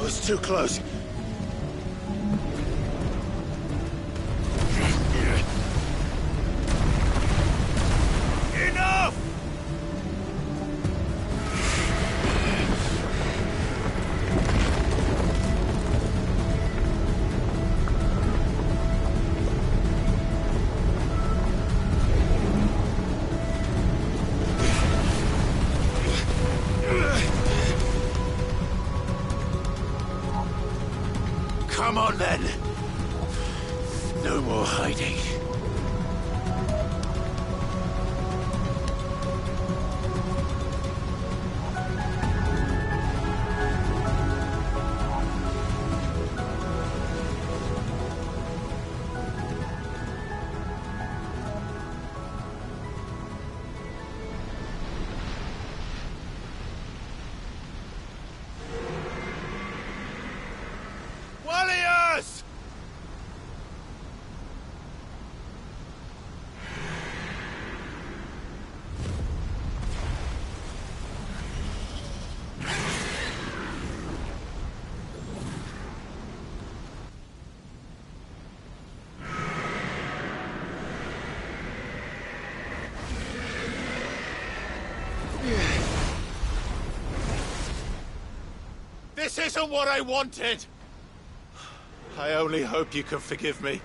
was too close. Enough! Come on, then. No more hiding. Warriors! This isn't what I wanted! I only hope you can forgive me.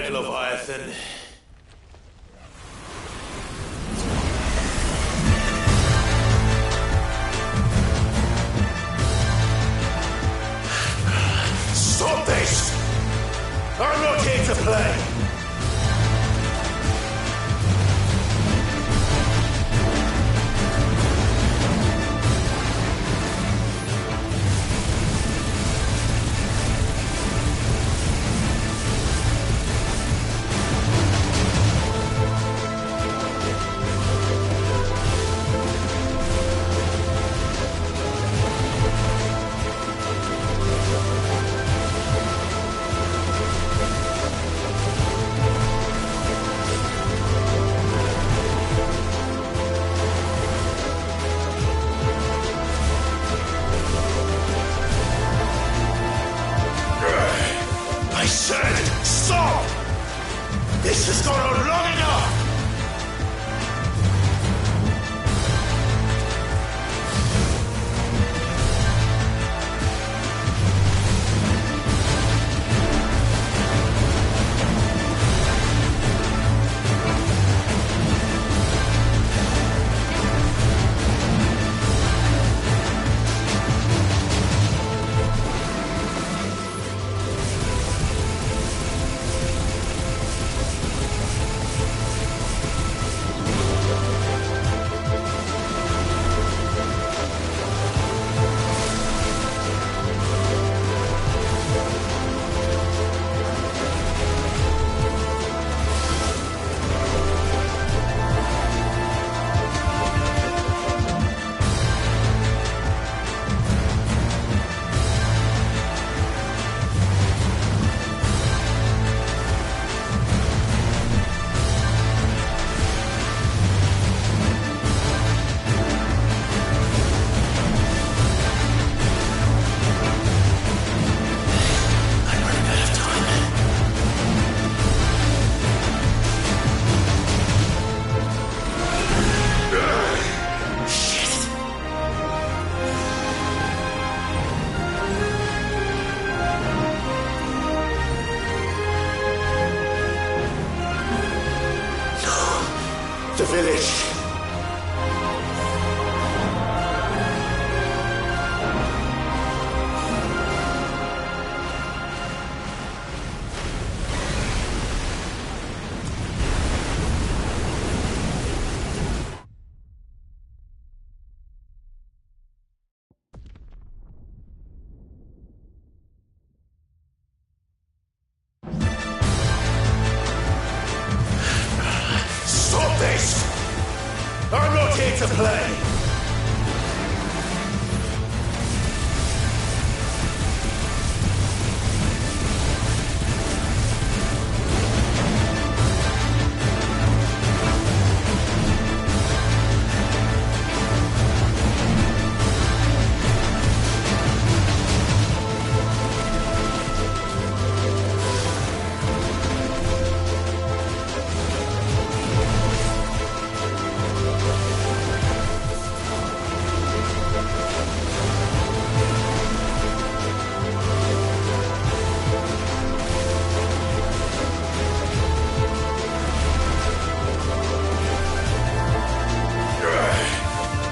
it, Leviathan. Stop this! I'm not here to play! I said, stop! This has gone on long enough! The village. Stop this! I'm not here to play!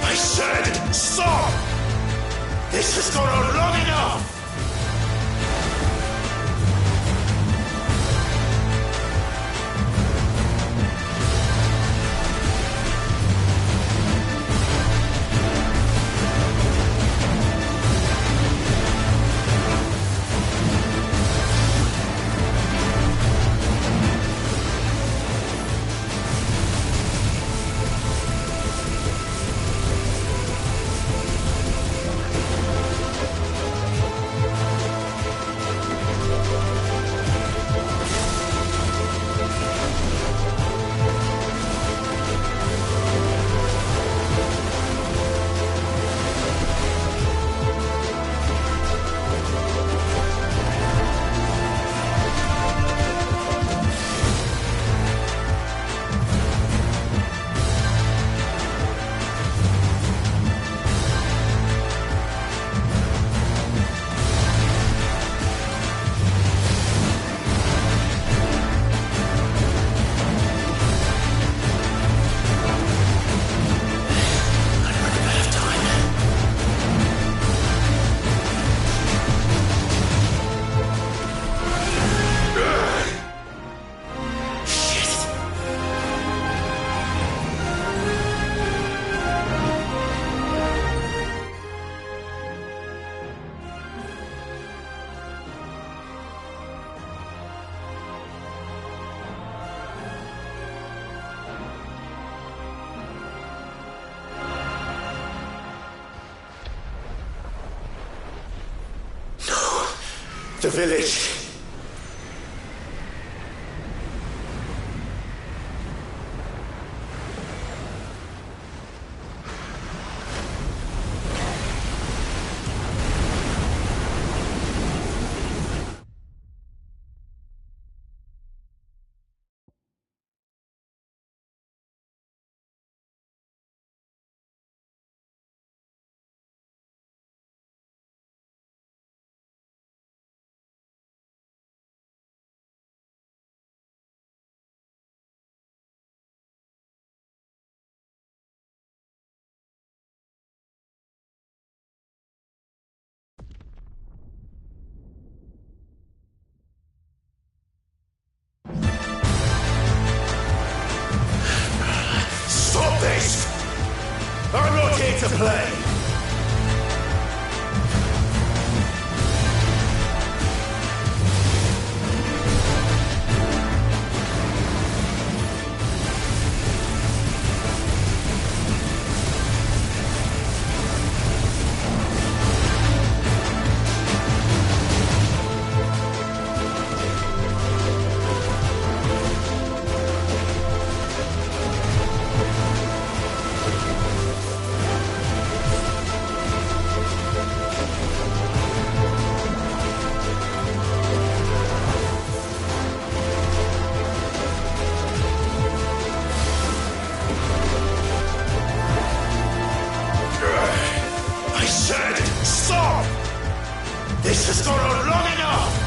I said, stop! This has gone on long enough! the village. Stop this! I'm not here to play! Stop! This has gone on long enough!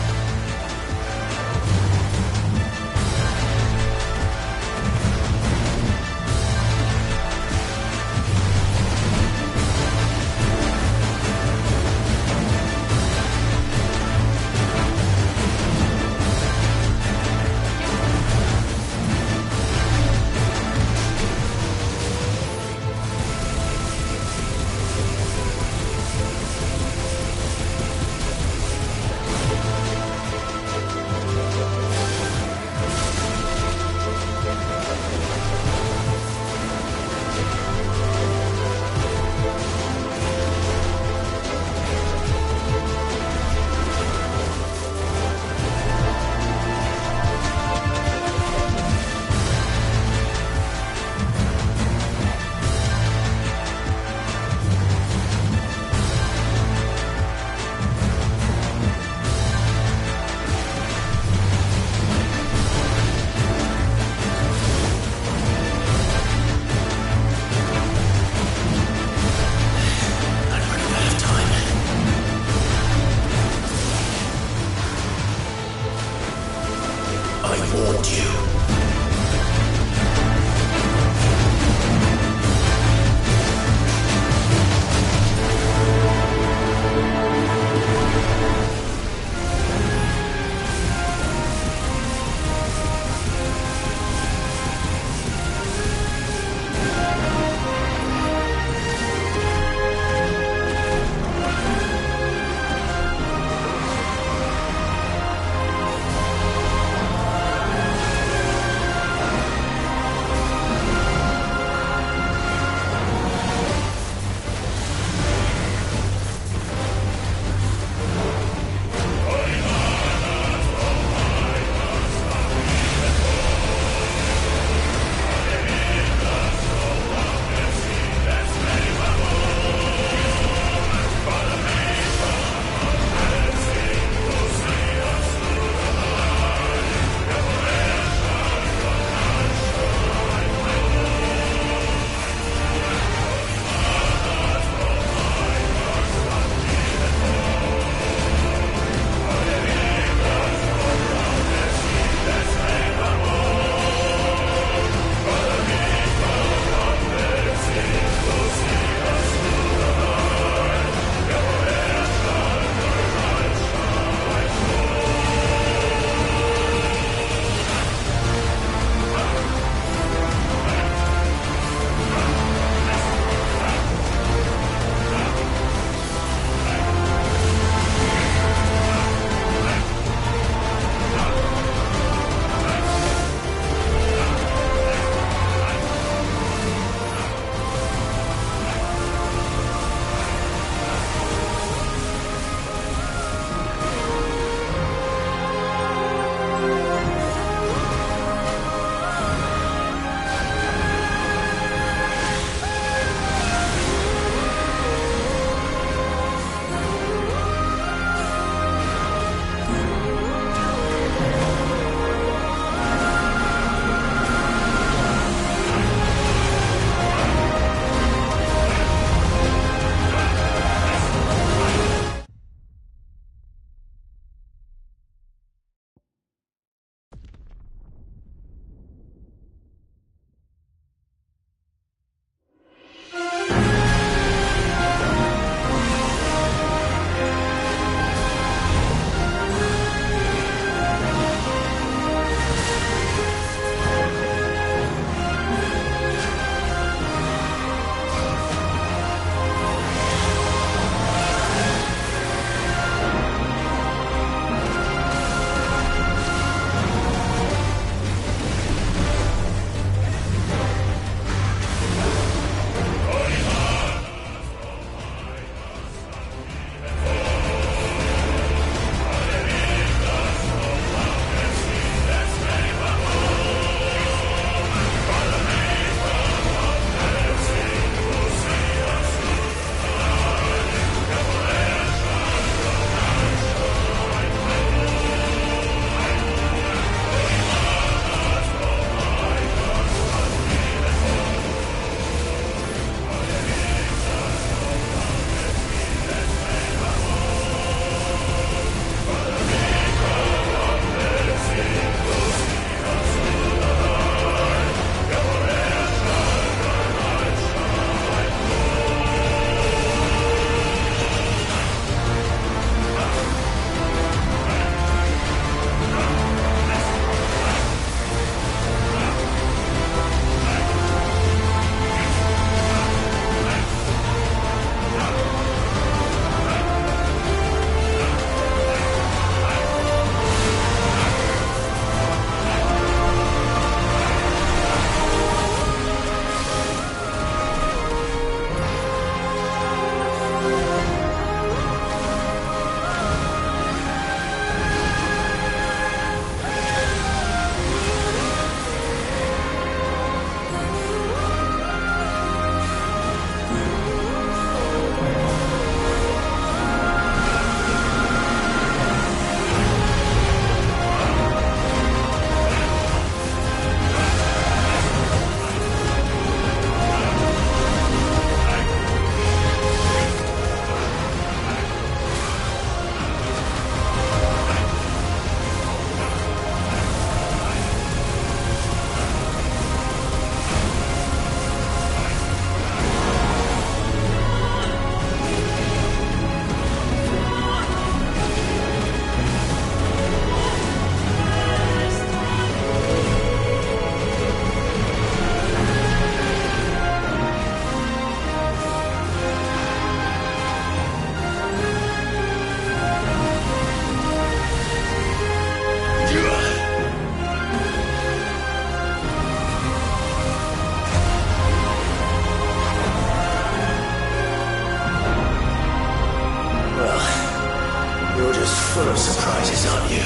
full of surprises, aren't you?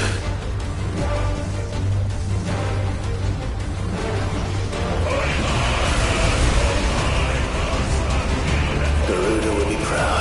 Garuda will be proud.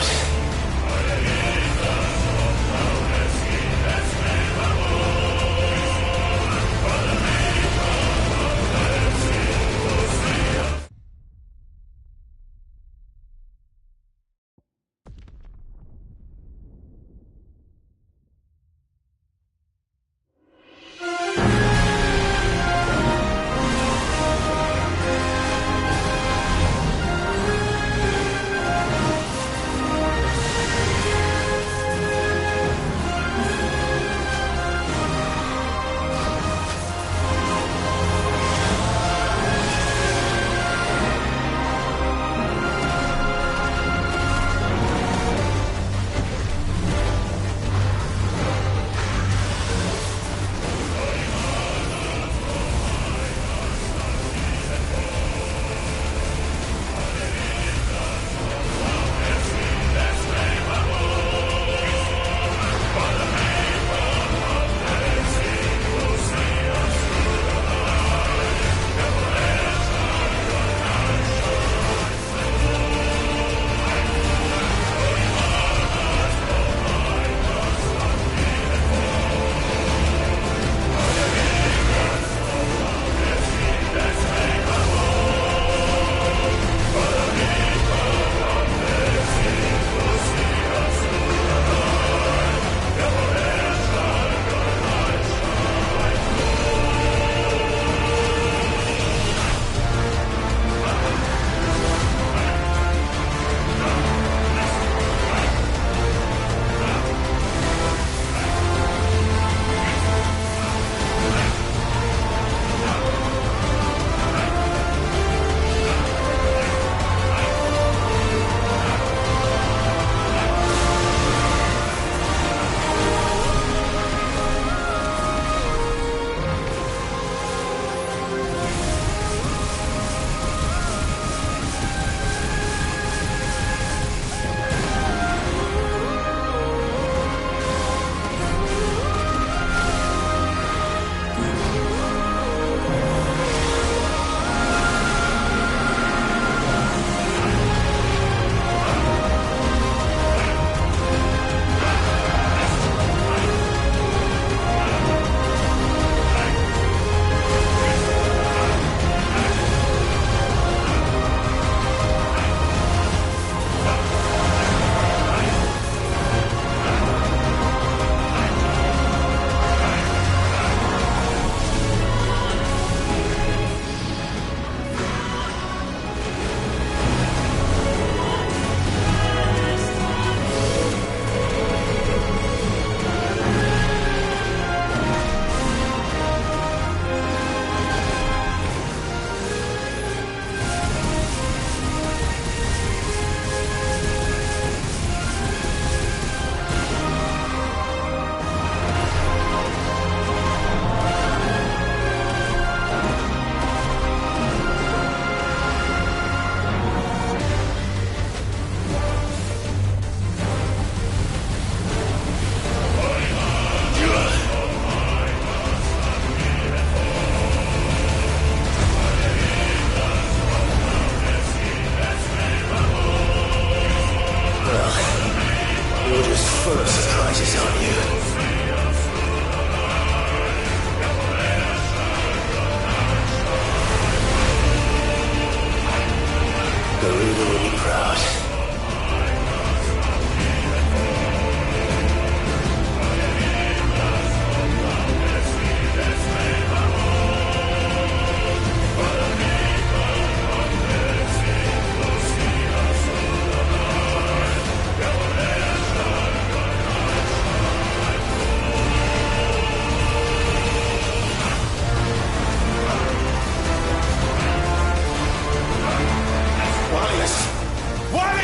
What?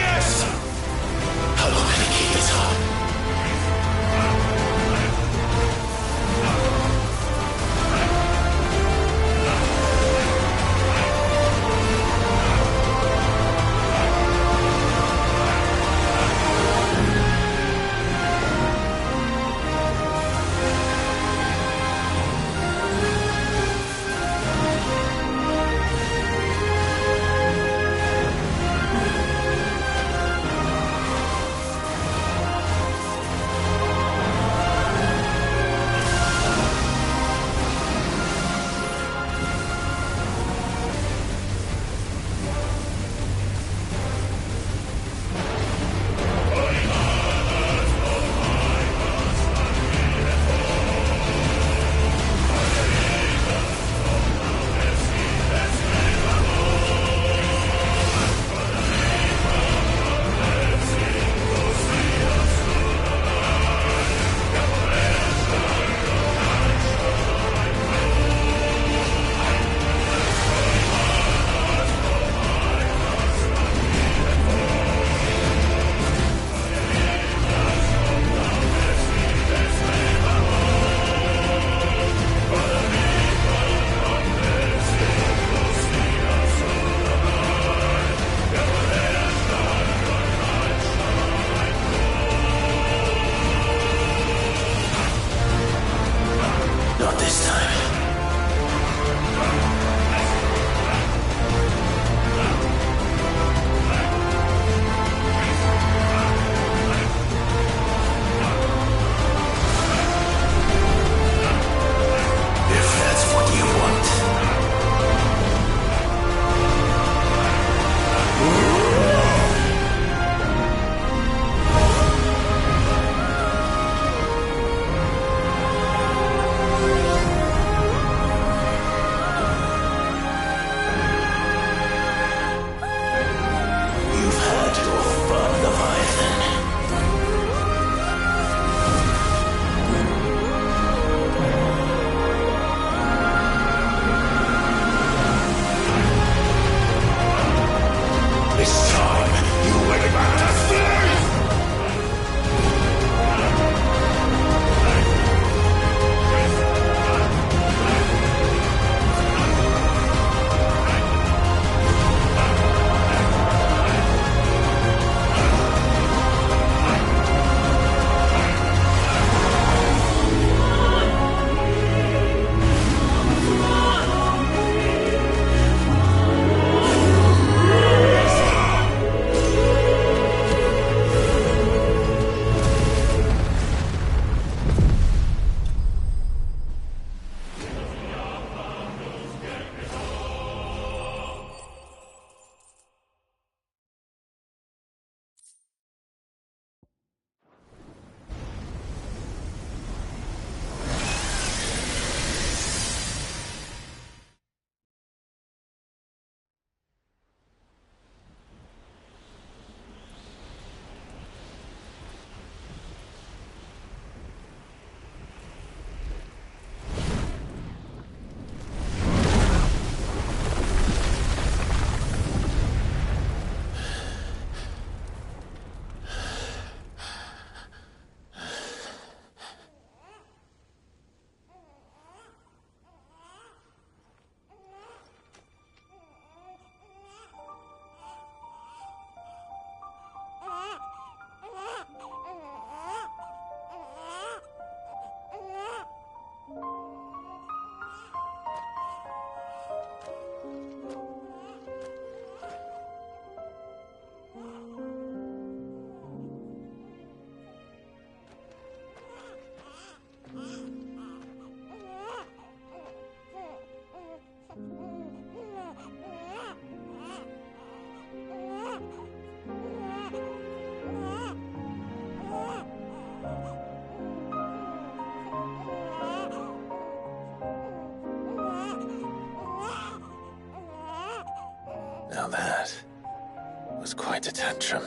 quite a tantrum.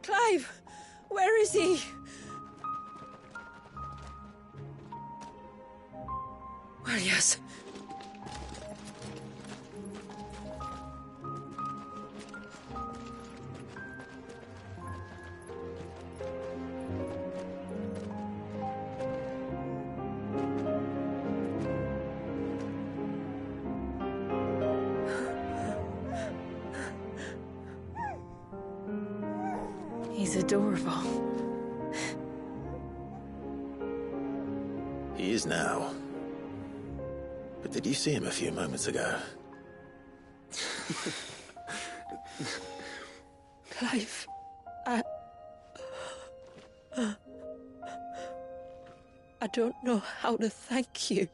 Clive! Where is he? Well, yes. He's adorable. He is now. But did you see him a few moments ago? Clive, I don't know how to thank you.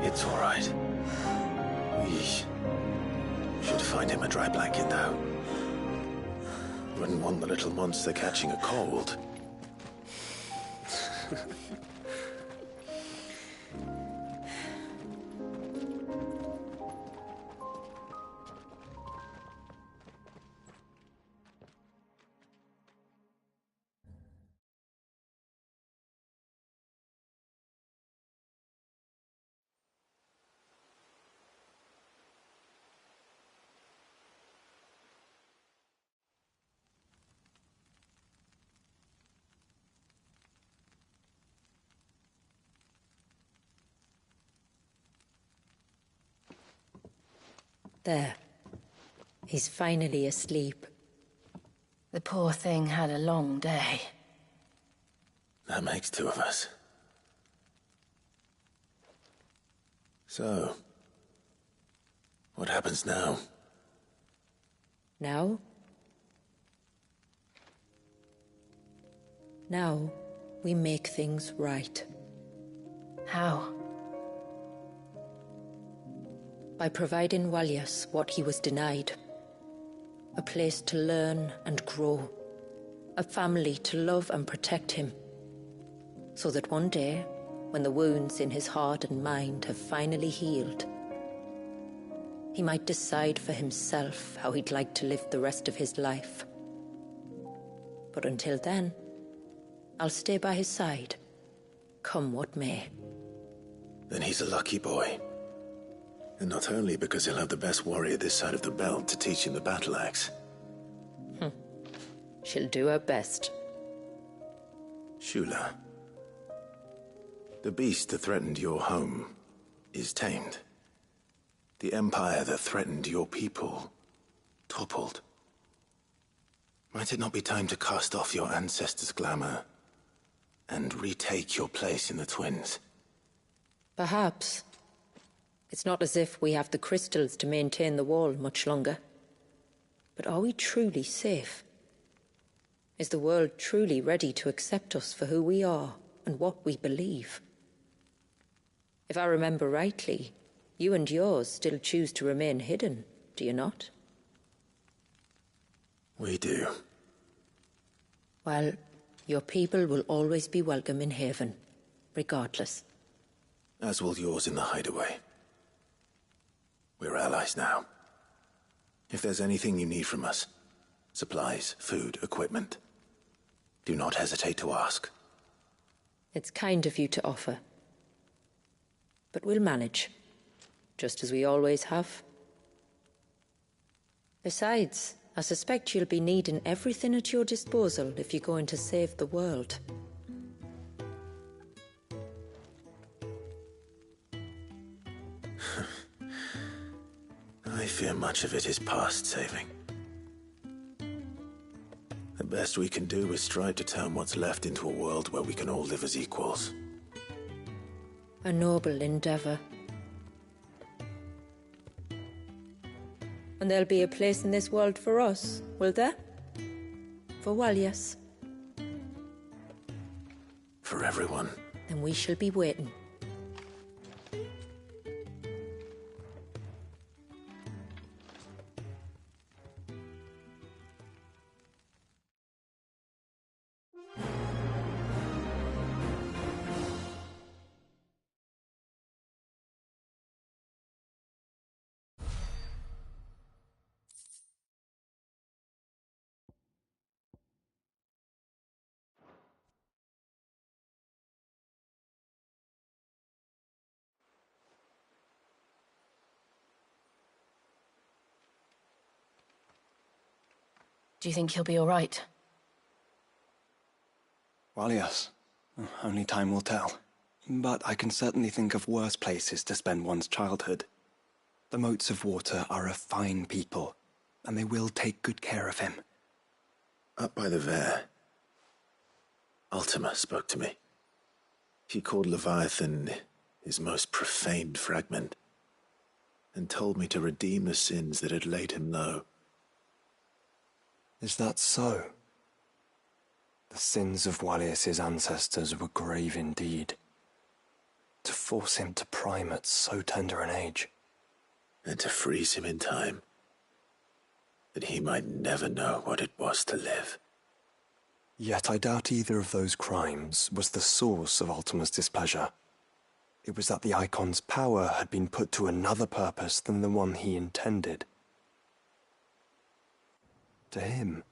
It's all right. We should find him a dry blanket, though. Wouldn't want the little monster catching a cold. There. He's finally asleep. The poor thing had a long day. That makes two of us. So, what happens now? Now? Now, we make things right. How? By providing Walyas what he was denied. A place to learn and grow. A family to love and protect him. So that one day, when the wounds in his heart and mind have finally healed, he might decide for himself how he'd like to live the rest of his life. But until then, I'll stay by his side, come what may. Then he's a lucky boy. And not only because he'll have the best warrior this side of the belt to teach him the battle axe. She'll do her best. Shula. The beast that threatened your home is tamed. The empire that threatened your people toppled. Might it not be time to cast off your ancestors' glamour and retake your place in the Twins? Perhaps. It's not as if we have the crystals to maintain the wall much longer. But are we truly safe? Is the world truly ready to accept us for who we are and what we believe? If I remember rightly, you and yours still choose to remain hidden, do you not? We do. Well, your people will always be welcome in Haven, regardless. As will yours in the hideaway. We're allies now. If there's anything you need from us, supplies, food, equipment, do not hesitate to ask. It's kind of you to offer. But we'll manage, just as we always have. Besides, I suspect you'll be needing everything at your disposal if you're going to save the world. I fear much of it is past saving. The best we can do is strive to turn what's left into a world where we can all live as equals. A noble endeavor. And there'll be a place in this world for us, will there? For Walyas. For everyone. Then we shall be waiting. Do you think he'll be all right? Well, yes. Only time will tell. But I can certainly think of worse places to spend one's childhood. The Moats of Water are a fine people, and they will take good care of him. Up by the Vare, Ultima spoke to me. He called Leviathan his most profaned fragment, and told me to redeem the sins that had laid him low. Is that so? The sins of Wallius's ancestors were grave indeed. To force him to prime at so tender an age. And to freeze him in time, that he might never know what it was to live. Yet I doubt either of those crimes was the source of Ultima's displeasure. It was that the Icon's power had been put to another purpose than the one he intended. To him,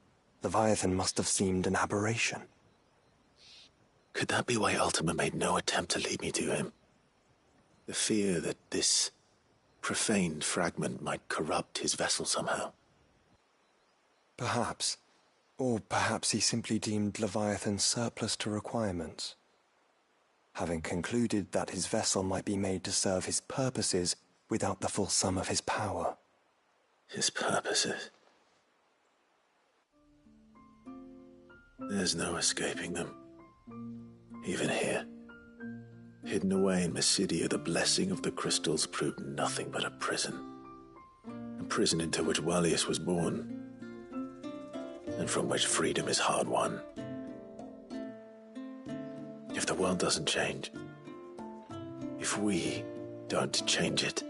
Leviathan must have seemed an aberration. Could that be why Ultima made no attempt to lead me to him? The fear that this profaned fragment might corrupt his vessel somehow. Perhaps. Or perhaps he simply deemed Leviathan surplus to requirements. Having concluded that his vessel might be made to serve his purposes without the full sum of his power. His purposes? There's no escaping them. Even here. Hidden away in Mysidia, the blessing of the crystals proved nothing but a prison. A prison into which Wallius was born, and from which freedom is hard won. If the world doesn't change, if we don't change it,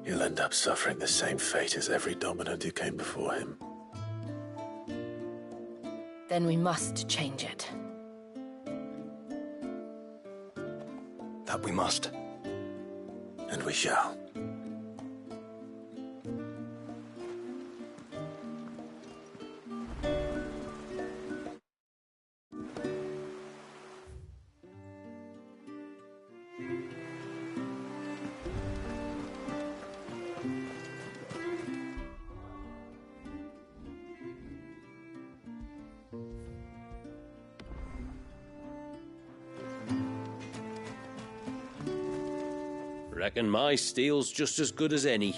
he'll end up suffering the same fate as every dominant who came before him. Then we must change it. That we must. And we shall. Reckon my steel's just as good as any.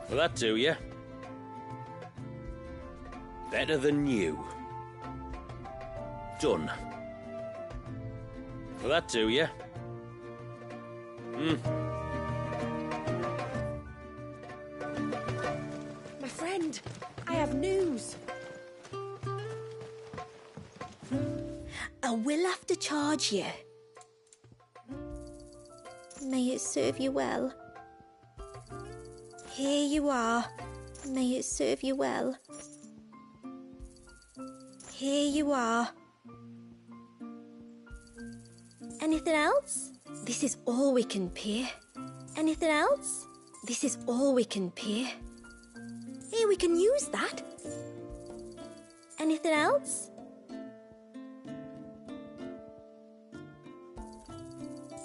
Will that do you? Better than new. Done. Will that do you? My friend, I have news. I will have to charge you. May it serve you well. Here you are. May it serve you well. Here you are. Anything else? This is all we can pay. Anything else? This is all we can pay. Here, we can use that. Anything else?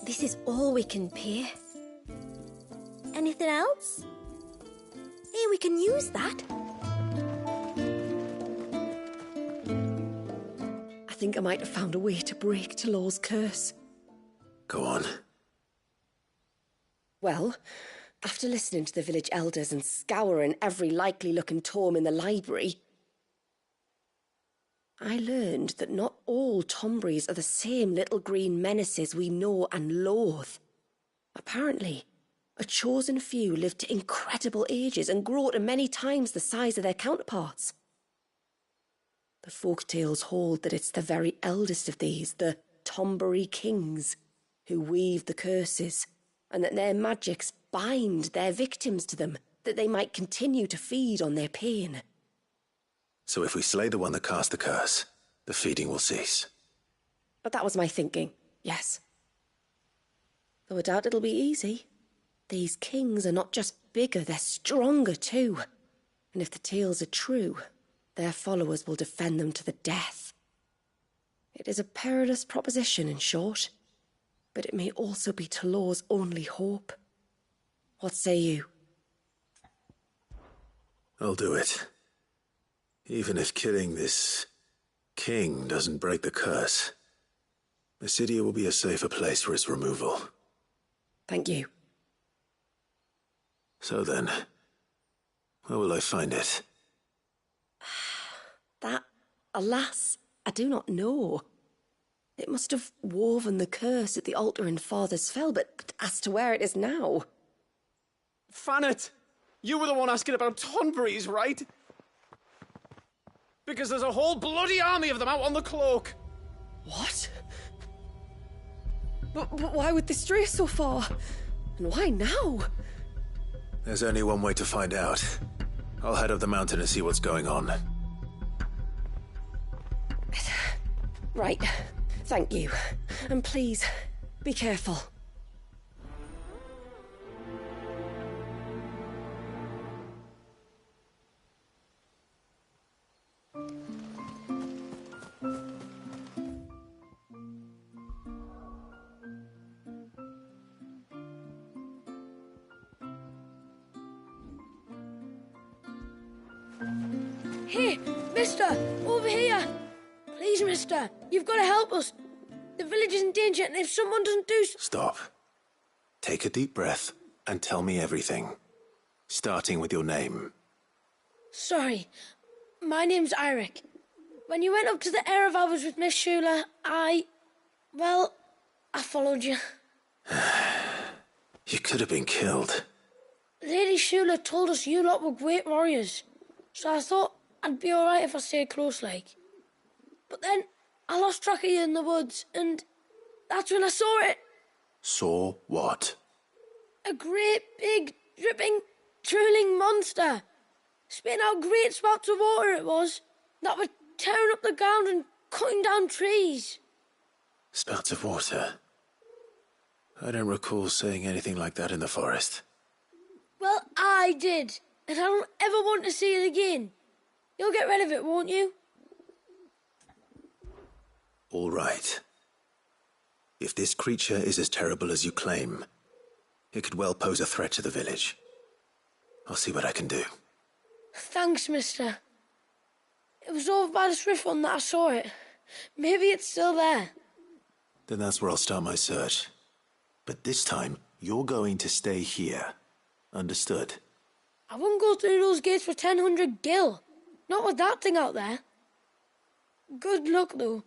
This is all we can pay. Anything else? Here, we can use that. I think I might have found a way to break Talor's curse. Go on. Well, after listening to the village elders and scouring every likely-looking tome in the library, I learned that not all Tombries are the same little green menaces we know and loathe. Apparently, a chosen few live to incredible ages and grow to many times the size of their counterparts. The folktales hold that it's the very eldest of these, the Tombury kings, who weave the curses, and that their magics bind their victims to them, that they might continue to feed on their pain. So if we slay the one that cast the curse, the feeding will cease. But that was my thinking, yes. Though I doubt it'll be easy. These kings are not just bigger, they're stronger too. And if the tales are true, their followers will defend them to the death. It is a perilous proposition, in short, but it may also be Talor's only hope. What say you? I'll do it. Even if killing this king doesn't break the curse, Mysidia will be a safer place for its removal. Thank you. So then, where will I find it? That, alas, I do not know. It must have woven the curse at the altar in Father's Fell, but as to where it is now... Fanet! You were the one asking about Tonberries, right? Because there's a whole bloody army of them out on the cloak! What? But why would they stray so far? And why now? There's only one way to find out. I'll head up the mountain and see what's going on. Right. Thank you. And please, be careful. Hey, mister! Over here! Please, mister, you've got to help us. The village is in danger, and if someone doesn't do... Stop. Take a deep breath and tell me everything. Starting with your name. Sorry. My name's Eirik. When you went up to the Erev was with Miss Shula, well, I followed you. You could have been killed. Lady Shula told us you lot were great warriors, so I thought I'd be alright if I stayed close, like. But then I lost track of you in the woods, and that's when I saw it. Saw what? A great, big, dripping, drooling monster. Spitting out great spouts of water it was, that were tearing up the ground and cutting down trees. Spouts of water? I don't recall seeing anything like that in the forest. Well, I did, and I don't ever want to see it again. You'll get rid of it, won't you? All right. If this creature is as terrible as you claim, it could well pose a threat to the village. I'll see what I can do. Thanks, mister. It was over by the Swift one that I saw it. Maybe it's still there. Then that's where I'll start my search. But this time, you're going to stay here. Understood? I wouldn't go through those gates for 1,000 gil. Not with that thing out there. Good luck, though.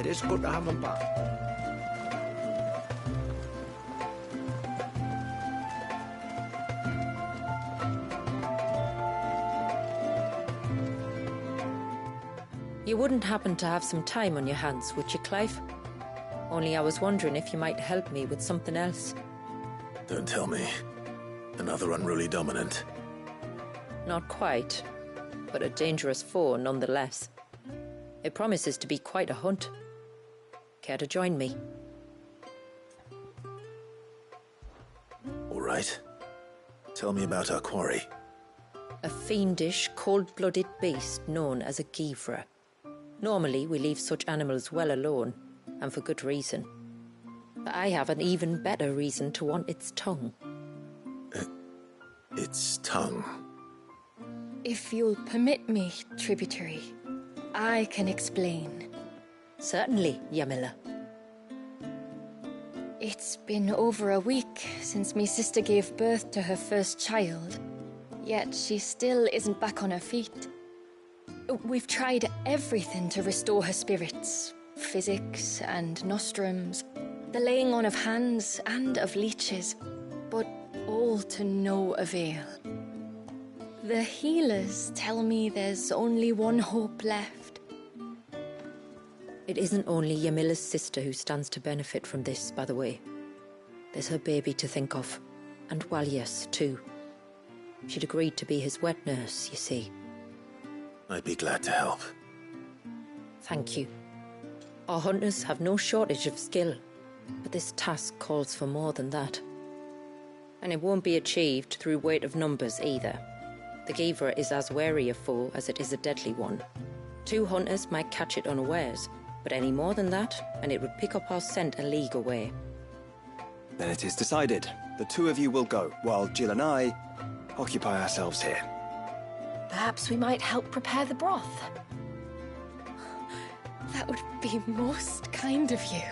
It is good to have them back. You wouldn't happen to have some time on your hands, would you, Clive? Only I was wondering if you might help me with something else. Don't tell me. Another unruly dominant. Not quite, but a dangerous foe nonetheless. It promises to be quite a hunt. Care to join me? All right. Tell me about our quarry. A fiendish, cold-blooded beast known as a Givra. Normally, we leave such animals well alone, and for good reason. But I have an even better reason to want its tongue. Its tongue? If you'll permit me, tributary, I can explain. Certainly, Yamila. It's been over a week since me sister gave birth to her first child, yet she still isn't back on her feet. We've tried everything to restore her spirits. Physics and nostrums, the laying on of hands and of leeches, but all to no avail. The healers tell me there's only one hope left. It isn't only Yamila's sister who stands to benefit from this, by the way. There's her baby to think of, and Walias, too. She'd agreed to be his wet nurse, you see. I'd be glad to help. Thank you. Our hunters have no shortage of skill, but this task calls for more than that. And it won't be achieved through weight of numbers either. The Givra is as wary a foe as it is a deadly one. 2 hunters might catch it unawares, but any more than that, and it would pick up our scent a league away. Then it is decided. The 2 of you will go, while Jill and I occupy ourselves here. Perhaps we might help prepare the broth. That would be most kind of you.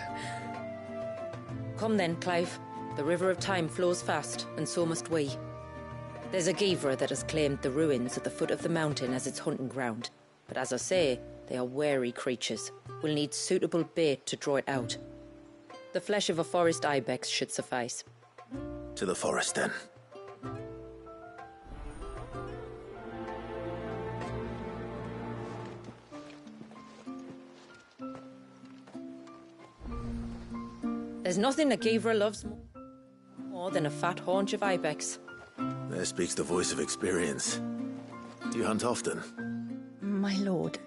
Come then, Clive. The river of time flows fast, and so must we. There's a Givra that has claimed the ruins at the foot of the mountain as its hunting ground. But as I say, they are wary creatures. We'll need suitable bait to draw it out. The flesh of a forest ibex should suffice. To the forest, then. There's nothing a Givra loves more than a fat haunch of ibex. There speaks the voice of experience. Do you hunt often? My lord,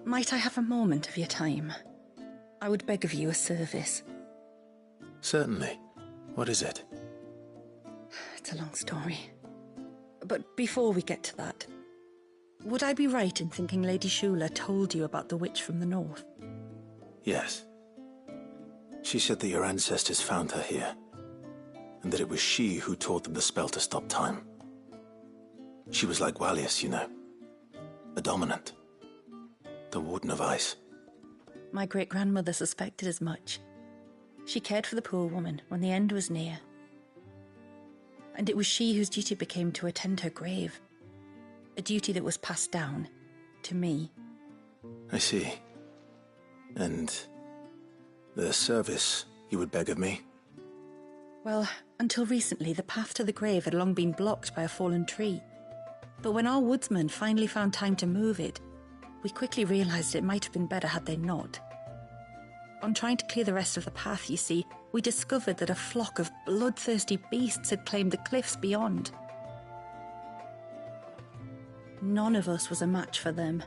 might I have a moment of your time? I would beg of you a service. Certainly. What is it? It's a long story. But before we get to that, would I be right in thinking Lady Shula told you about the witch from the north? Yes. She said that your ancestors found her here, and that it was she who taught them the spell to stop time. She was like Walias, you know. A dominant. The Warden of Ice. My great-grandmother suspected as much. She cared for the poor woman when the end was near. And it was she whose duty became to attend her grave. A duty that was passed down to me. I see. And the service you would beg of me? Well, until recently, the path to the grave had long been blocked by a fallen tree. But when our woodsmen finally found time to move it, we quickly realized it might have been better had they not. On trying to clear the rest of the path, you see, we discovered that a flock of bloodthirsty beasts had claimed the cliffs beyond. None of us was a match for them.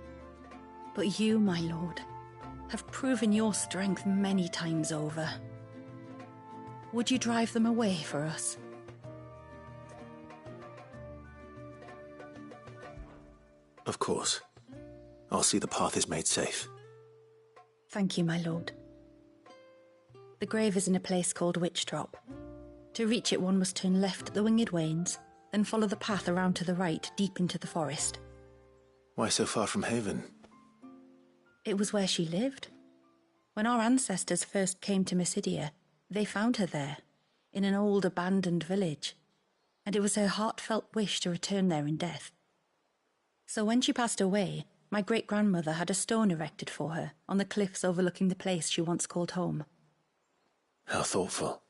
But you, my lord, have proven your strength many times over. Would you drive them away for us? Of course. I'll see the path is made safe. Thank you, my lord. The grave is in a place called Witch Drop. To reach it, one must turn left at the Winged Wains, then follow the path around to the right, deep into the forest. Why so far from Haven? It was where she lived. When our ancestors first came to Mysidia, they found her there, in an old abandoned village, and it was her heartfelt wish to return there in death. So when she passed away, my great-grandmother had a stone erected for her on the cliffs overlooking the place she once called home. How thoughtful.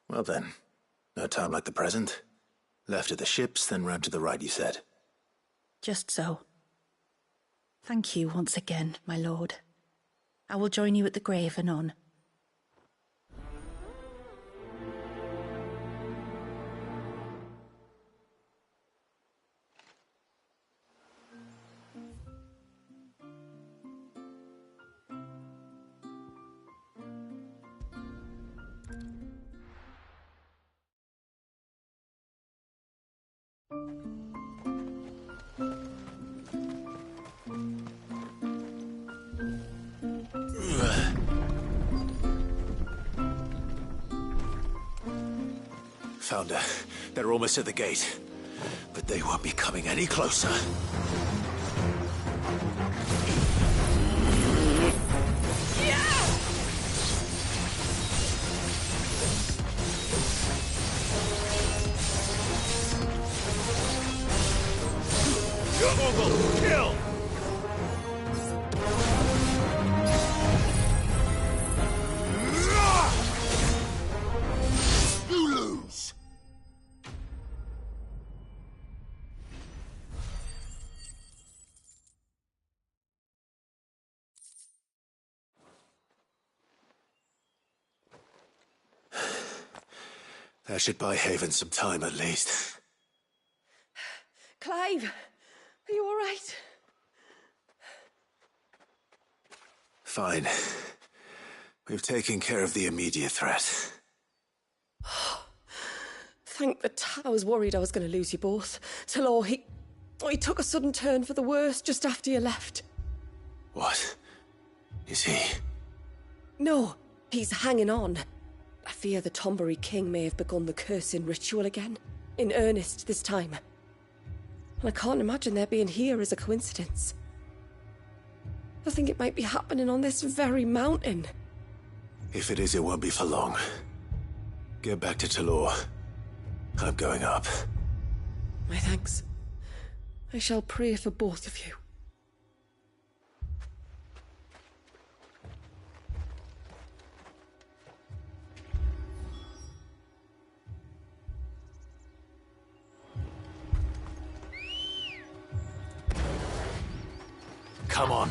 Well then, no time like the present. Left at the ships, then round to the right, you said. Just so. Thank you once again, my lord. I will join you at the grave anon. Found her. They're almost at the gate. But they won't be coming any closer. Kill! You lose! That should buy Haven some time at least. Clive, are you all right? Fine. We've taken care of the immediate threat. Thank the I was worried I was going to lose you both. Till he took a sudden turn for the worse just after you left. What? Is he? No, he's hanging on. I fear the Tombury King may have begun the cursing ritual again. In earnest this time. And I can't imagine their being here as a coincidence. I think it might be happening on this very mountain. If it is, it won't be for long. Get back to Talor. I'm going up. My thanks. I shall pray for both of you. Come on.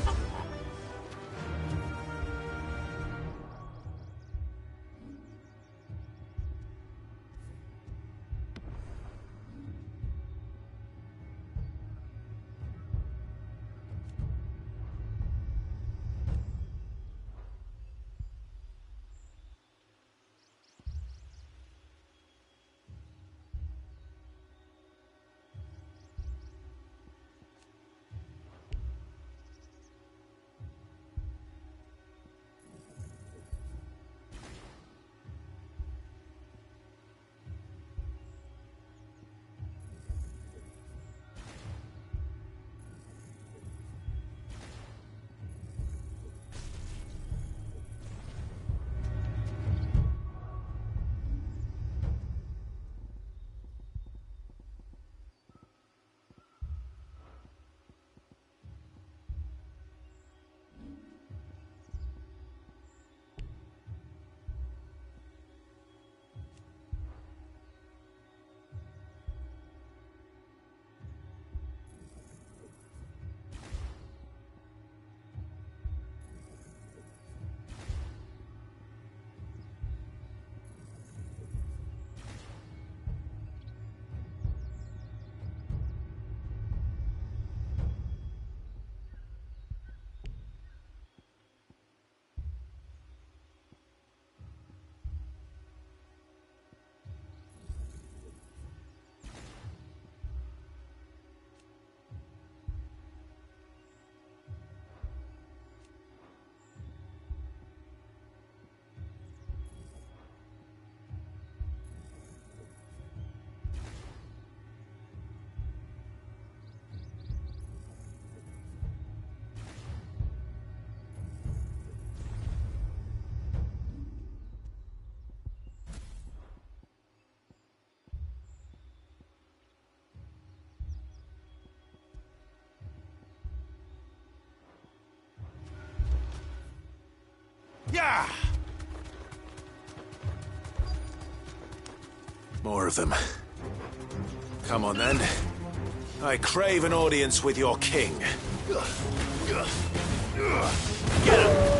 More of them. Come on, then. I crave an audience with your king. Get him!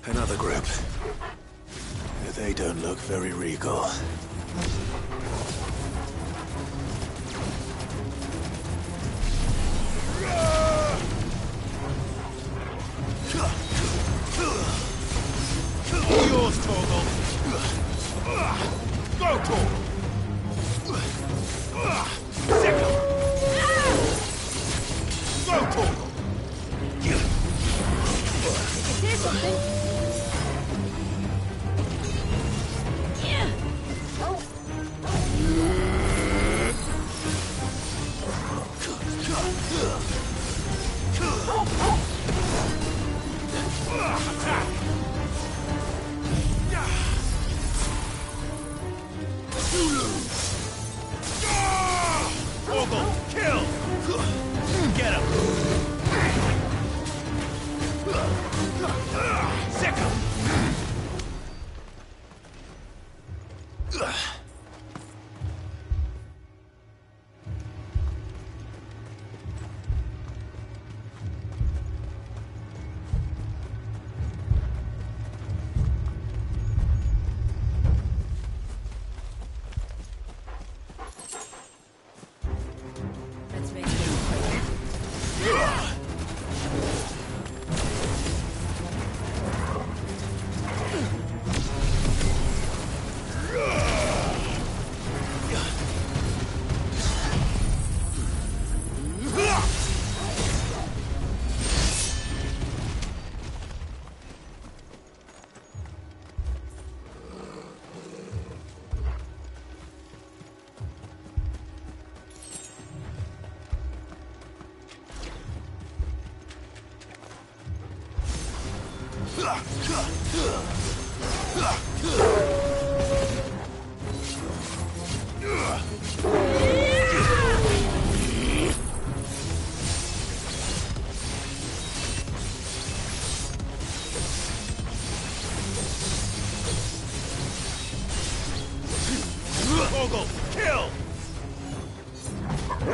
Another group. They don't look very regal. Yours, Torgal. Go, Torgal. Second. Go, Torgal. Say something.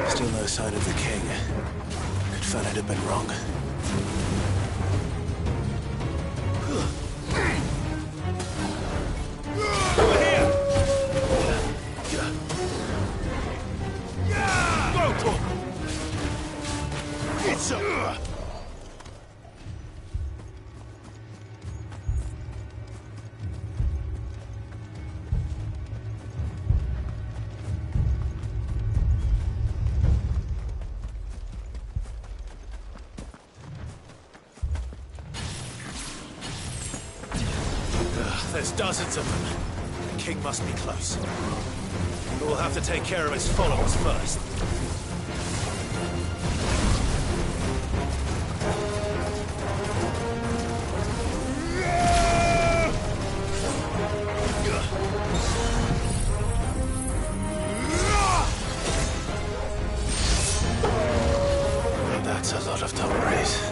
Still no sign of the king. Could Fanit have been wrong? Over here! Go, Torgal! It's a... There's dozens of them. The king must be close. But we'll have to take care of his followers first. That's a lot of Tombres.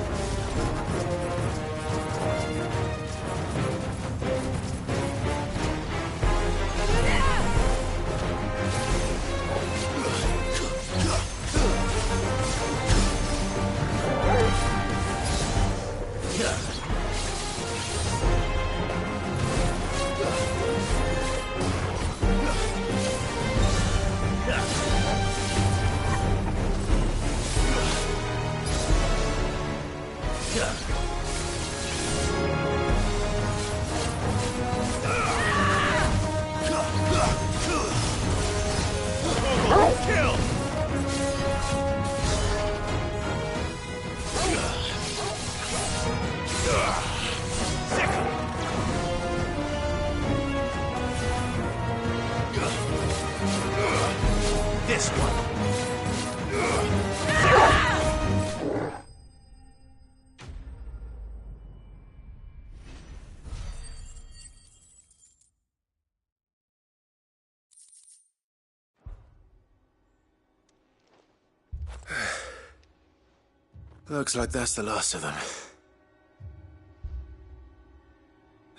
Looks like that's the last of them.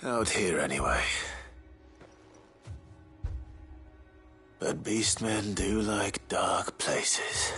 Out here, anyway. But beastmen do like dark places.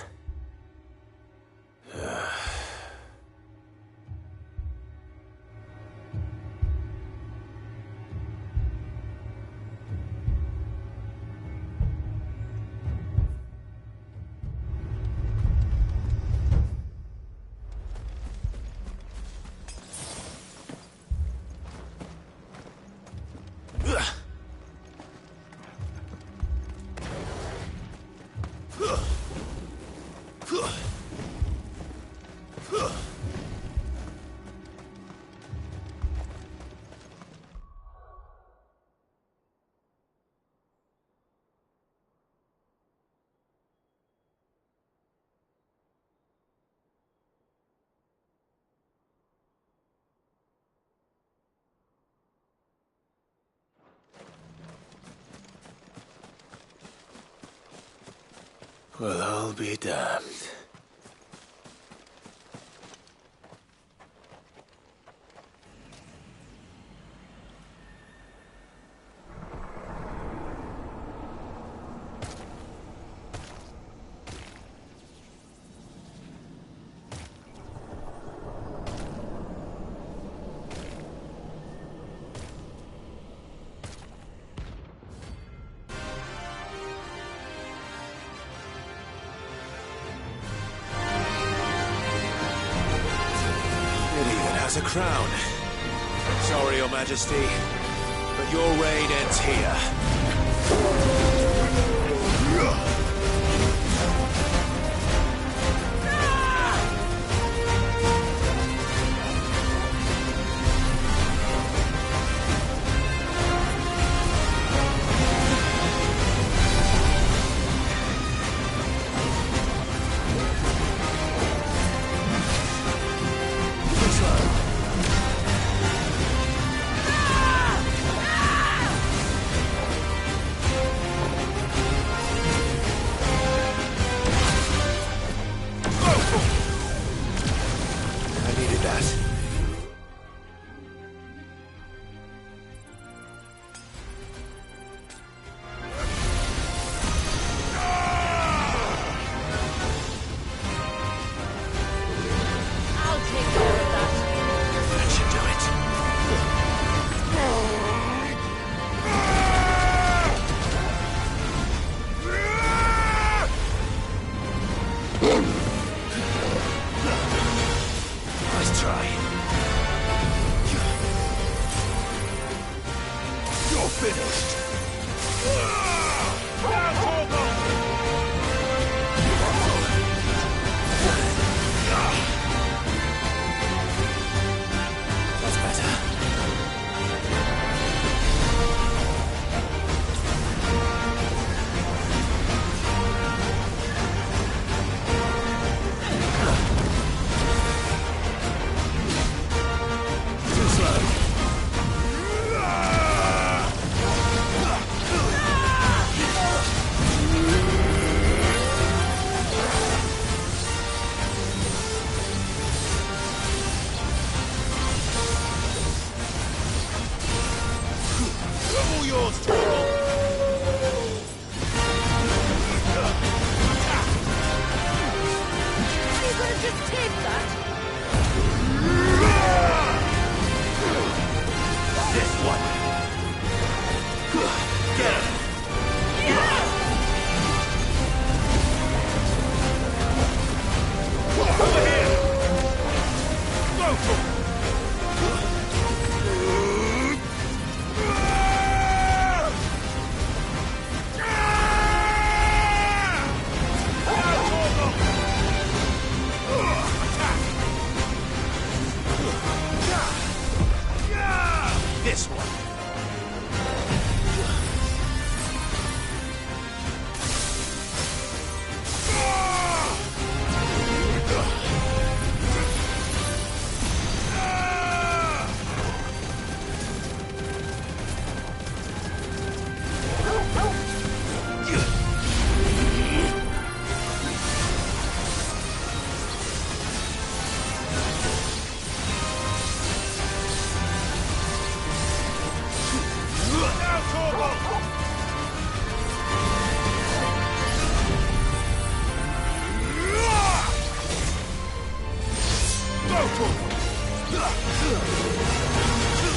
Well, I'll be damned. A crown. Sorry, Your Majesty, but your reign ends here.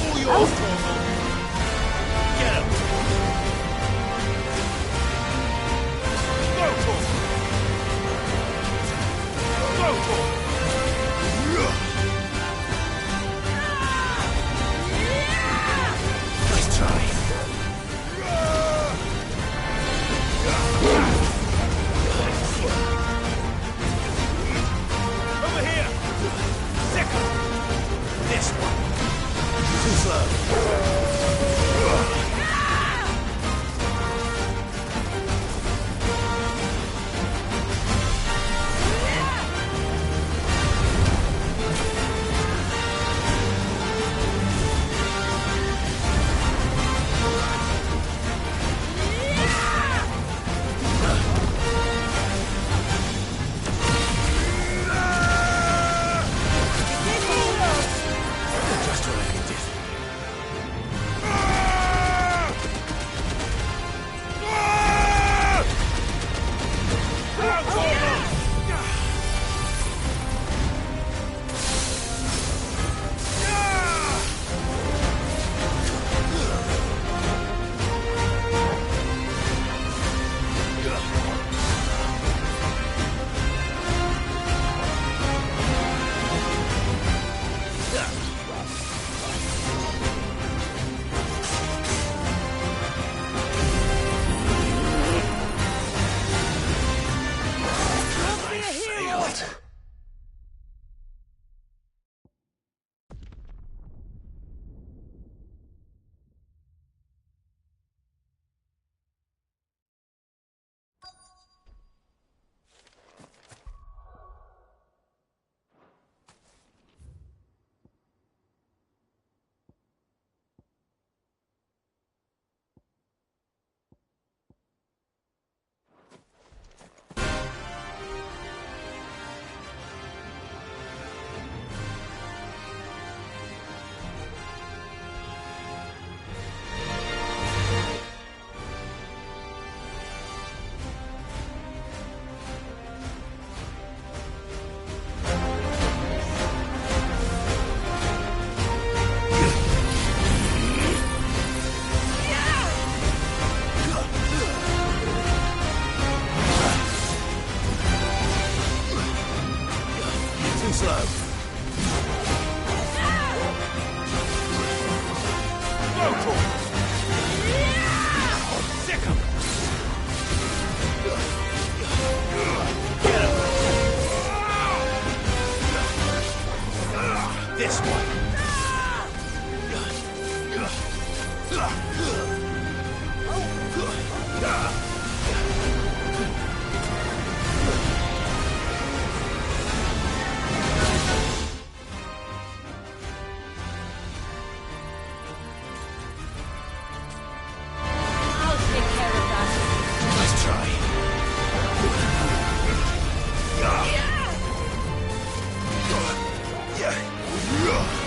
All yours, Torval. Get him. Go, Torval. Go, Torval. Nice try. Over here! Second! This one! Too slow. Just what I needed. Too slow. Go, Torval. Sick 'em. Get him. This one. I'll take care of that. Nice try. Yeah.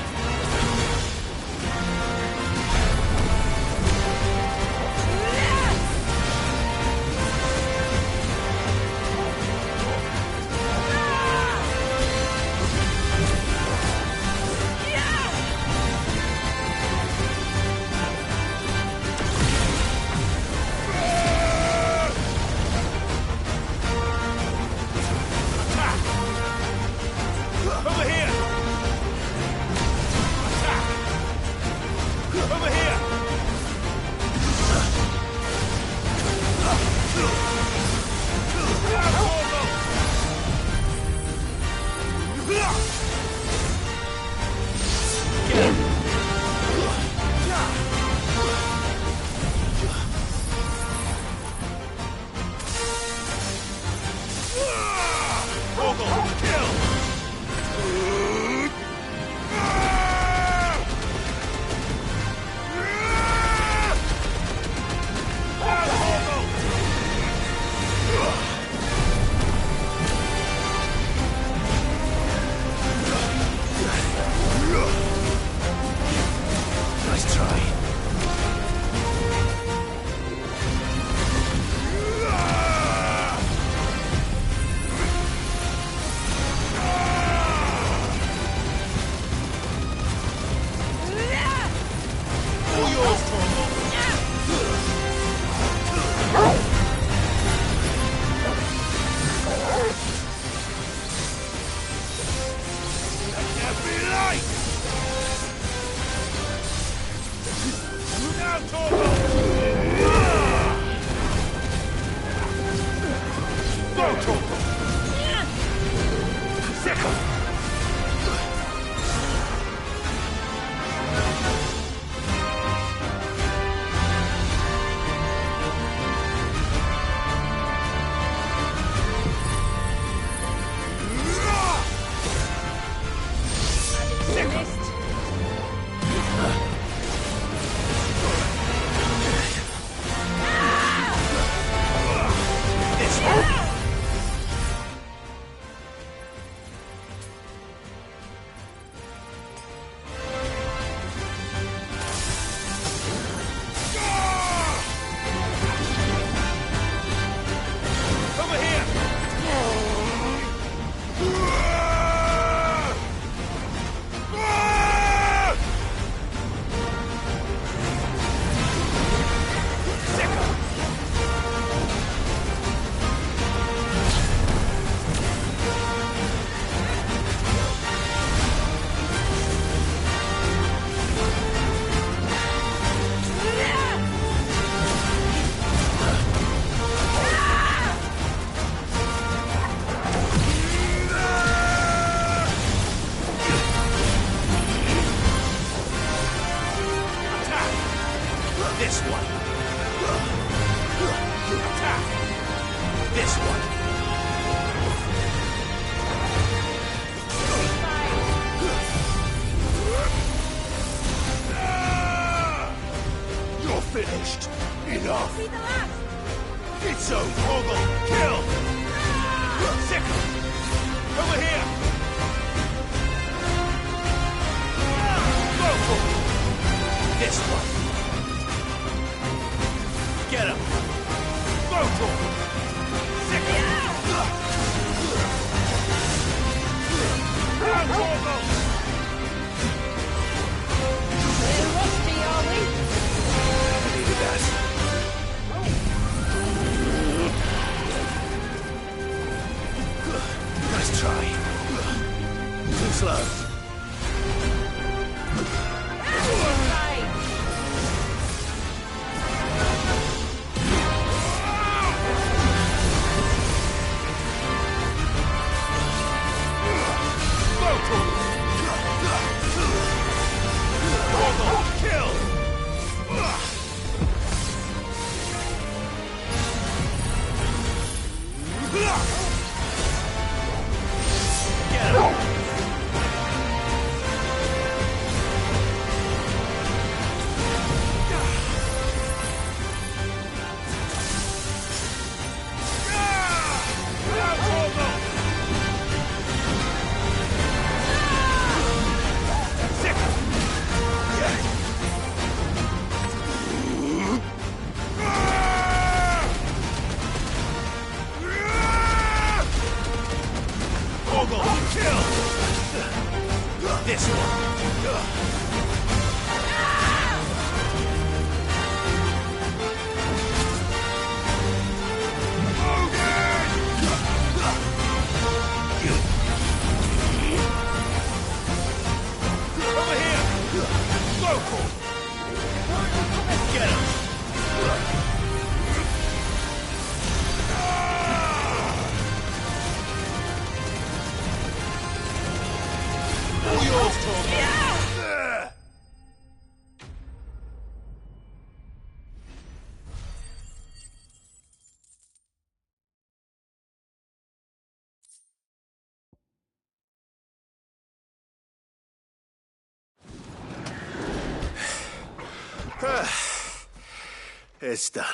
It's done.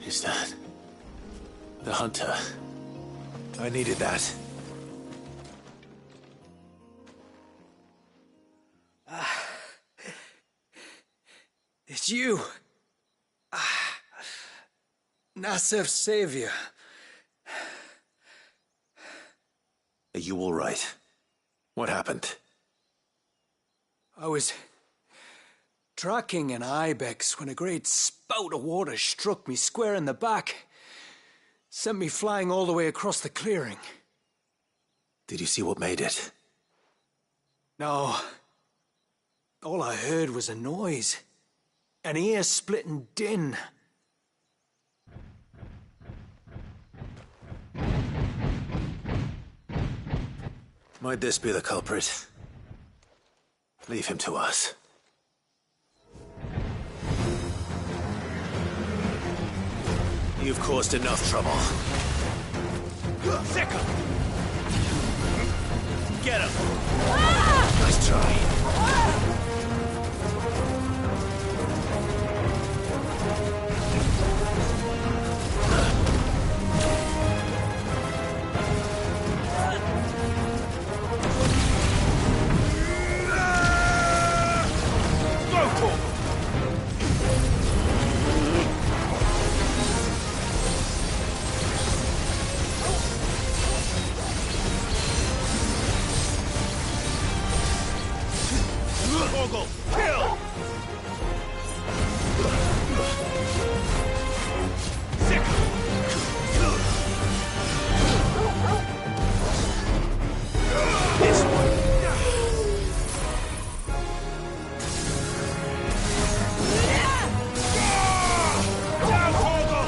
Is that the hunter? I needed that. It's you. Nassef's savior. Are you all right? What happened? I was tracking an ibex when a great spout of water struck me square in the back. Sent me flying all the way across the clearing. Did you see what made it? No. All I heard was a noise. An ear-splitting din. Might this be the culprit? Leave him to us. You've caused enough trouble. Sick him! Get him! Nice try. Torgal, kill! Sick! This one. Down, Torgal!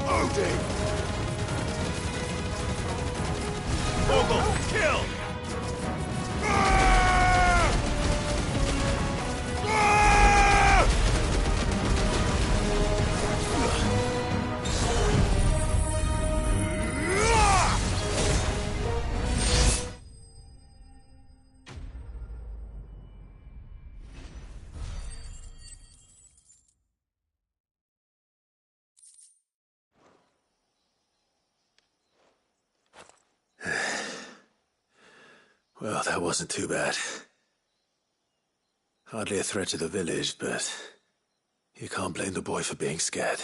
Odin! Torgal, kill! Well, that wasn't too bad. Hardly a threat to the village, but you can't blame the boy for being scared.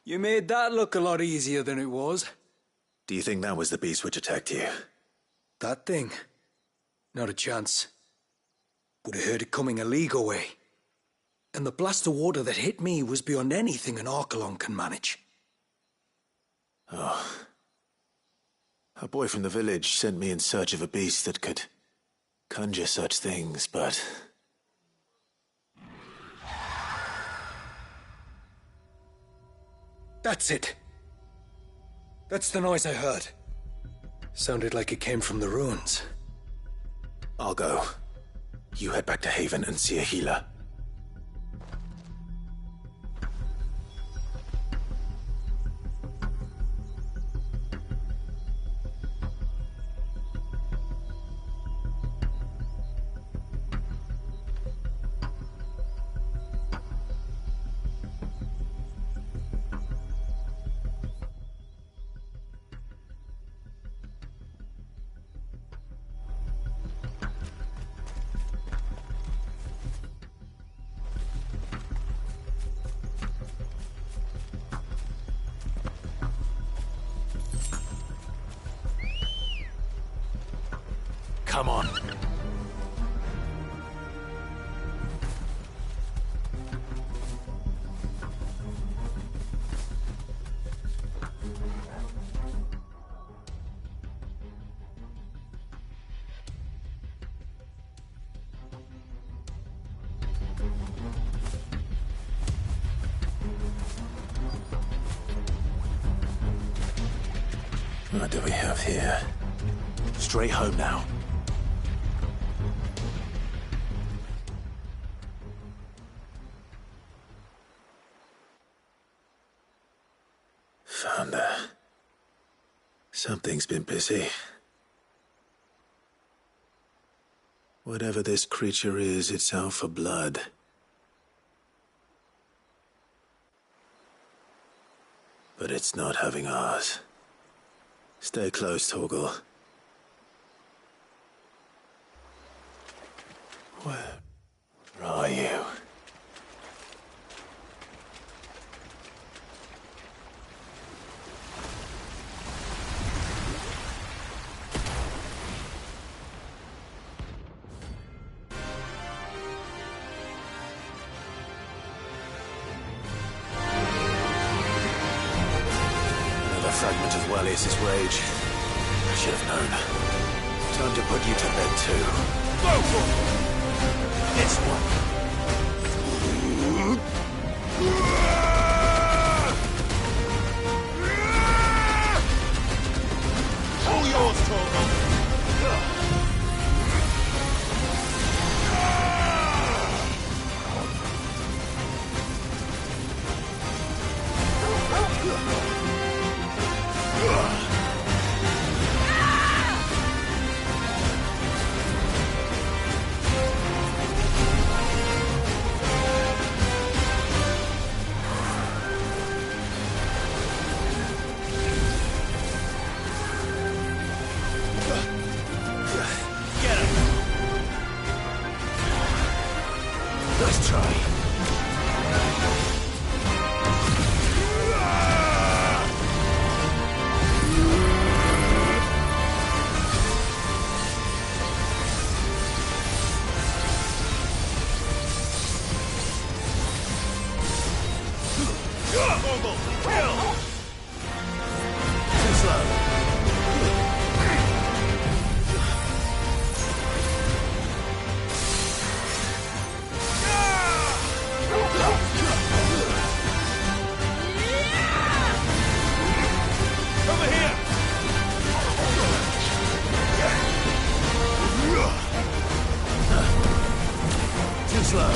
You made that look a lot easier than it was. Do you think that was the beast which attacked you? That thing? Not a chance. Would have heard it coming a league away. And the blast of water that hit me was beyond anything an Archelon can manage. Oh. A boy from the village sent me in search of a beast that could conjure such things, but... That's it. That's the noise I heard. Sounded like it came from the ruins. I'll go. You head back to Haven and see a healer. Come on. What do we have here? Straight home now. Found her. Something's been busy. Whatever this creature is, it's out for blood. But it's not having ours. Stay close, Torgal. Where are you? fragment of Wallius's rage. I should have known. Time to put you to bed too. Go for it! This one! All yours, Torgal! Nice try. Too slow. Over here! Too slow.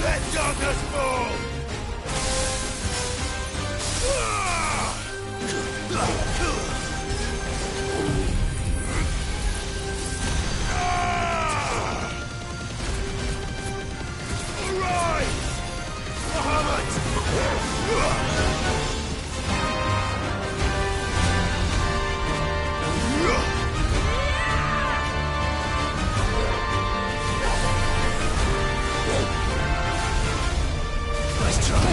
Let darkness fall! Arise! Nice try.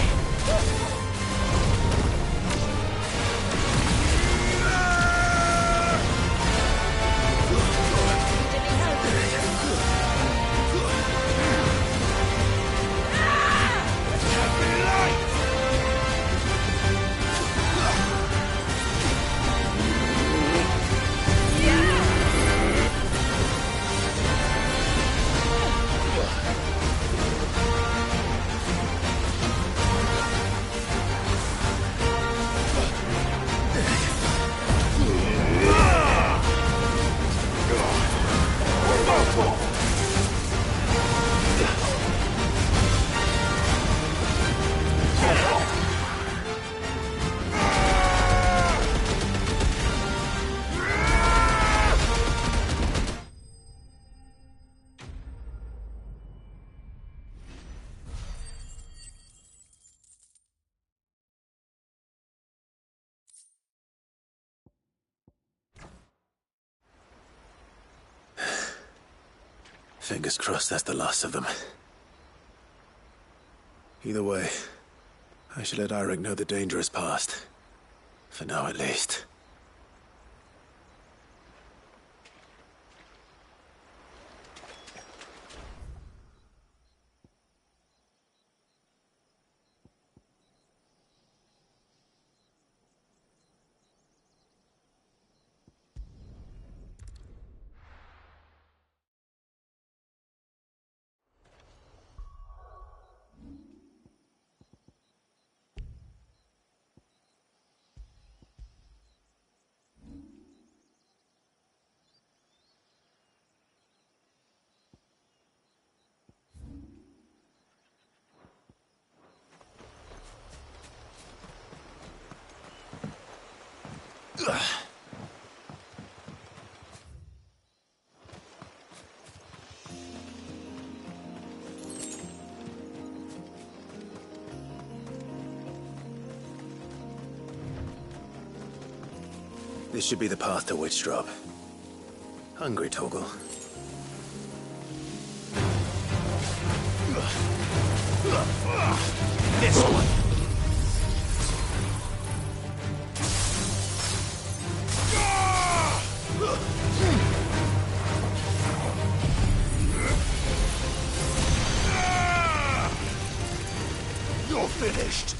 Fingers crossed that's the last of them. Either way, I should let Eirik know the danger is past. For now, at least. This should be the path to Witchdrop. Hungry, Torgal? This one. You're finished.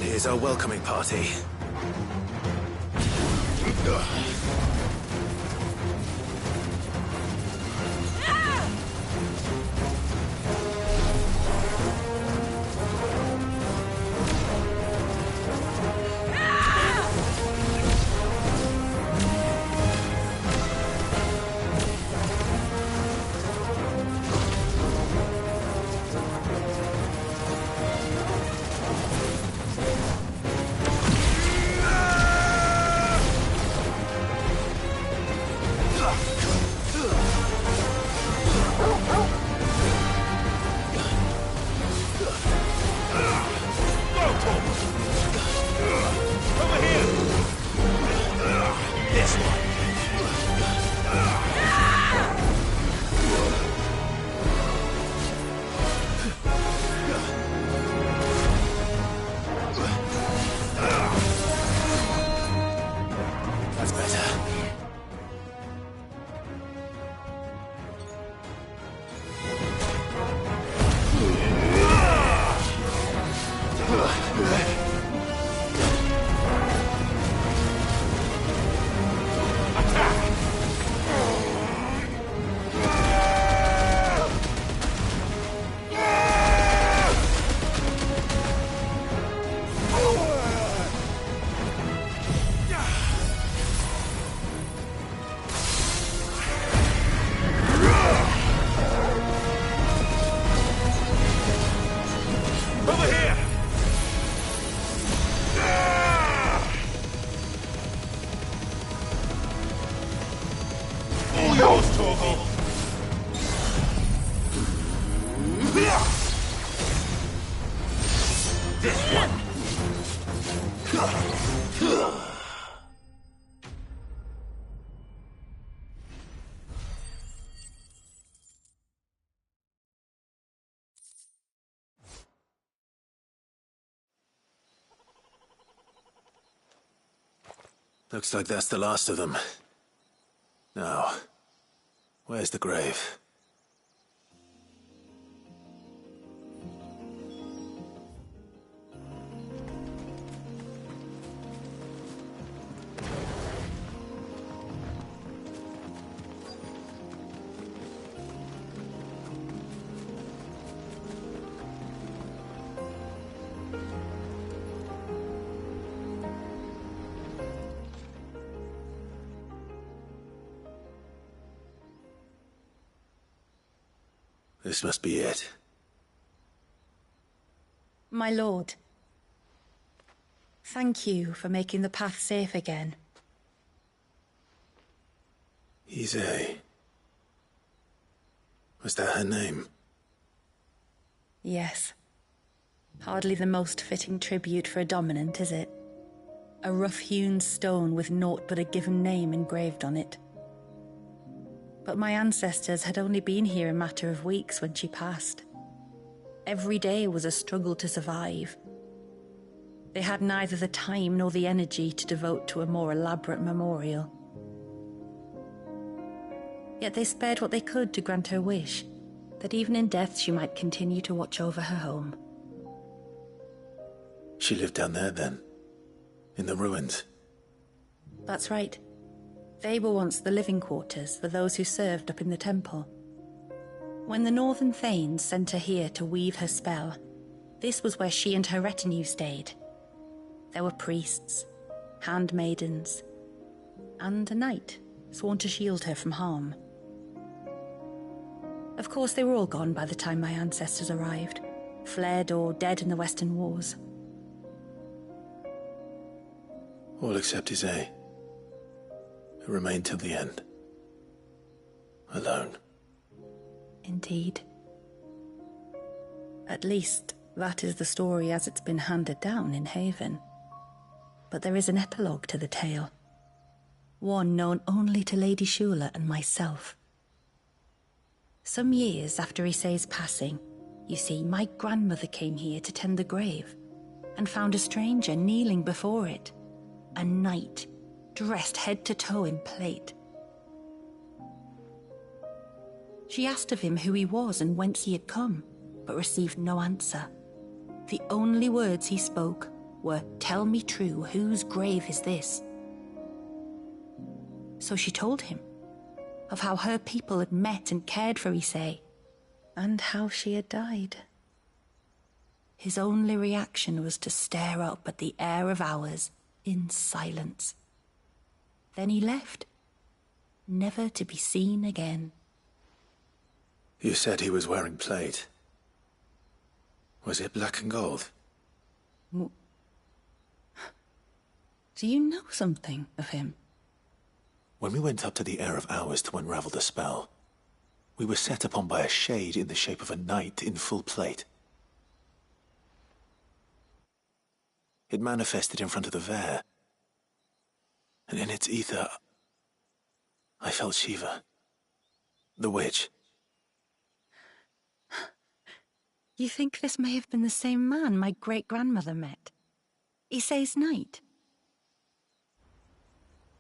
Here's our welcoming party. Looks like that's the last of them. Now, where's the grave? This must be it. My lord, thank you for making the path safe again. XVI. Was that her name? Yes. Hardly the most fitting tribute for a dominant, is it? A rough-hewn stone with naught but a given name engraved on it. But my ancestors had only been here a matter of weeks when she passed. Every day was a struggle to survive. They had neither the time nor the energy to devote to a more elaborate memorial. Yet they spared what they could to grant her wish, that even in death she might continue to watch over her home. She lived down there then? in the ruins. That's right. They were once the living quarters for those who served up in the temple. When the Northern Thanes sent her here to weave her spell, this was where she and her retinue stayed. There were priests, handmaidens, and a knight sworn to shield her from harm. Of course, they were all gone by the time my ancestors arrived, fled or dead in the Western Wars. All except Isay, who remained till the end. Alone. Indeed. At least, that is the story as it's been handed down in Haven. But there is an epilogue to the tale. One known only to Lady Shula and myself. Some years after Isay's passing, you see, my grandmother came here to tend the grave and found a stranger kneeling before it. A knight, dressed head to toe in plate. She asked of him who he was and whence he had come, but received no answer. The only words he spoke were, "Tell me true, whose grave is this?" So she told him of how her people had met and cared for Isay, and how she had died. His only reaction was to stare up at the air of hours in silence. Then he left, never to be seen again. You said he was wearing plate. Was it black and gold? Do you know something of him? When we went up to the Air of Hours to unravel the spell, we were set upon by a shade in the shape of a knight in full plate. It manifested in front of the Vare, and in its ether, I felt Shiva, the witch. You think this may have been the same man my great-grandmother met? Isay's knight?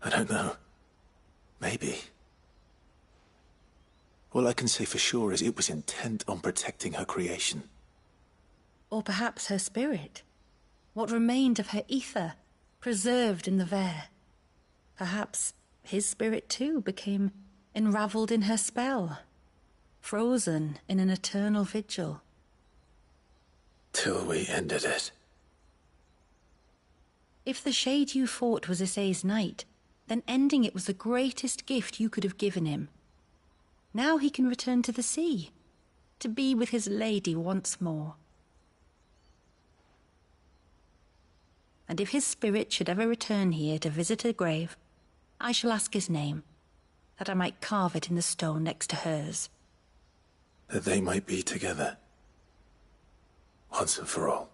I don't know. Maybe. All I can say for sure is it was intent on protecting her creation. Or perhaps her spirit. What remained of her ether, preserved in the Vare. Perhaps his spirit too became enravelled in her spell, frozen in an eternal vigil. Till we ended it. If the shade you fought was Isay's knight, then ending it was the greatest gift you could have given him. Now he can return to the sea, to be with his lady once more. And if his spirit should ever return here to visit her grave, I shall ask his name, that I might carve it in the stone next to hers. That they might be together. Once and for all.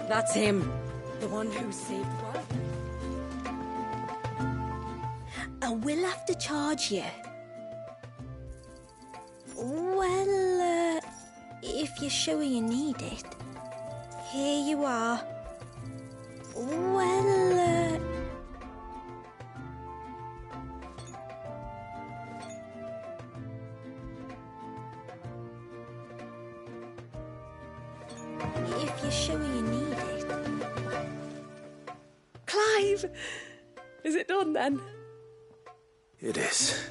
That's him. The one who saved the world. I will have to charge you. Well, if you're sure you need it. Here you are. Well, if you're sure you need it. Clive! Is it done then? It is.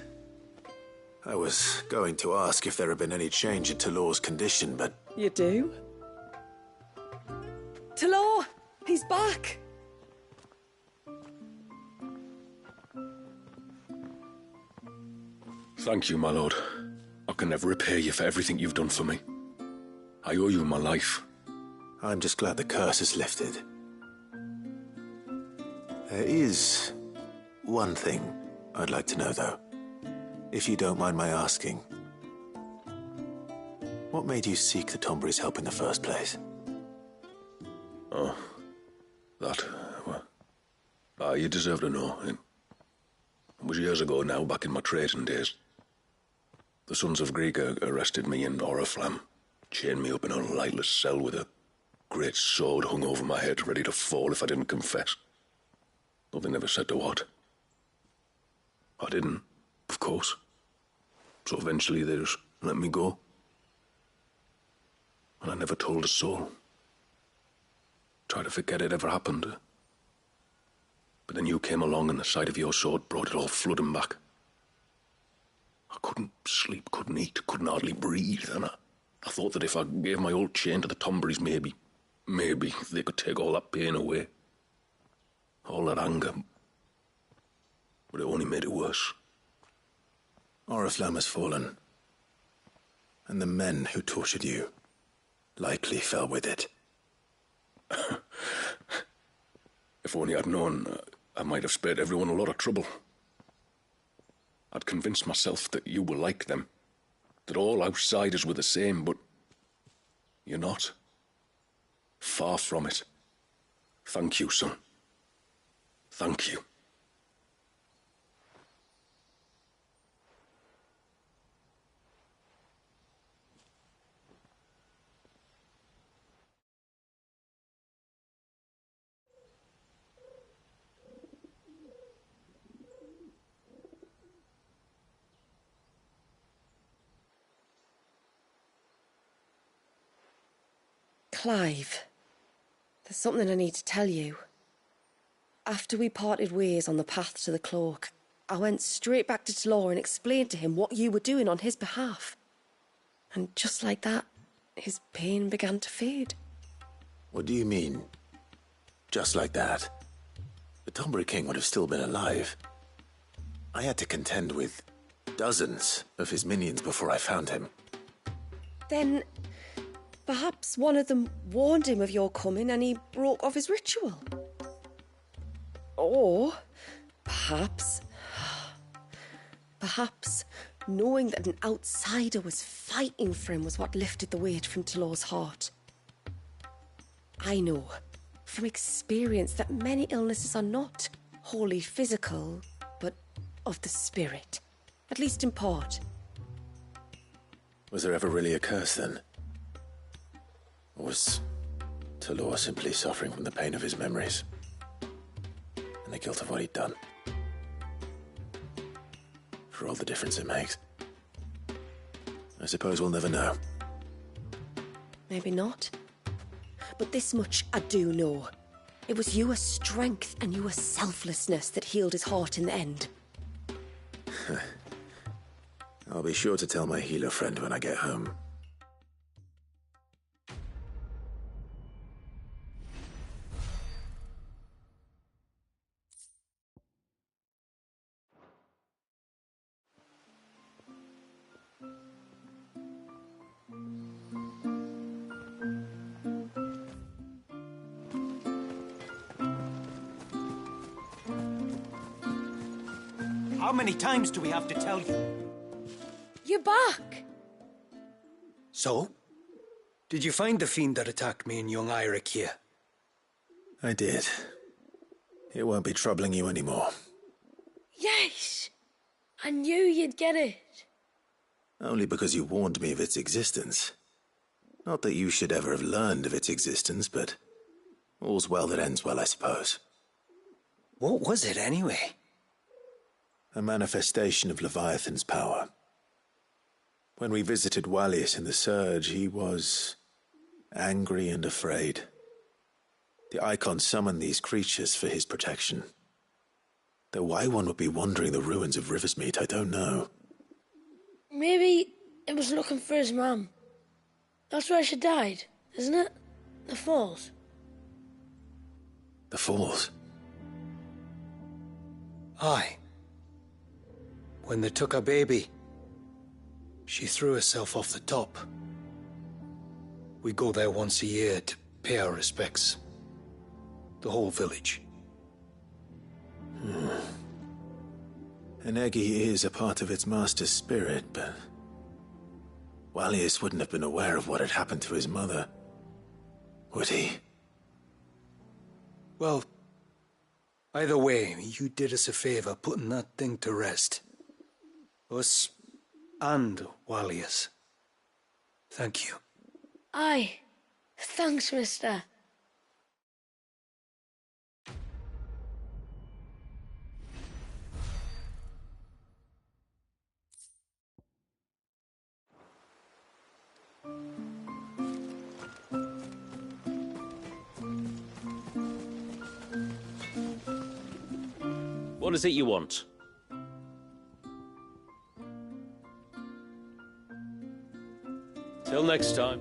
I was going to ask if there had been any change in Talor's condition, but... You do? Talor! He's back! Thank you, my lord. I can never repay you for everything you've done for me. I owe you my life. I'm just glad the curse is lifted. There is one thing I'd like to know, though. If you don't mind my asking. What made you seek the Tombury's help in the first place? Oh, that, well, you deserve to know. It was years ago now, back in my trading days. The Sons of Greek arrested me in Oriflamme, chained me up in a lightless cell with a great sword hung over my head, ready to fall if I didn't confess. Though they never said to what. I didn't, of course. So eventually they just let me go. And I never told a soul. Tried to forget it ever happened. But then you came along and the sight of your sword brought it all flooding back. I couldn't sleep, couldn't eat, couldn't hardly breathe, and I thought that if I gave my old chain to the Tomburys, maybe they could take all that pain away. All that anger. But it only made it worse. Oriflamme has fallen. And the men who tortured you likely fell with it. If only I'd known, I might have spared everyone a lot of trouble. I'd convinced myself that you were like them, that all outsiders were the same, but you're not. Far from it. Thank you, son. Thank you. Clive, there's something I need to tell you. After we parted ways on the path to the cloak, I went straight back to Talor and explained to him what you were doing on his behalf. And just like that, his pain began to fade. What do you mean? Just like that? The Tombury King would have still been alive. I had to contend with dozens of his minions before I found him. Then perhaps one of them warned him of your coming and he broke off his ritual. Or perhaps knowing that an outsider was fighting for him was what lifted the weight from Talor's heart. I know from experience that many illnesses are not wholly physical, but of the spirit, at least in part. Was there ever really a curse then? Or was Talor simply suffering from the pain of his memories? And the guilt of what he'd done? For all the difference it makes. I suppose we'll never know. Maybe not. But this much I do know. It was your strength and your selflessness that healed his heart in the end. I'll be sure to tell my healer friend when I get home. How many times do we have to tell you? You're back! So? Did you find the fiend that attacked me and young Eirik here? I did. It won't be troubling you anymore. Yes! I knew you'd get it. Only because you warned me of its existence. Not that you should ever have learned of its existence, but all's well that ends well, I suppose. What was it, anyway? A manifestation of Leviathan's power. When we visited Wallius in the Surge, he was angry and afraid. The Icon summoned these creatures for his protection. Though why one would be wandering the ruins of Riversmeet, I don't know. Maybe it was looking for his mum. That's where she died, isn't it? The Falls. The Falls? Aye. When they took her baby, she threw herself off the top. We go there once a year to pay our respects. The whole village. An Eggy is a part of its master's spirit, but Wallius wouldn't have been aware of what had happened to his mother, would he? Well, either way, you did us a favor putting that thing to rest. Us and Wallius. Thank you. Aye. Thanks, mister. What is it you want? Till next time.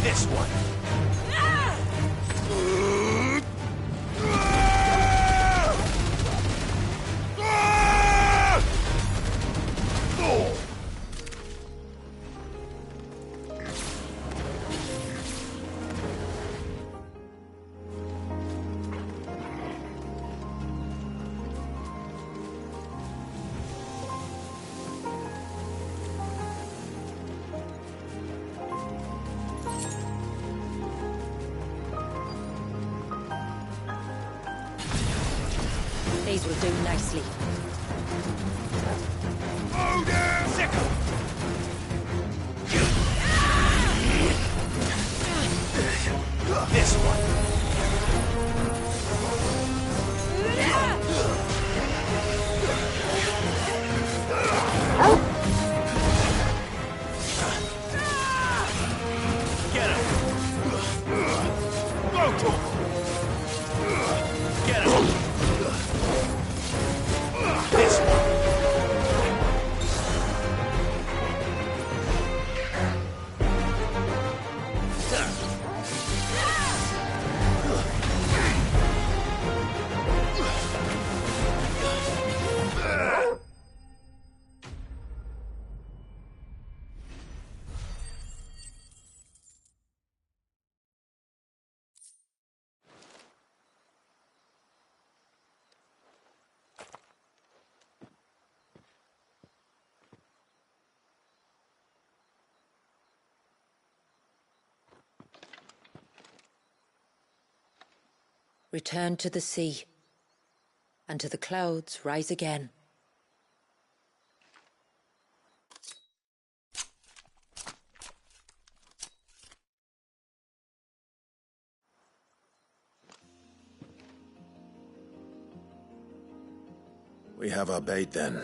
This one. These will do nicely. This one. Get him. Go to him. Get him. This one. Return to the sea, and to the clouds rise again. We have our bait then.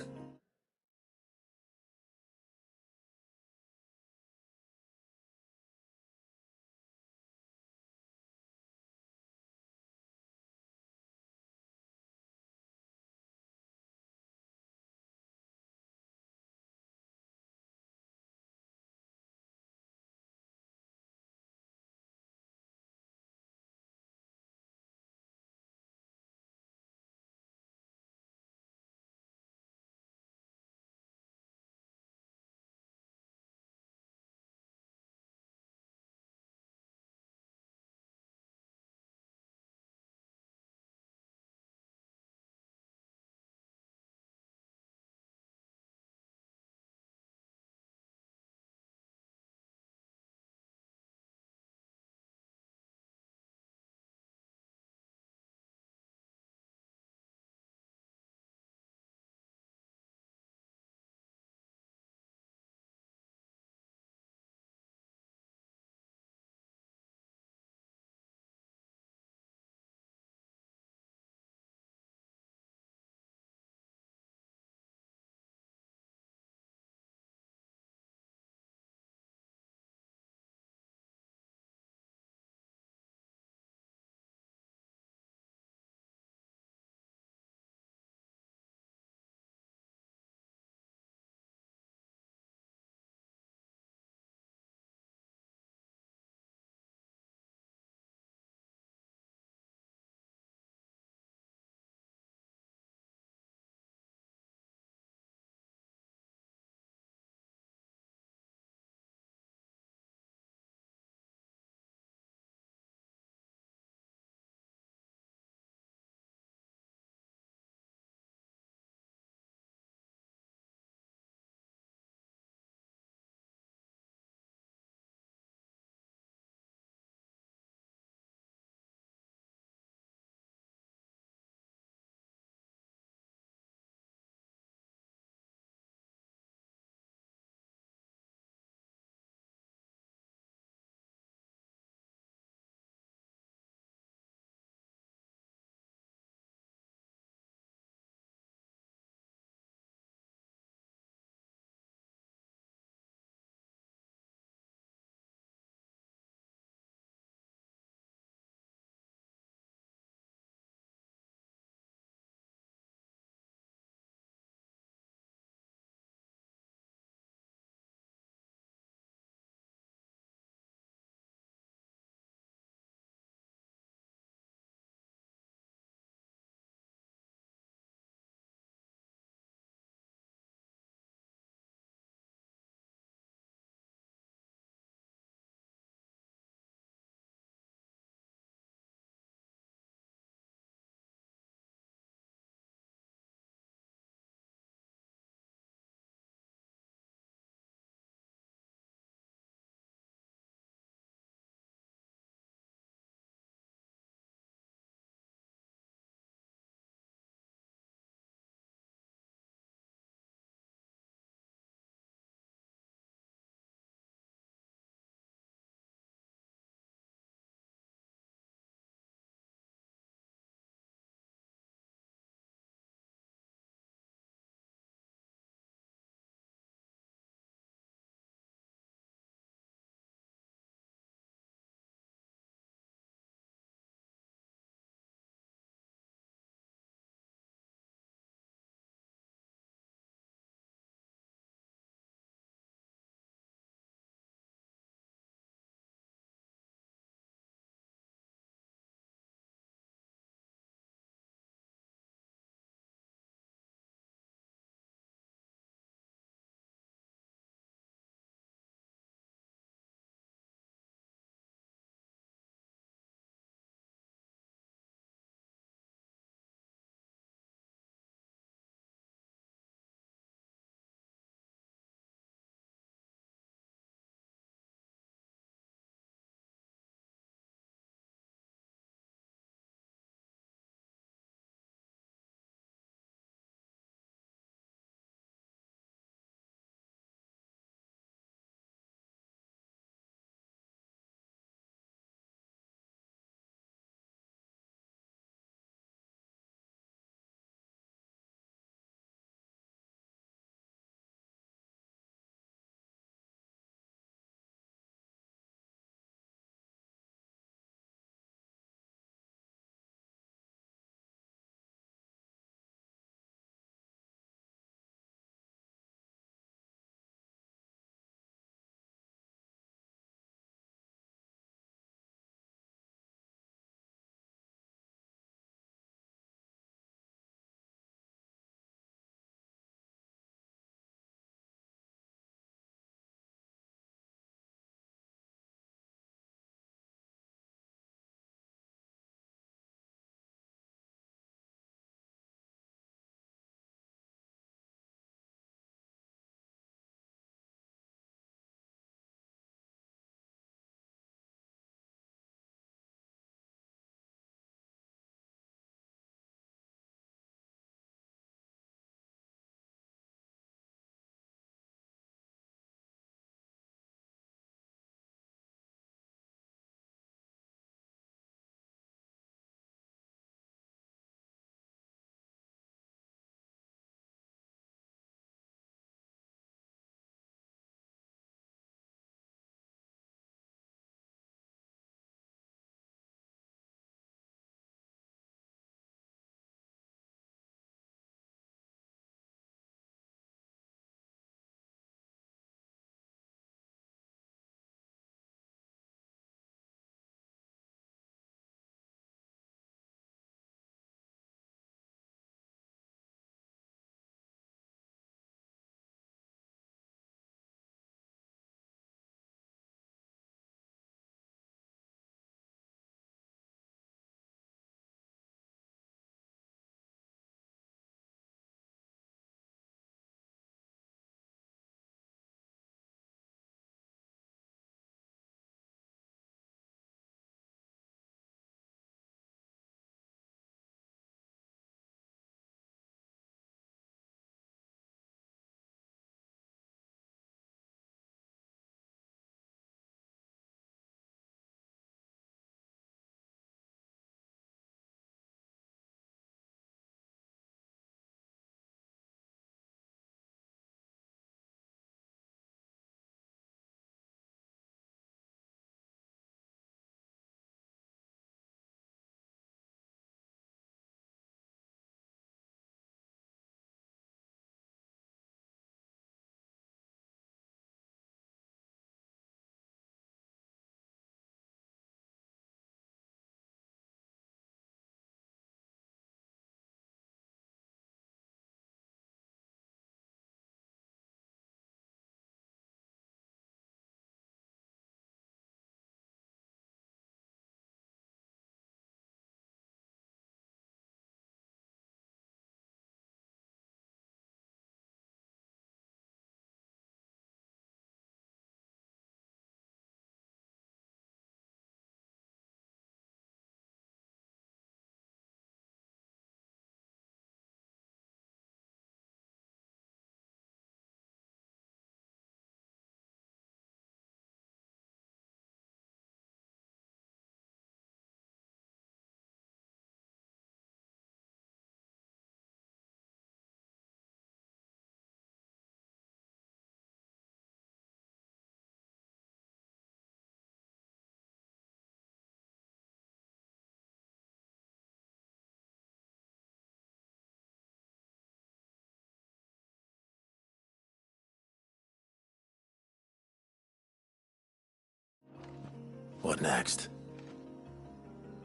What next?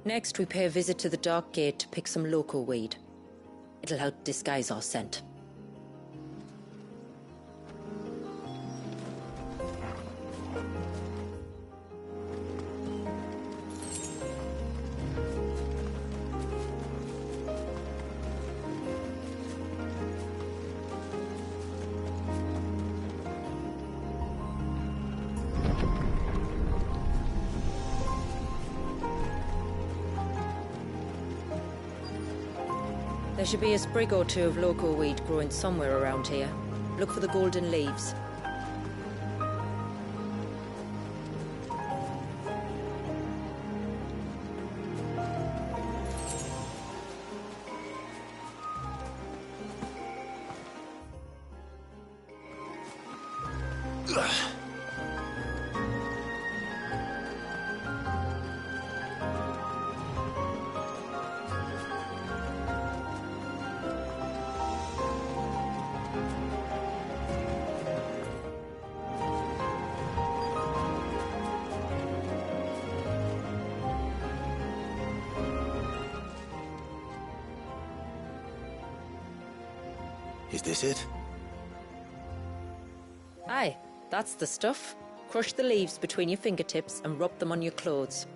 Next, we pay a visit to the Dark Gate to pick some local weed. It'll help disguise our scent. There should be a sprig or two of local weed growing somewhere around here. Look for the golden leaves. Is this it? Aye, that's the stuff. Crush the leaves between your fingertips and rub them on your clothes.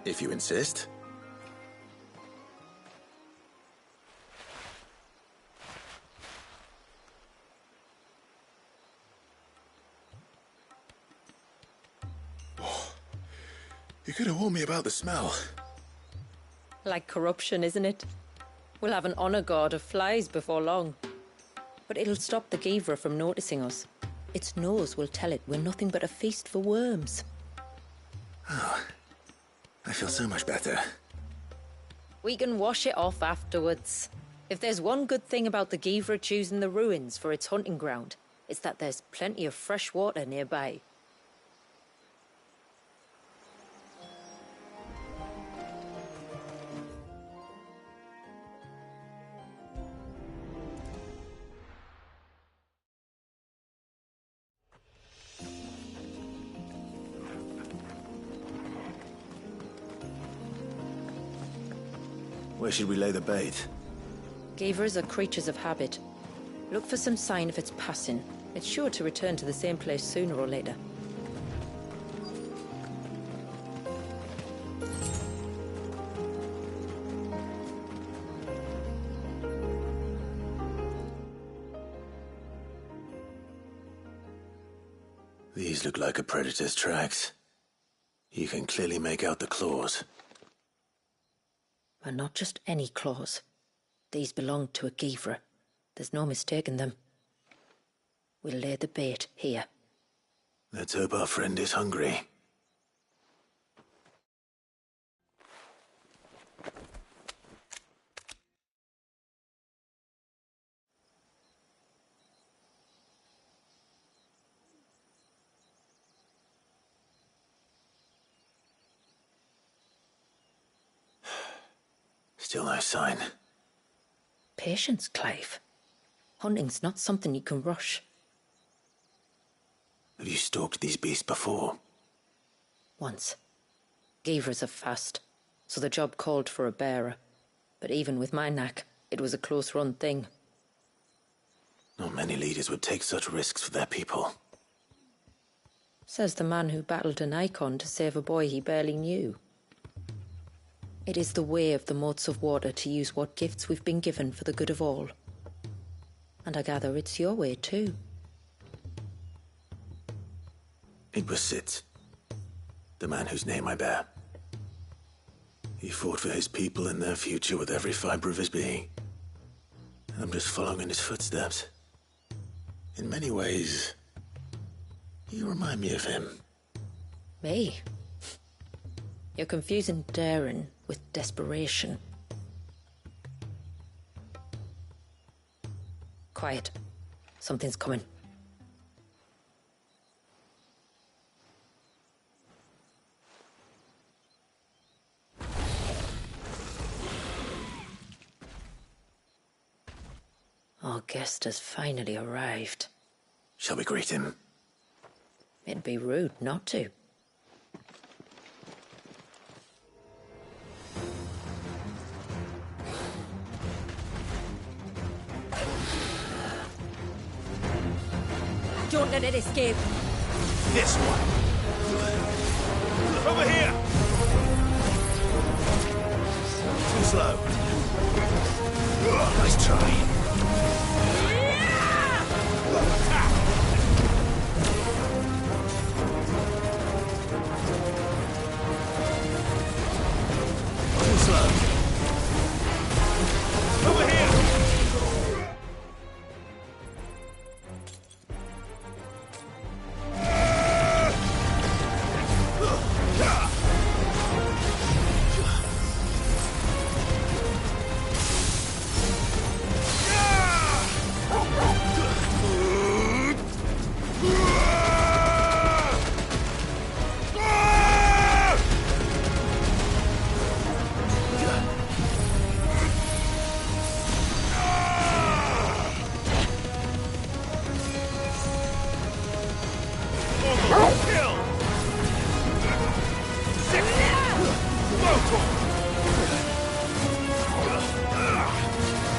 If you insist. Oh, you could have warned me about the smell. Like corruption, isn't it? We'll have an honor guard of flies before long. But it'll stop the Givra from noticing us. Its nose will tell it we're nothing but a feast for worms. Oh, I feel so much better. We can wash it off afterwards. If there's one good thing about the Givra choosing the ruins for its hunting ground, it's that there's plenty of fresh water nearby. Where should we lay the bait? Givers are creatures of habit. Look for some sign of its passing. It's sure to return to the same place sooner or later. These look like a predator's tracks. You can clearly make out the claws. But not just any claws. These belong to a Givra. There's no mistaking them. We'll lay the bait here. Let's hope our friend is hungry. Still no sign. Patience, Clive. Hunting's not something you can rush. Have you stalked these beasts before? Once. Givers are fast, so the job called for a bearer. But even with my knack, it was a close-run thing. Not many leaders would take such risks for their people. Says the man who battled an icon to save a boy he barely knew. It is the way of the motes of water to use what gifts we've been given for the good of all. And I gather it's your way too. It was Sid, the man whose name I bear. He fought for his people and their future with every fiber of his being. I'm just following in his footsteps. In many ways, you remind me of him. Me? You're confusing daring with desperation. Quiet. Something's coming. Our guest has finally arrived. Shall we greet him? It'd be rude not to. Don't let it escape. This one. Over here! Too slow. Nice try. Too slow. Over here!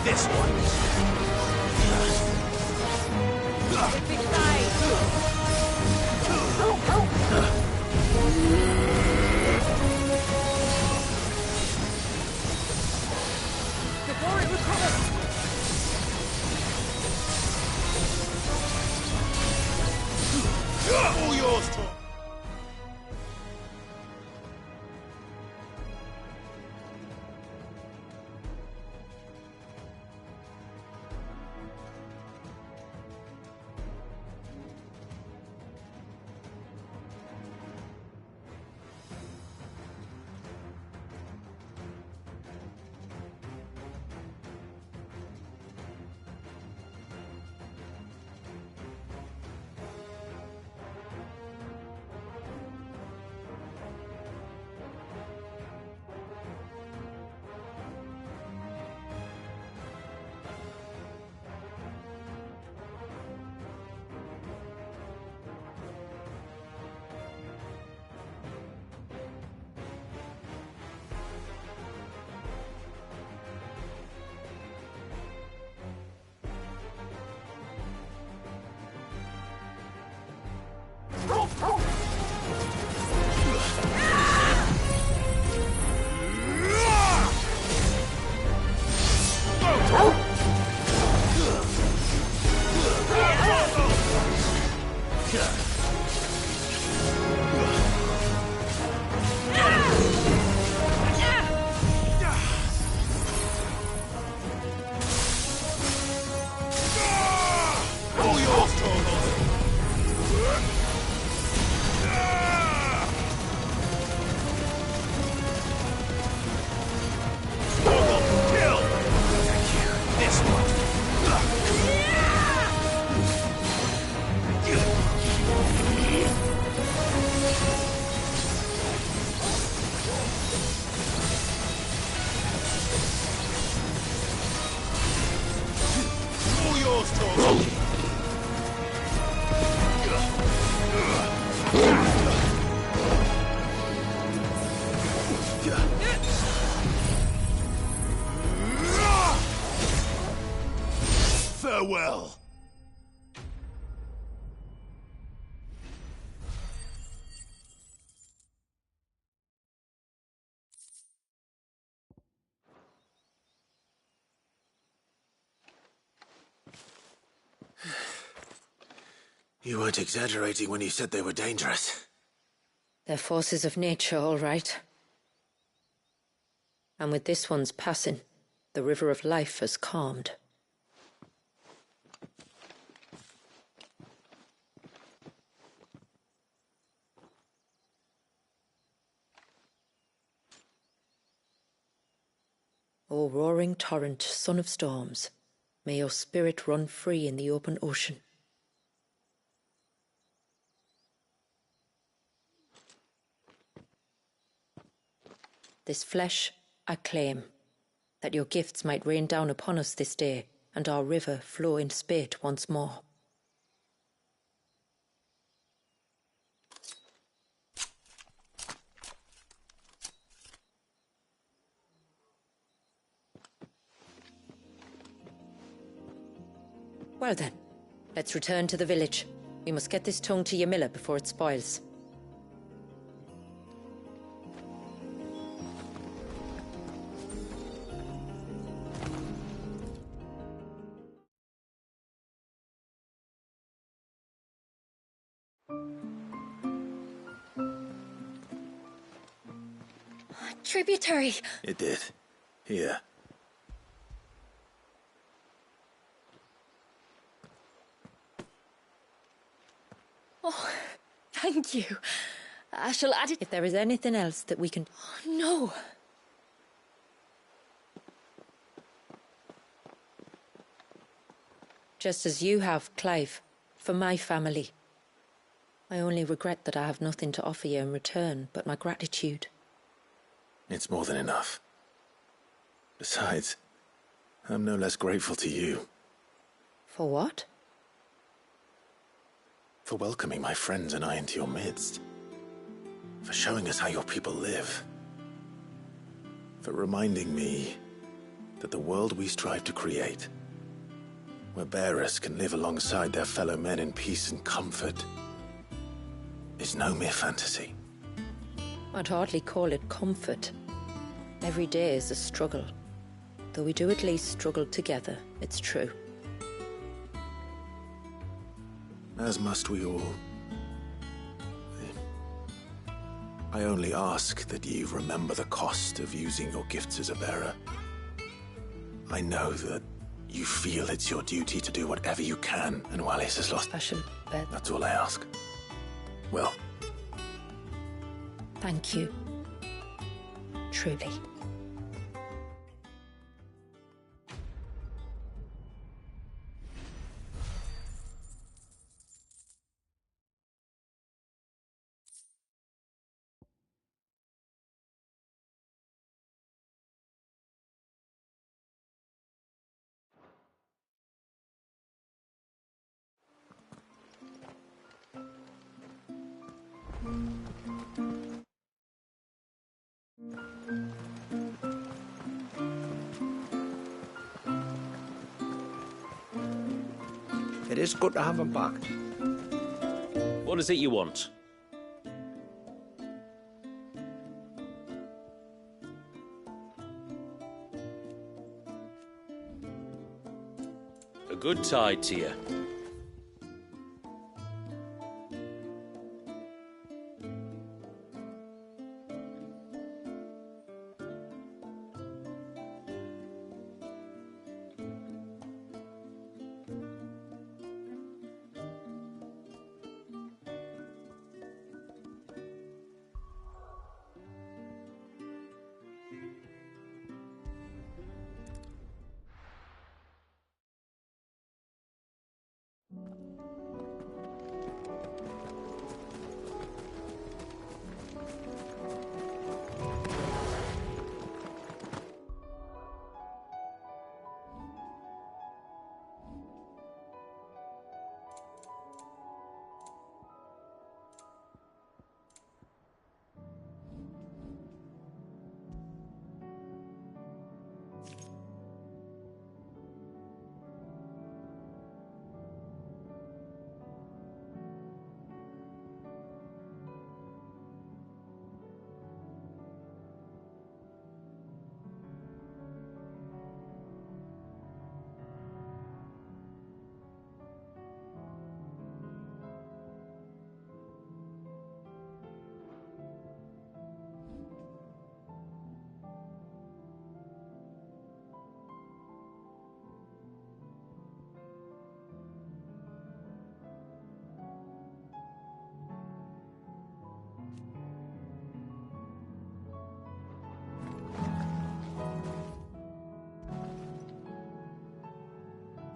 This one. Before it recovers. All yours, Tom. Farewell. You weren't exaggerating when you said they were dangerous. They're forces of nature, all right. And with this one's passing, the river of life has calmed. O roaring torrent, son of storms, may your spirit run free in the open ocean. This flesh I claim, that your gifts might rain down upon us this day, and our river flow in spate once more. Well then, let's return to the village. We must get this tongue to Yamila before it spoils. Tributary! It did. Here. Oh, thank you. I shall add it. If there is anything else that we can... No. Just as you have, Clive, for my family. I only regret that I have nothing to offer you in return but my gratitude. It's more than enough. Besides, I'm no less grateful to you. For what? For welcoming my friends and I into your midst. For showing us how your people live. For reminding me that the world we strive to create, where bearers can live alongside their fellow men in peace and comfort, is no mere fantasy. I'd hardly call it comfort. Every day is a struggle. Though we do at least struggle together, it's true. As must we all. I only ask that you remember the cost of using your gifts as a bearer. I know that you feel it's your duty to do whatever you can, and Wallis has lost... That's all I ask. Well. Thank you. Truly. It is good to have him back. What is it you want? A good tide to you.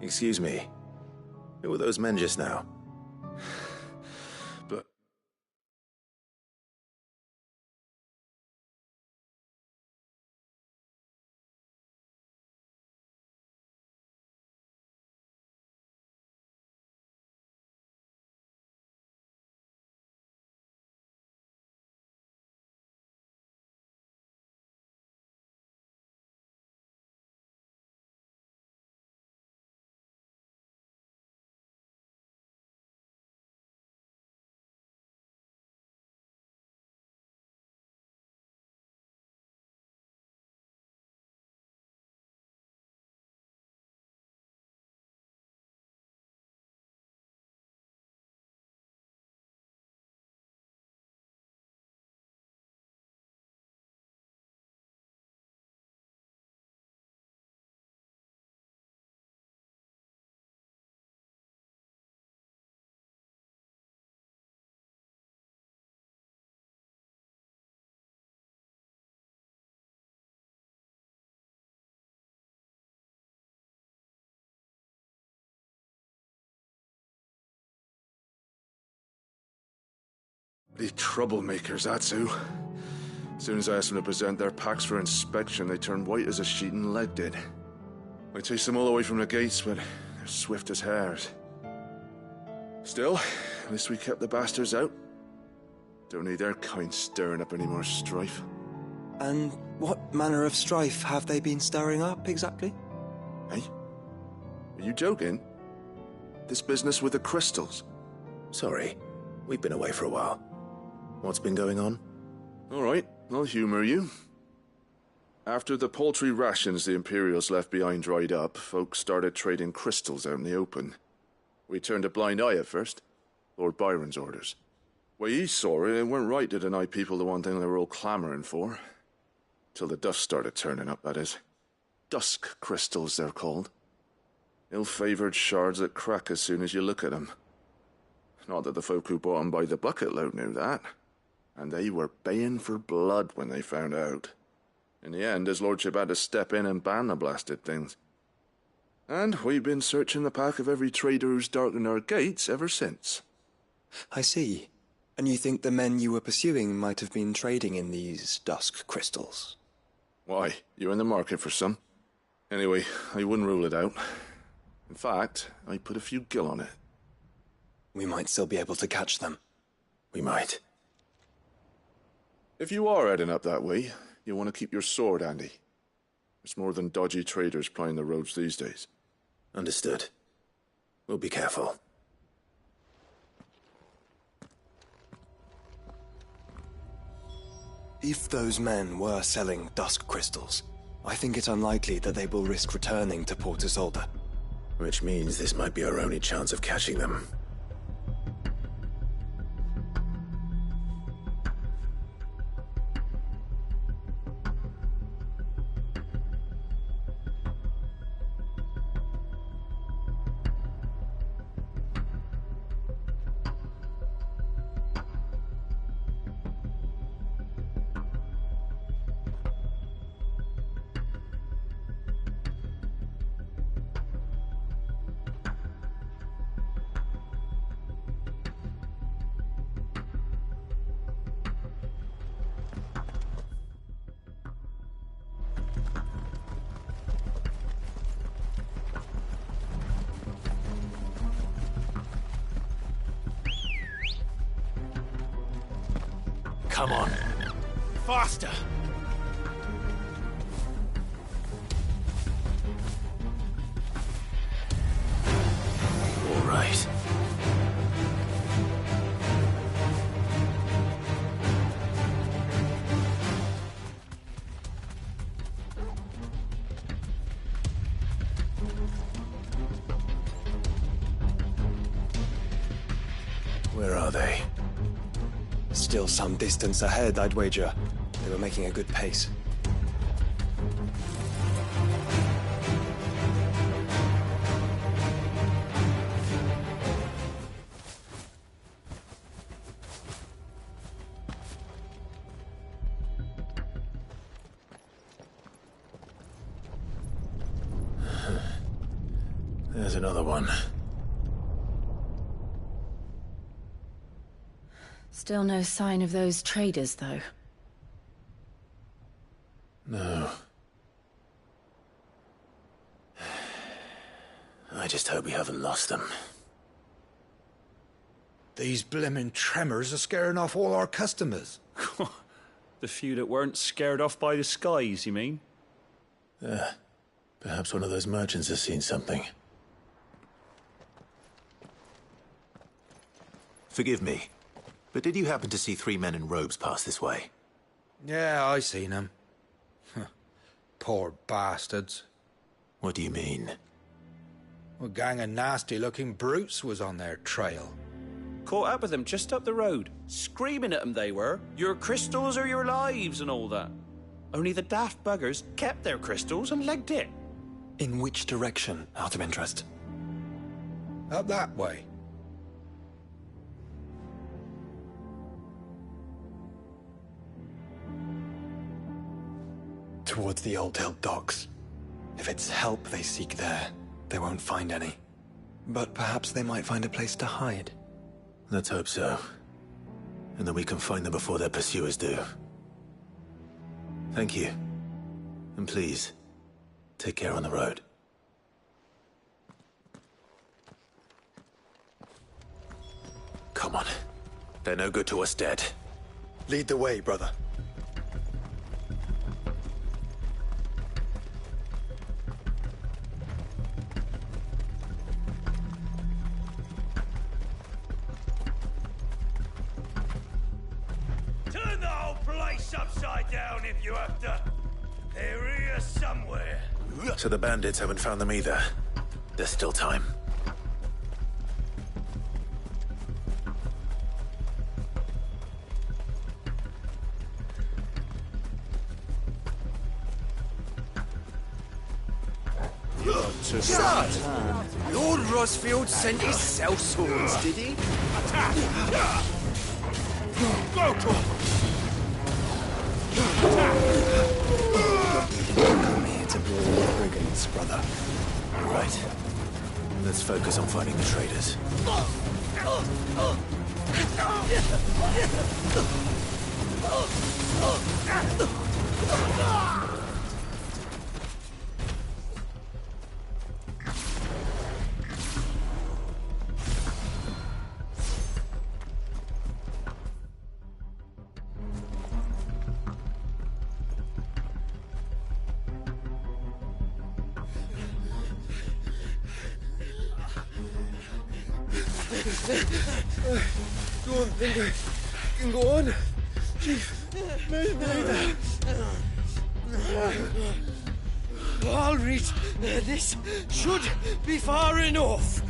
Excuse me. Who were those men just now? The troublemakers, that's who. As soon as I asked them to present their packs for inspection, they turned white as a sheet and legged it. I chased them all away from the gates, but they're swift as hares. Still, at least we kept the bastards out. Don't need their kind stirring up any more strife. And what manner of strife have they been stirring up, exactly? Hey? Are you joking? This business with the crystals? Sorry, we've been away for a while. What's been going on? All right, I'll humor you. After the paltry rations the Imperials left behind dried up, folks started trading crystals out in the open. We turned a blind eye at first. Lord Byron's orders. Way he saw it, it weren't right to deny people the one thing they were all clamoring for. Till the dust started turning up, that is. Dusk crystals, they're called. Ill-favored shards that crack as soon as you look at them. Not that the folk who bought them by the bucket load knew that. And they were baying for blood when they found out. In the end, his lordship had to step in and ban the blasted things. And we've been searching the pack of every trader who's darkened our gates ever since. I see. And you think the men you were pursuing might have been trading in these dusk crystals? Why, you're in the market for some. Anyway, I wouldn't rule it out. In fact, I put a few gil on it. We might still be able to catch them. We might. If you are heading up that way, you want to keep your sword handy. There's more than dodgy traders plying the roads these days. Understood. We'll be careful. If those men were selling dusk crystals, I think it's unlikely that they will risk returning to Port Isolde. Which means this might be our only chance of catching them. Come on. Faster! All right. Where are they? Still some distance ahead, I'd wager. They were making a good pace. There's another one. Still no sign of those traders, though. No. I just hope we haven't lost them. These blimmin' tremors are scaring off all our customers. The few that weren't scared off by the skies, you mean? Perhaps one of those merchants has seen something. Forgive me, but did you happen to see 3 men in robes pass this way? Yeah, I seen them. Poor bastards. What do you mean? A gang of nasty-looking brutes was on their trail. Caught up with them just up the road, screaming at them they were. Your crystals are your lives and all that. Only the daft buggers kept their crystals and legged it. In which direction, out of interest? Up that way. Towards the Old Hill docks. If it's help they seek there, they won't find any. But perhaps they might find a place to hide. Let's hope so. and then we can find them before their pursuers do. Thank you. And please, take care on the road. Come on. They're no good to us dead. Lead the way, brother. Turn the whole place upside down if you have to. They're here somewhere. So the bandits haven't found them either. There's still time. Shut! Lord Rosfield sent his sellswords, did he? Attack! Go to him! Come here to blow the brigands, brother. Right. Let's focus on finding the traitors. Don't think I can go on. Chief, maybe. I'll reach. This should be far enough.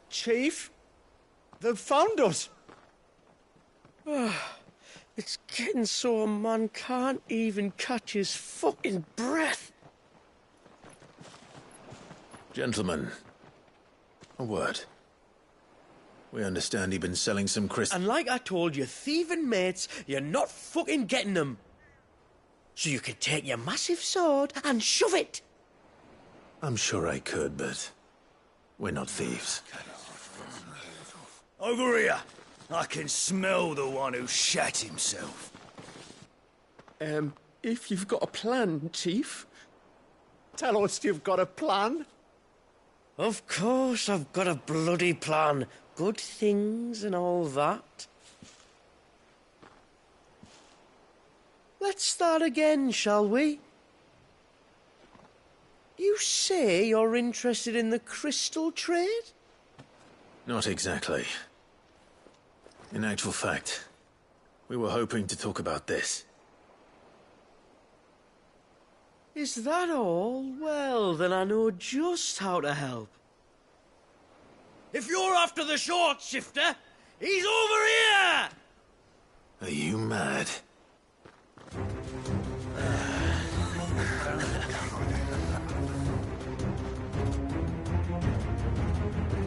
Chief? They've found us. It's getting so a man can't even catch his fucking breath. Gentlemen, a word. We understand you've been selling some crystals. And like I told your thieving mates, you're not fucking getting them. So you can take your massive sword and shove it. I'm sure I could, but we're not thieves. Over here. I can smell the one who shat himself. If you've got a plan, Chief, tell us you've got a plan. Of course I've got a bloody plan. Good things and all that. Let's start again, shall we? You say you're interested in the crystal trade? Not exactly. In actual fact, we were hoping to talk about this. Is that all? Well, then I know just how to help. If you're after the short shifter, he's over here! Are you mad?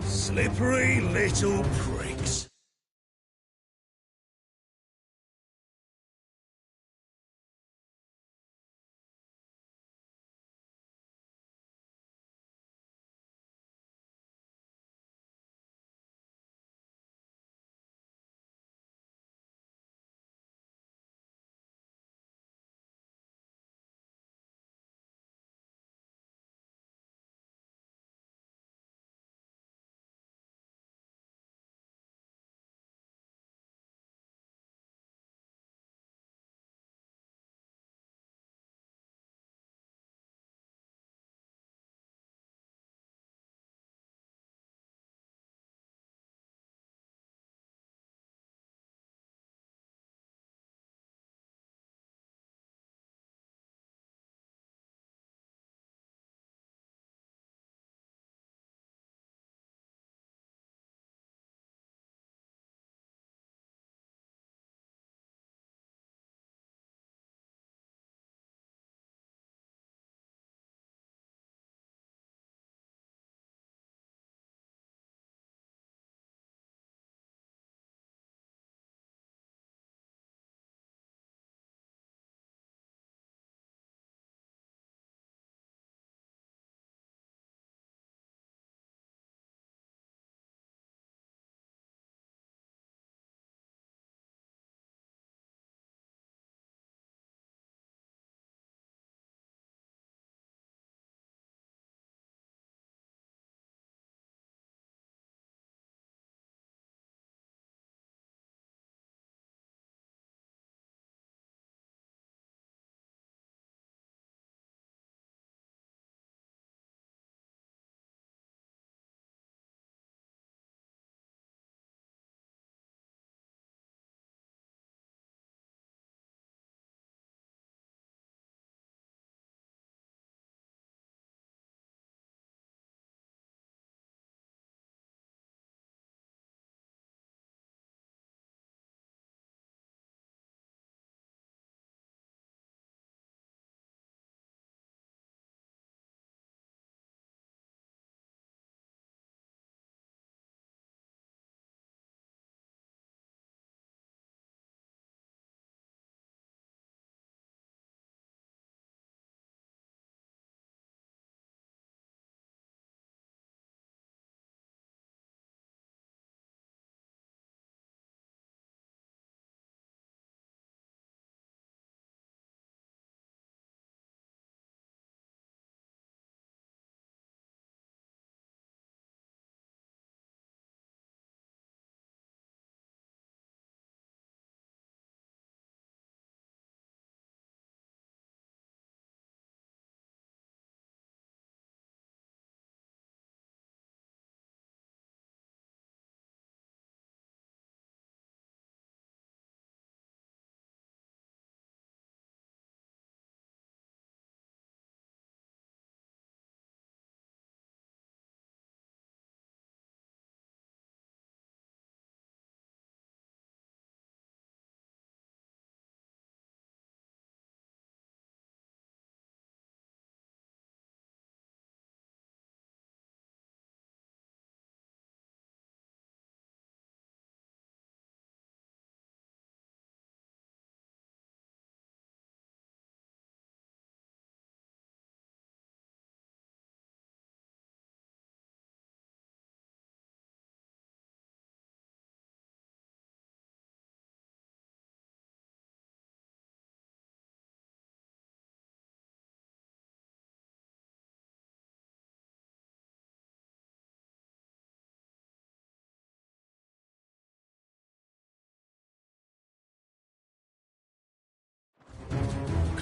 Slippery little pricks.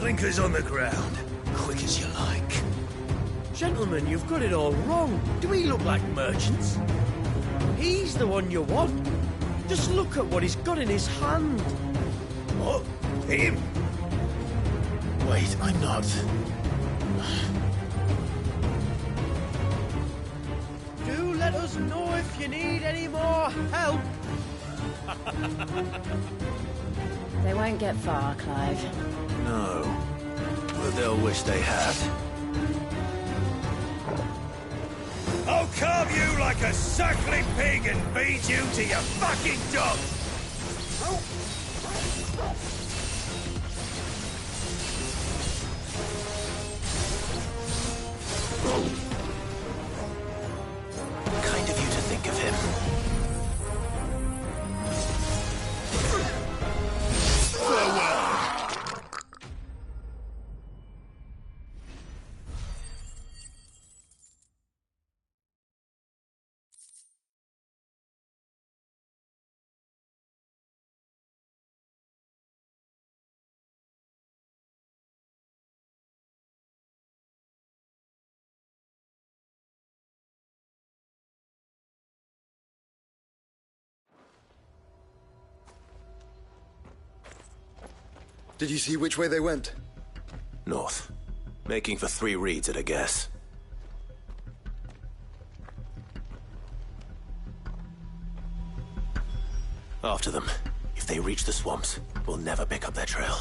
clinkers on the ground. Quick as you like. Gentlemen, you've got it all wrong. Do we look like merchants? He's the one you want. Just look at what he's got in his hand. What? Him? Wait, I'm not. Do let us know if you need any more help. They won't get far, Clive. No. But they'll wish they had. I'll carve you like a suckling pig and feed you to your fucking dog! Kind of you to think of him. Did you see which way they went? North. Making for 3 reeds at a guess. After them. If they reach the swamps, we'll never pick up their trail.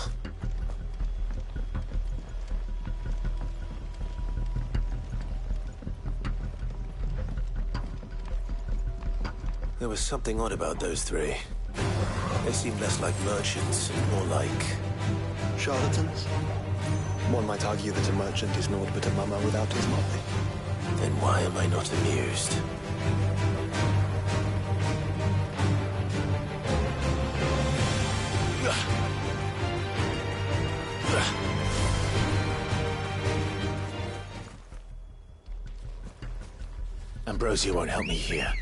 There was something odd about those 3. They seemed less like merchants, more like... charlatans? One might argue that a merchant is naught but a mummer without his motley. Then why am I not amused? Ambrosia won't help me here.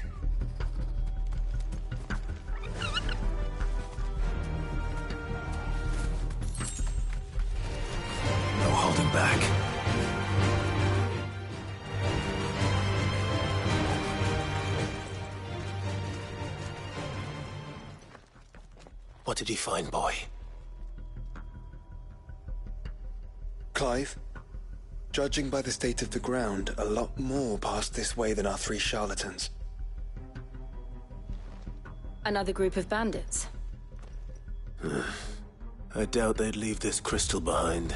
No holding back. What did he find, boy? Clive? Judging by the state of the ground, a lot more passed this way than our 3 charlatans. Another group of bandits. I doubt they'd leave this crystal behind.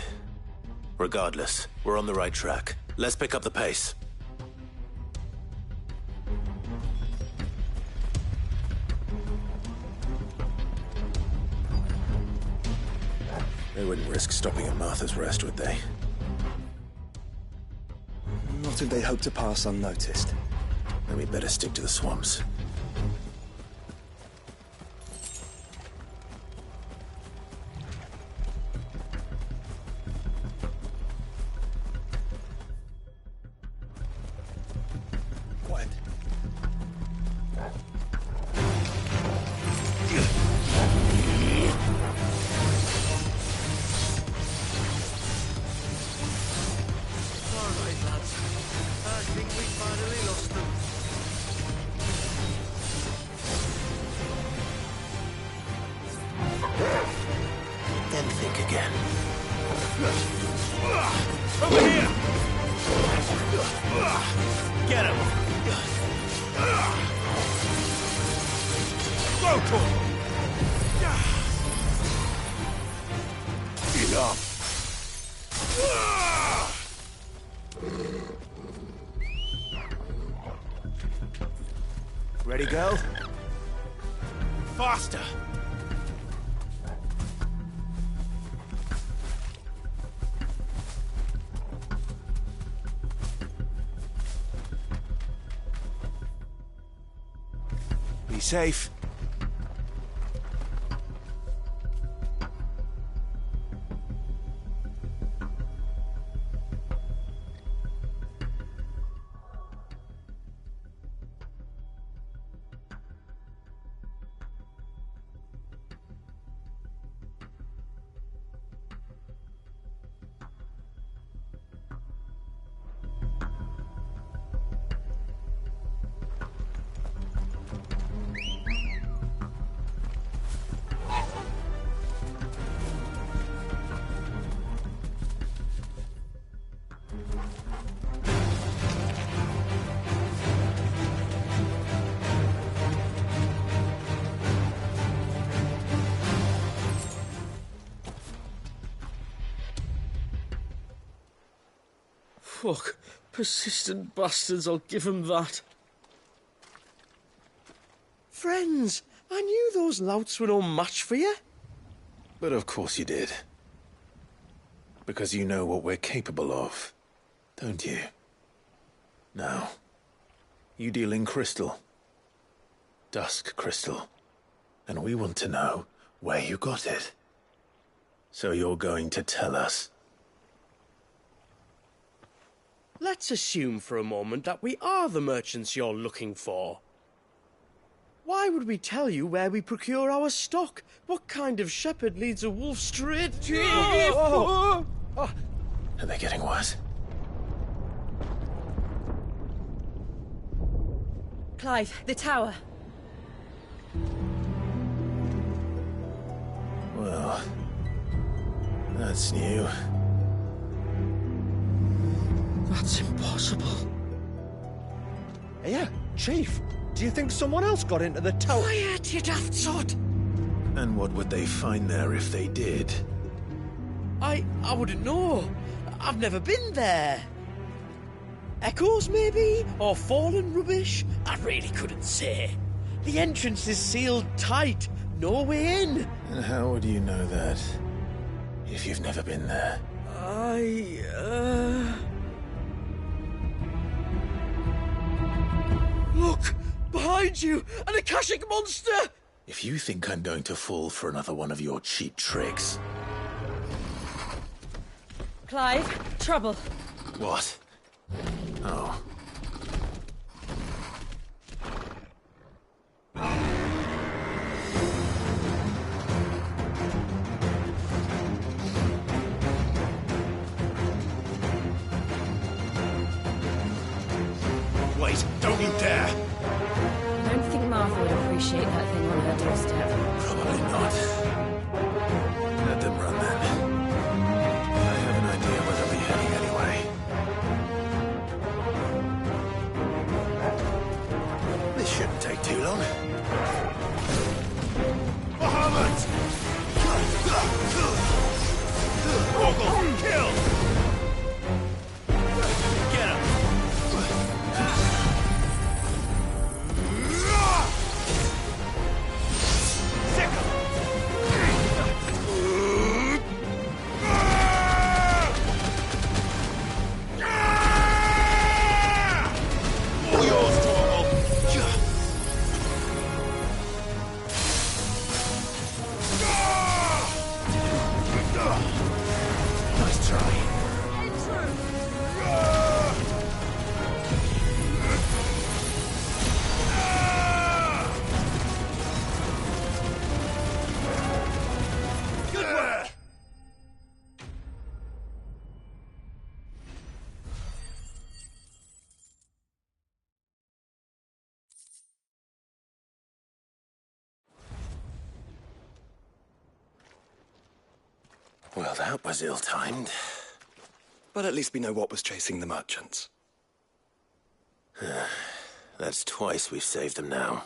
Regardless, we're on the right track. Let's pick up the pace. They wouldn't risk stopping at Martha's Rest, would they? Not if they hope to pass unnoticed. Then we'd better stick to the swamps. Quiet. Then think again. Over here! Get him! Go to him! Enough! Ready, go? Faster! Be safe. Fuck. Persistent bastards, I'll give them that. Friends, I knew those louts were no match for you. But of course you did. Because you know what we're capable of, don't you? Now, you deal in crystal. Dusk crystal. And we want to know where you got it. So you're going to tell us? Let's assume for a moment that we are the merchants you're looking for. Why would we tell you where we procure our stock? What kind of shepherd leads a wolf straight to... Are they getting worse? Clive, the tower. Well, that's new. That's impossible. Yeah, Chief. Do you think someone else got into the tower? Quiet, you daft sod! And what would they find there if they did? I wouldn't know. I've never been there. Echoes, maybe? Or fallen rubbish? I really couldn't say. The entrance is sealed tight. No way in. And how would you know that, if you've never been there? Look! Behind you! An Akashic monster! If you think I'm going to fall for another one of your cheap tricks... Clive, trouble. What? Oh. Wait, don't you dare! I don't think Martha would appreciate that thing on her doorstep. Probably not. Let them run then. I have an idea where they'll be heading anyway. This shouldn't take too long. Bahamut! Ogle, kill! Get him! Sick him! All yours, Torgal! Nice try. Good work! Well, that was ill-timed. But at least we know what was chasing the merchants. That's twice we've saved them now.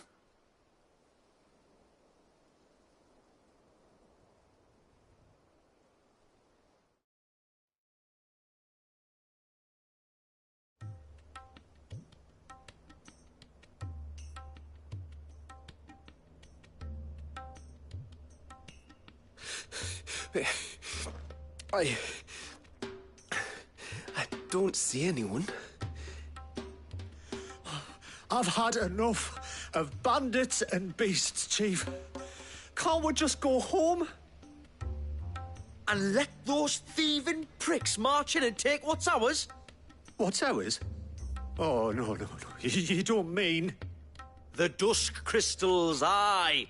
I don't see anyone. I've had enough of bandits and beasts, Chief. Can't we just go home? And let those thieving pricks march in and take what's ours? What's ours? Oh, no. You don't mean... The dusk crystals, aye.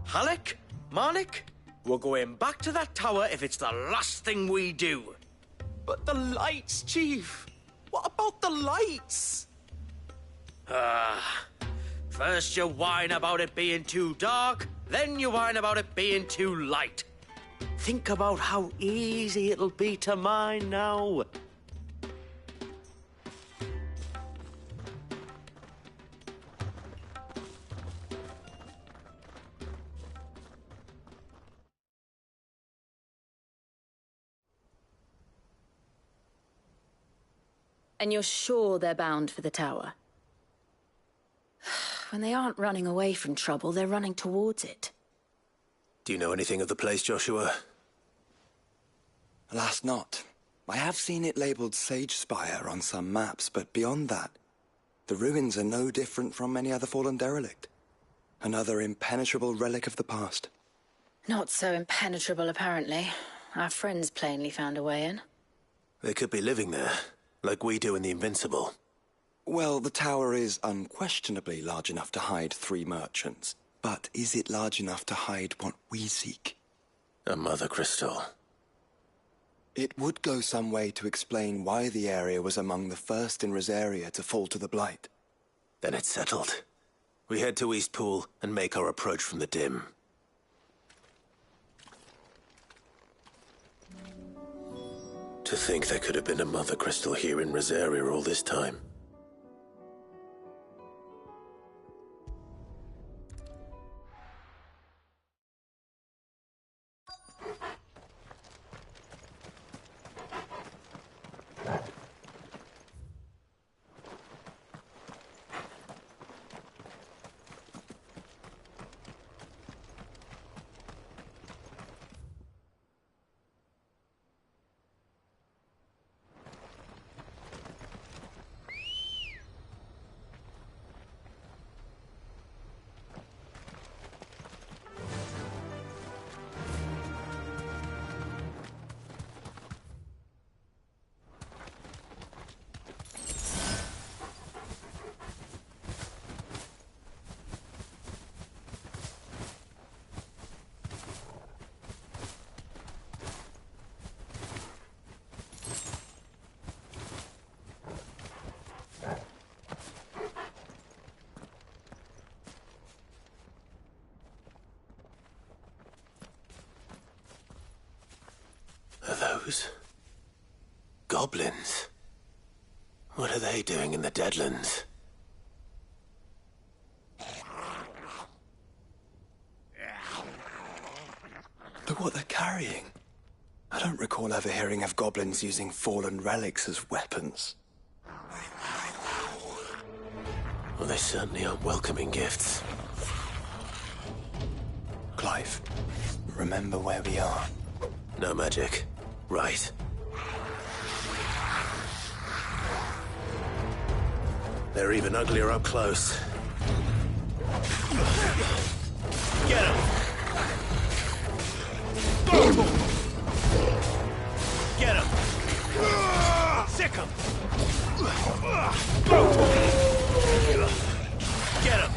Halleck? Marnik? We're going back to that tower if it's the last thing we do. But the lights, Chief. What about the lights? First you whine about it being too dark, then you whine about it being too light. Think about how easy it'll be to mine now. And you're sure they're bound for the tower? When they aren't running away from trouble, they're running towards it. Do you know anything of the place, Joshua? Alas, not. I have seen it labelled Sage Spire on some maps, but beyond that, the ruins are no different from any other fallen derelict. Another impenetrable relic of the past. Not so impenetrable, apparently. Our friends plainly found a way in. They could be living there, like we do in the Invincible. Well, the tower is unquestionably large enough to hide 3 merchants. But is it large enough to hide what we seek? A mother crystal. It would go some way to explain why the area was among the first in Rosaria to fall to the Blight. Then it's settled. We head to Eastpool and make our approach from the dim. To think there could have been a mother crystal here in Rosaria all this time. Are those goblins? What are they doing in the Deadlands? Look what they're carrying. I don't recall ever hearing of goblins using fallen relics as weapons. Well, they certainly aren't welcoming gifts. Clive, remember where we are. No magic. Right. They're even uglier up close. Get him! Get him! Sick him! Get him!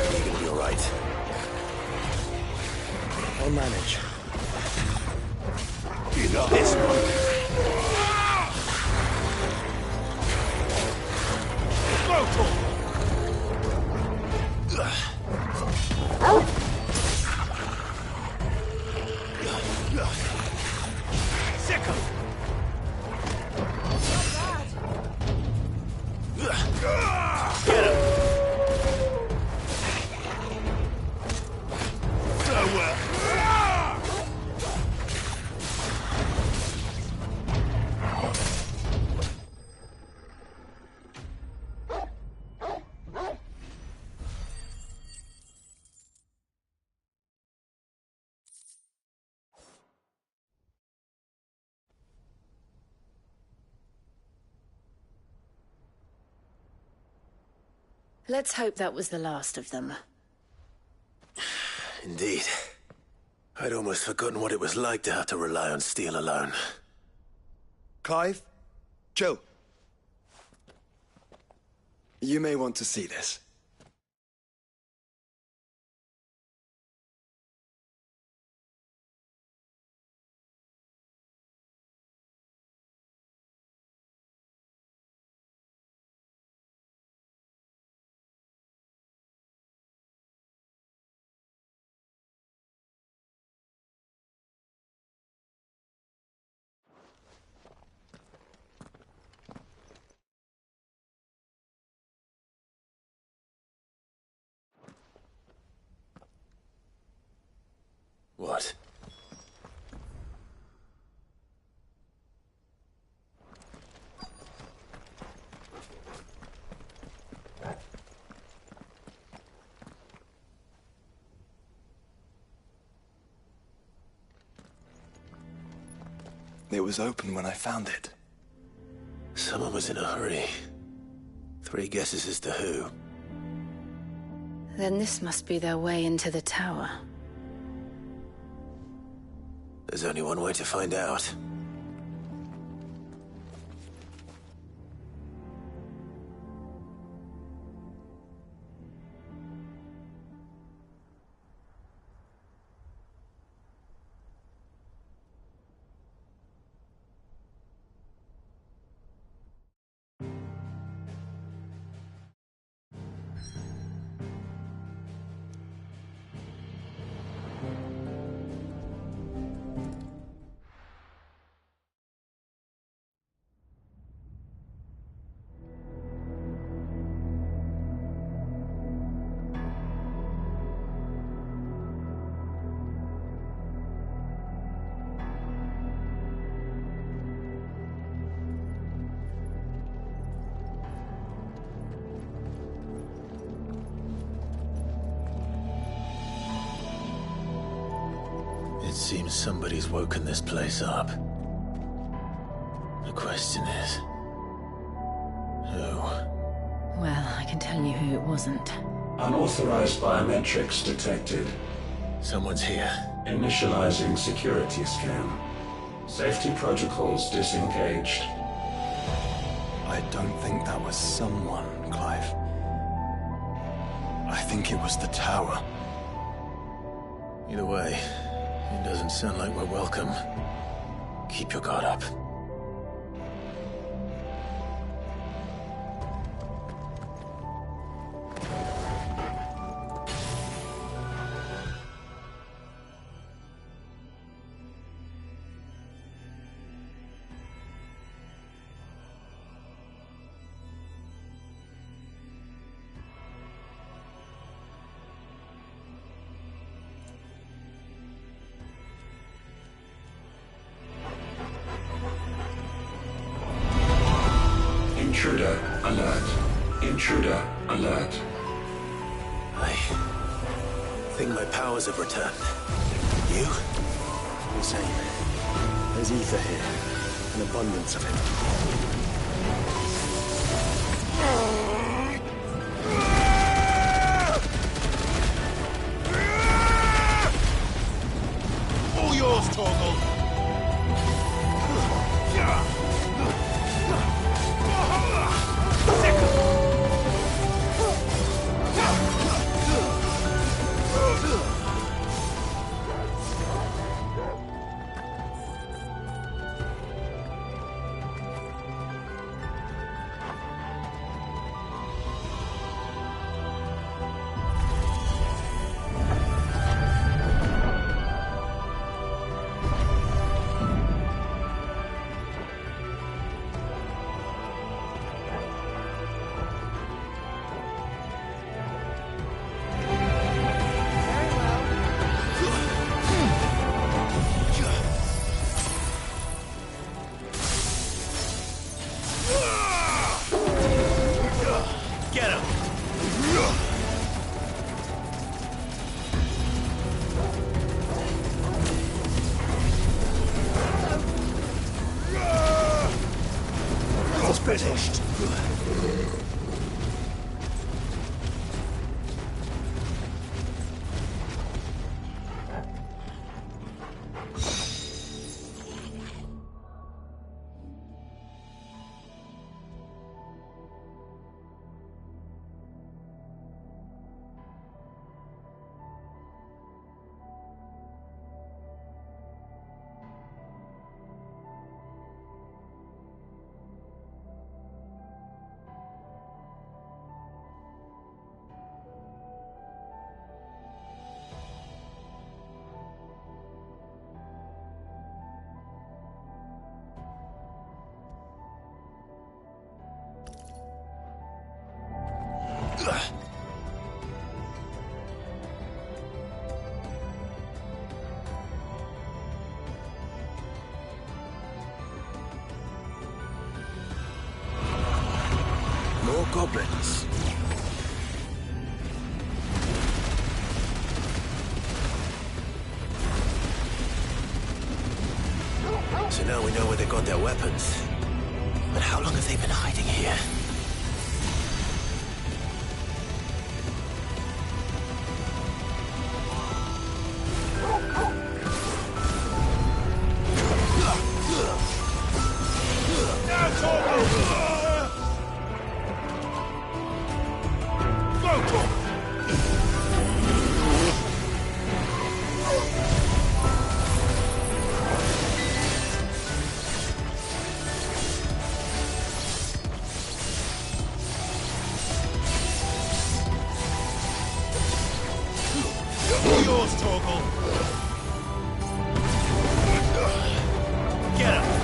You're gonna be all right. I'll manage. You got this one. Sick him! Get him! Let's hope that was the last of them. Indeed. I'd almost forgotten what it was like to have to rely on steel alone. Clive? Joe? You may want to see this. What? It was open when I found it. Someone was in a hurry. 3 guesses as to who. Then this must be their way into the tower. There's only one way to find out. It seems somebody's woken this place up. The question is... who? Well, I can tell you who it wasn't. Unauthorized biometrics detected. Someone's here. Initializing security scan. Safety protocols disengaged. I don't think that was someone, Clive. I think it was the tower. Either way, it doesn't sound like we're welcome. Keep your guard up. Intruder alert. Intruder alert. I think my powers have returned. You? The same. There's ether here. An abundance of it. All yours, Torgal! Finished. More goblins. It's an now we know where they got their weapons. But how long have they been hiding here? Yours, Torgal. Get him.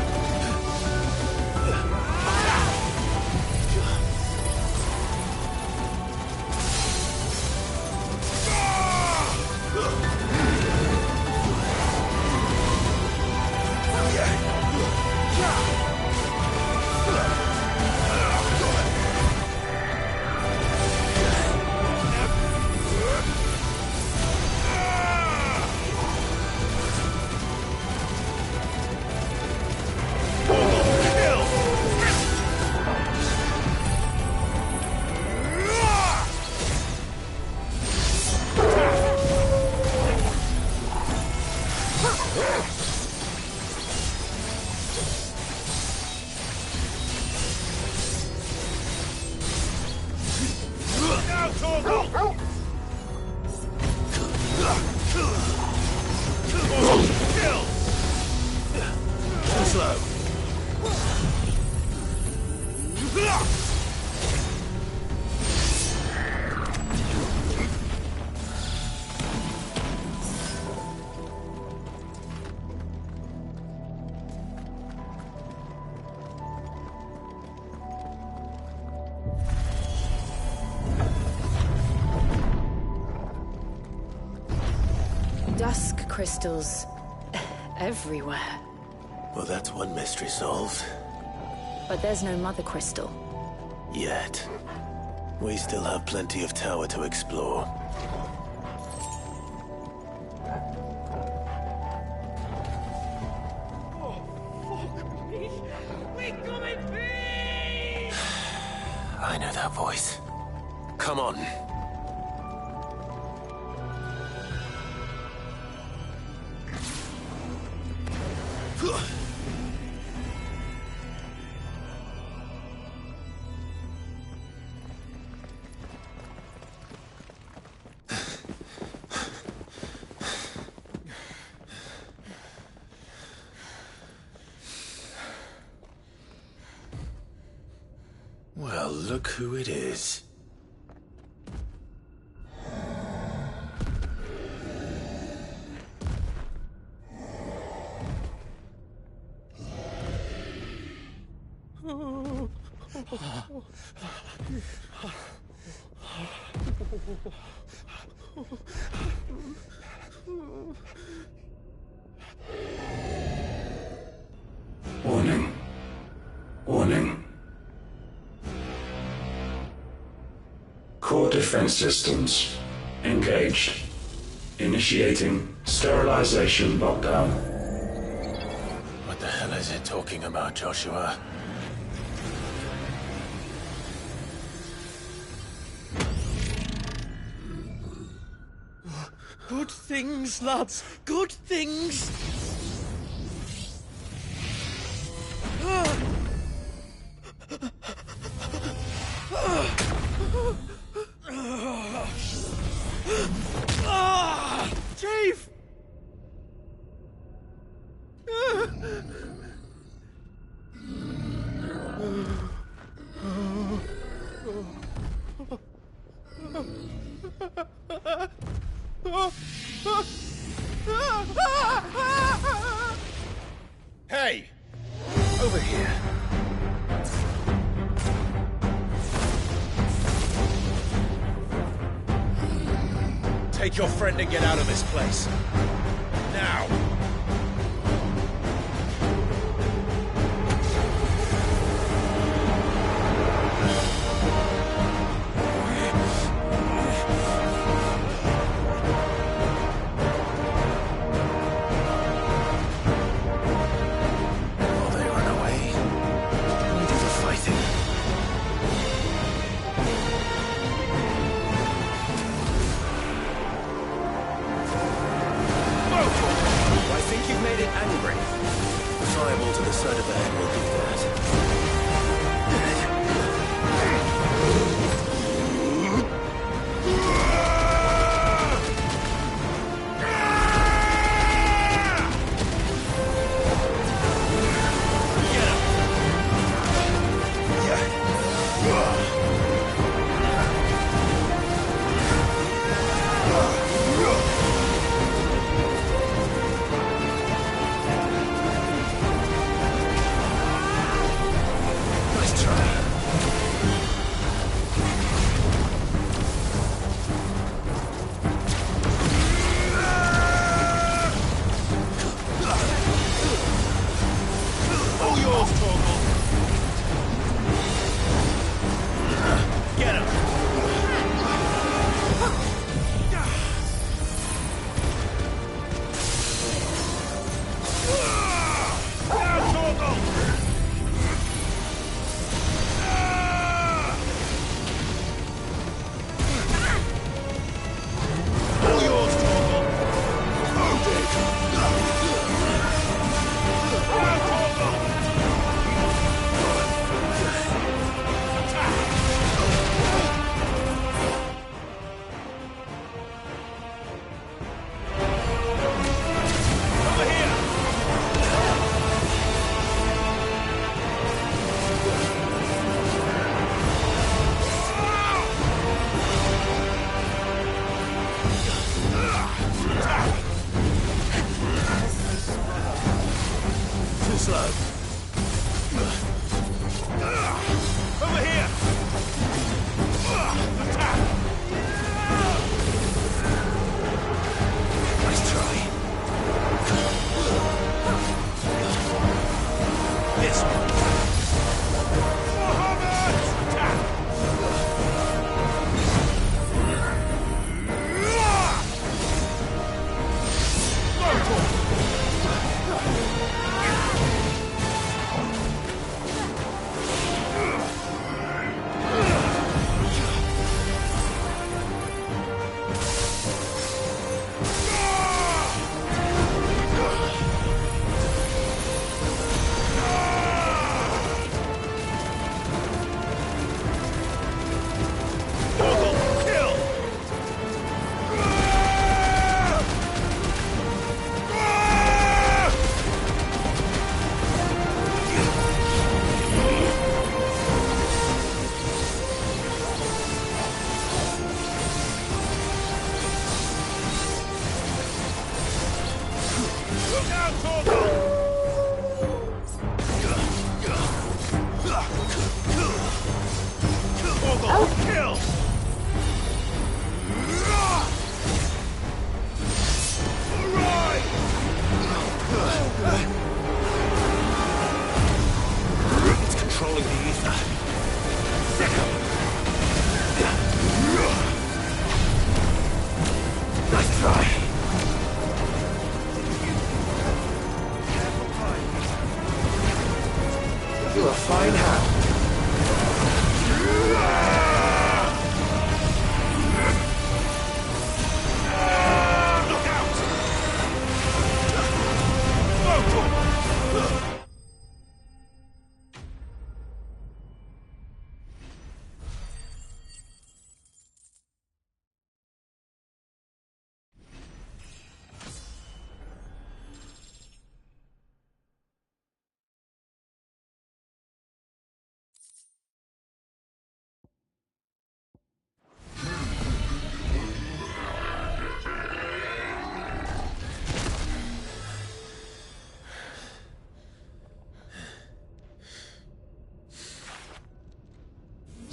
Dusk crystals everywhere. Well, that's one mystery solved. But there's no mother crystal. Yet. We still have plenty of tower to explore. I know that voice. Come on. Well, look who it is. Warning. Warning. Core defense systems engaged. Initiating sterilization lockdown. What the hell is it talking about, Joshua? Good things, lads. Good things. Chief! Hey! Over here. Take your friend and get out of this place. Now!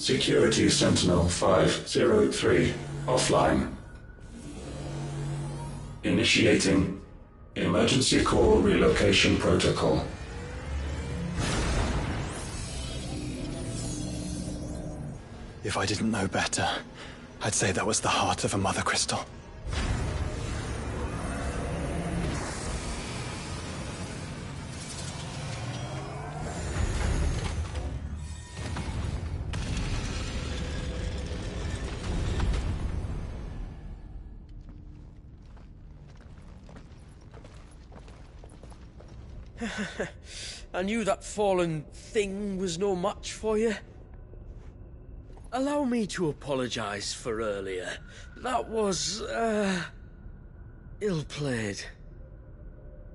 Security Sentinel 503 offline. Initiating Emergency Call Relocation Protocol. If I didn't know better, I'd say that was the heart of a mother crystal. I knew that fallen thing was no match for you. Allow me to apologise for earlier. That was, ill-played.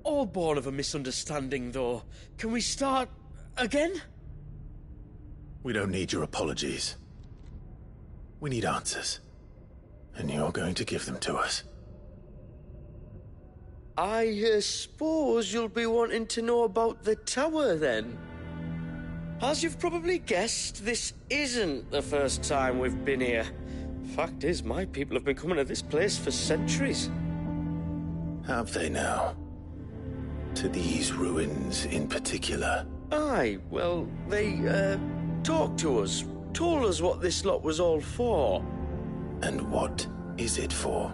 All born of a misunderstanding, though. Can we start again? We don't need your apologies. We need answers. And you're going to give them to us. I suppose you'll be wanting to know about the tower, then? As you've probably guessed, this isn't the first time we've been here. Fact is, my people have been coming to this place for centuries. Have they now? To these ruins in particular? Aye, well, they, talked to us, told us what this lot was all for. And what is it for?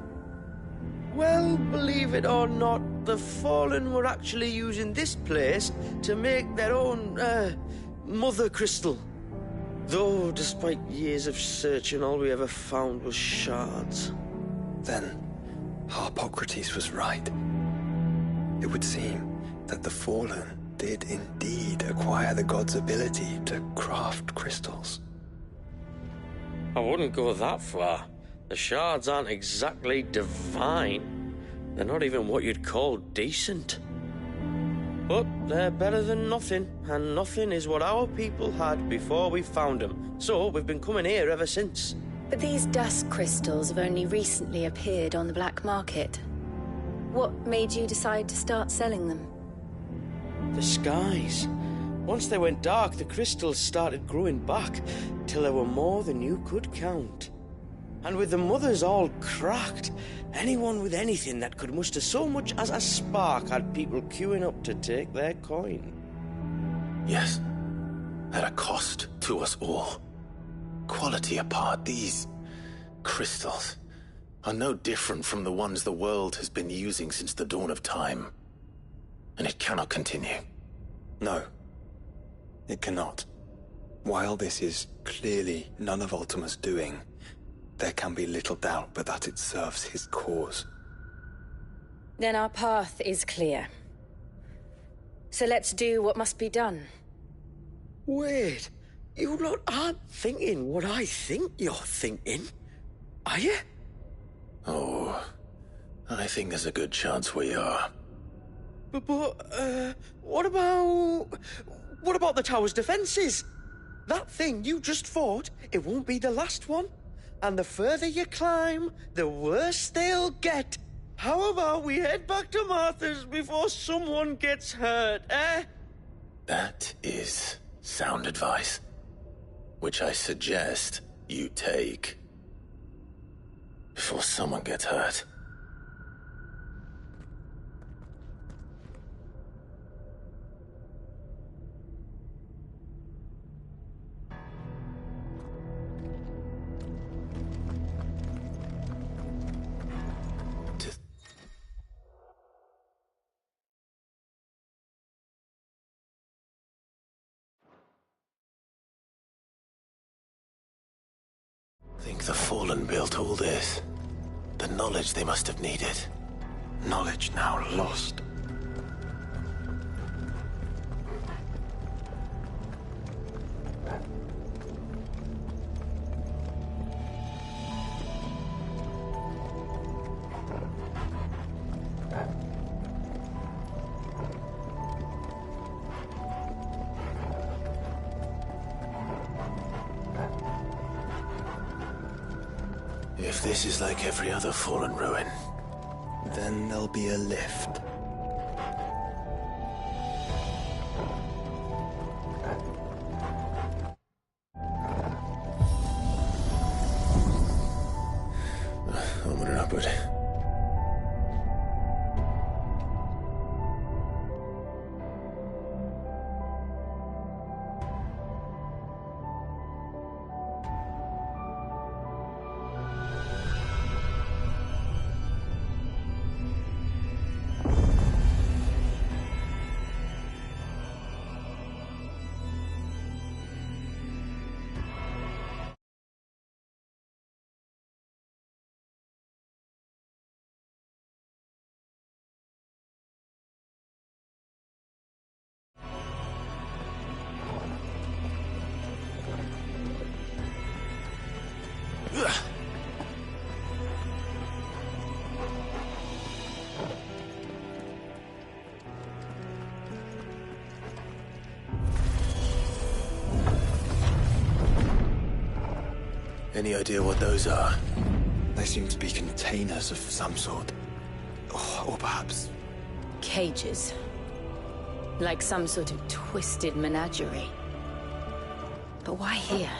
Well, believe it or not, the Fallen were actually using this place to make their own, mother crystal. Though, despite years of searching, all we ever found was shards. Then, Harpocrates was right. It would seem that the Fallen did indeed acquire the god's ability to craft crystals. I wouldn't go that far. The shards aren't exactly divine. They're not even what you'd call decent. But they're better than nothing, and nothing is what our people had before we found them. So we've been coming here ever since. But these dust crystals have only recently appeared on the black market. What made you decide to start selling them? The skies. Once they went dark, the crystals started growing back, till there were more than you could count. And with the mothers all cracked, anyone with anything that could muster so much as a spark had people queuing up to take their coin. Yes, at a cost to us all. Quality apart, these crystals are no different from the ones the world has been using since the dawn of time. And it cannot continue. No, it cannot. While this is clearly none of Ultima's doing, there can be little doubt but that it serves his cause. Then our path is clear. So let's do what must be done. Wait, you lot aren't thinking what I think you're thinking, are you? Oh, I think there's a good chance we are. But what about the tower's defenses? That thing you just fought, it won't be the last one. And the further you climb, the worse they'll get. How about we head back to Martha's before someone gets hurt, eh? That is sound advice, which I suggest you take before someone gets hurt. Think the Fallen built all this? The knowledge they must have needed. Knowledge now lost. If this is like every other Fallen ruin, then there'll be a lift. awkward. Any idea what those are? They seem to be containers of some sort. Or perhaps... Cages. Like some sort of twisted menagerie. But why here?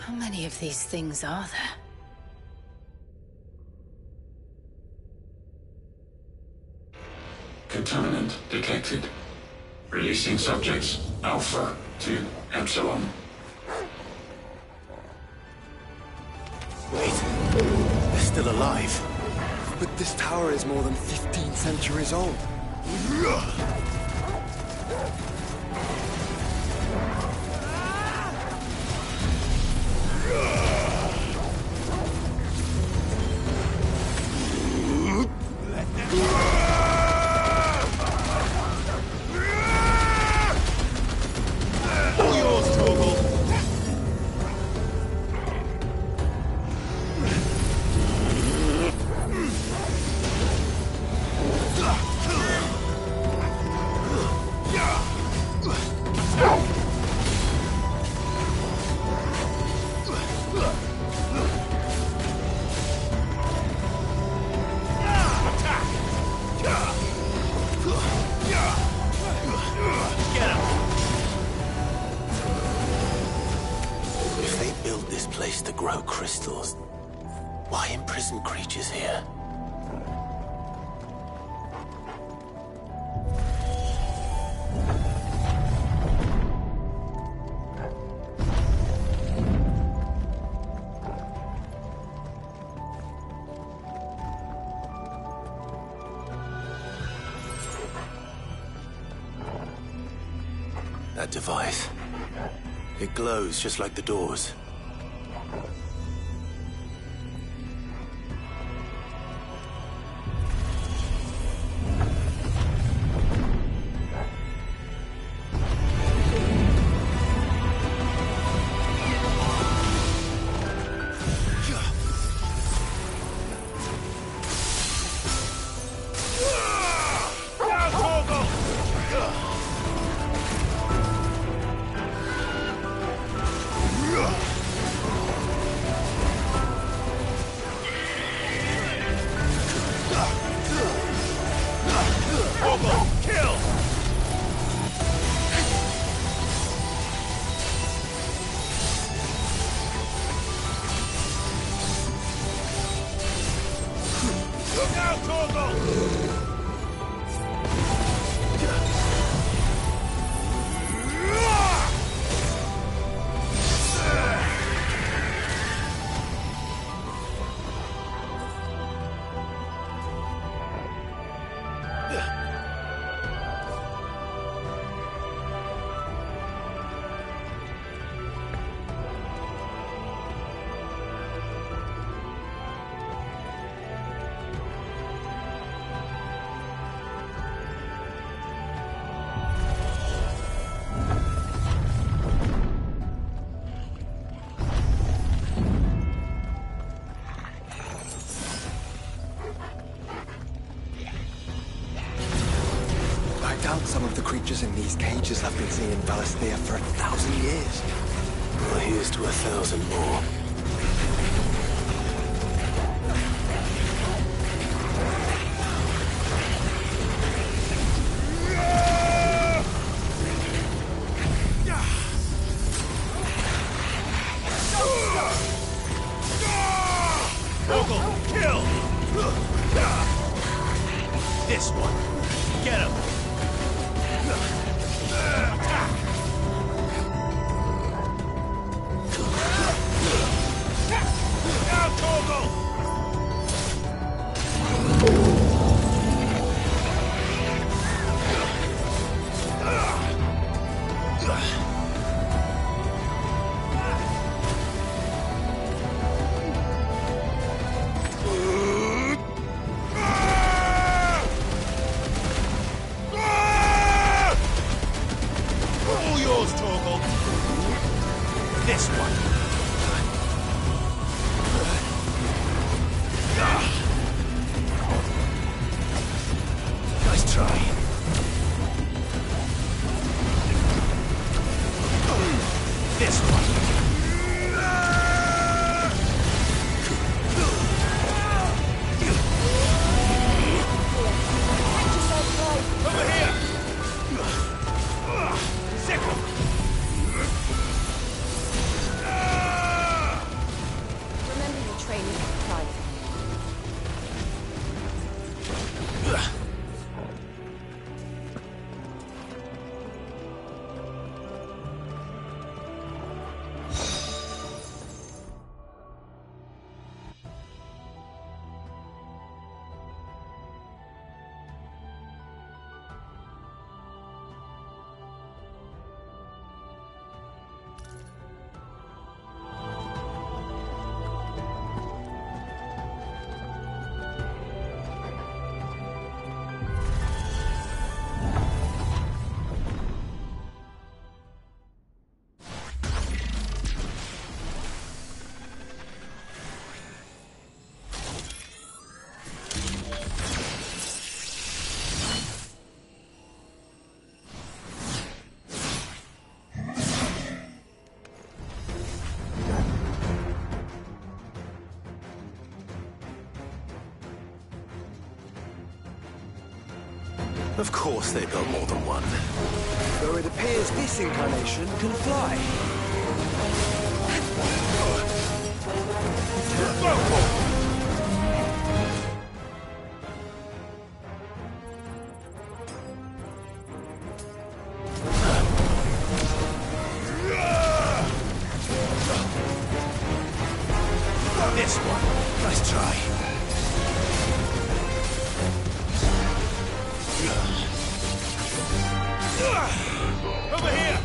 How many of these things are there? Contaminant detected. Releasing subjects Alpha to Epsilon. Wait, they're still alive. But this tower is more than 15 centuries old. To grow crystals. Why imprison creatures here? That device. It glows just like the doors. doubt some of the creatures in these cages have been seeing Valisthea for 1,000 years. Well, here's to 1,000 more. This one. Get him. Now, Torgal! This one. Nice try. This one. Over here. Sickle. Remember your training, Clive. Of course they built more than one. Though it appears this incarnation can fly. This one. Nice try. Over here!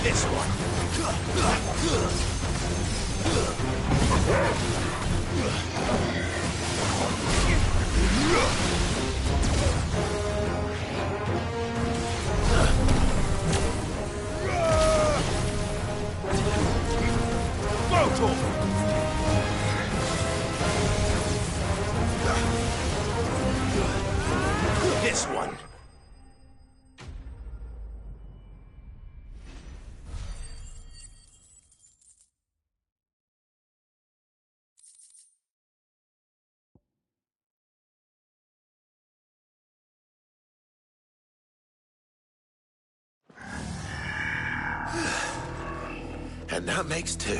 This one. This one. And that makes 2.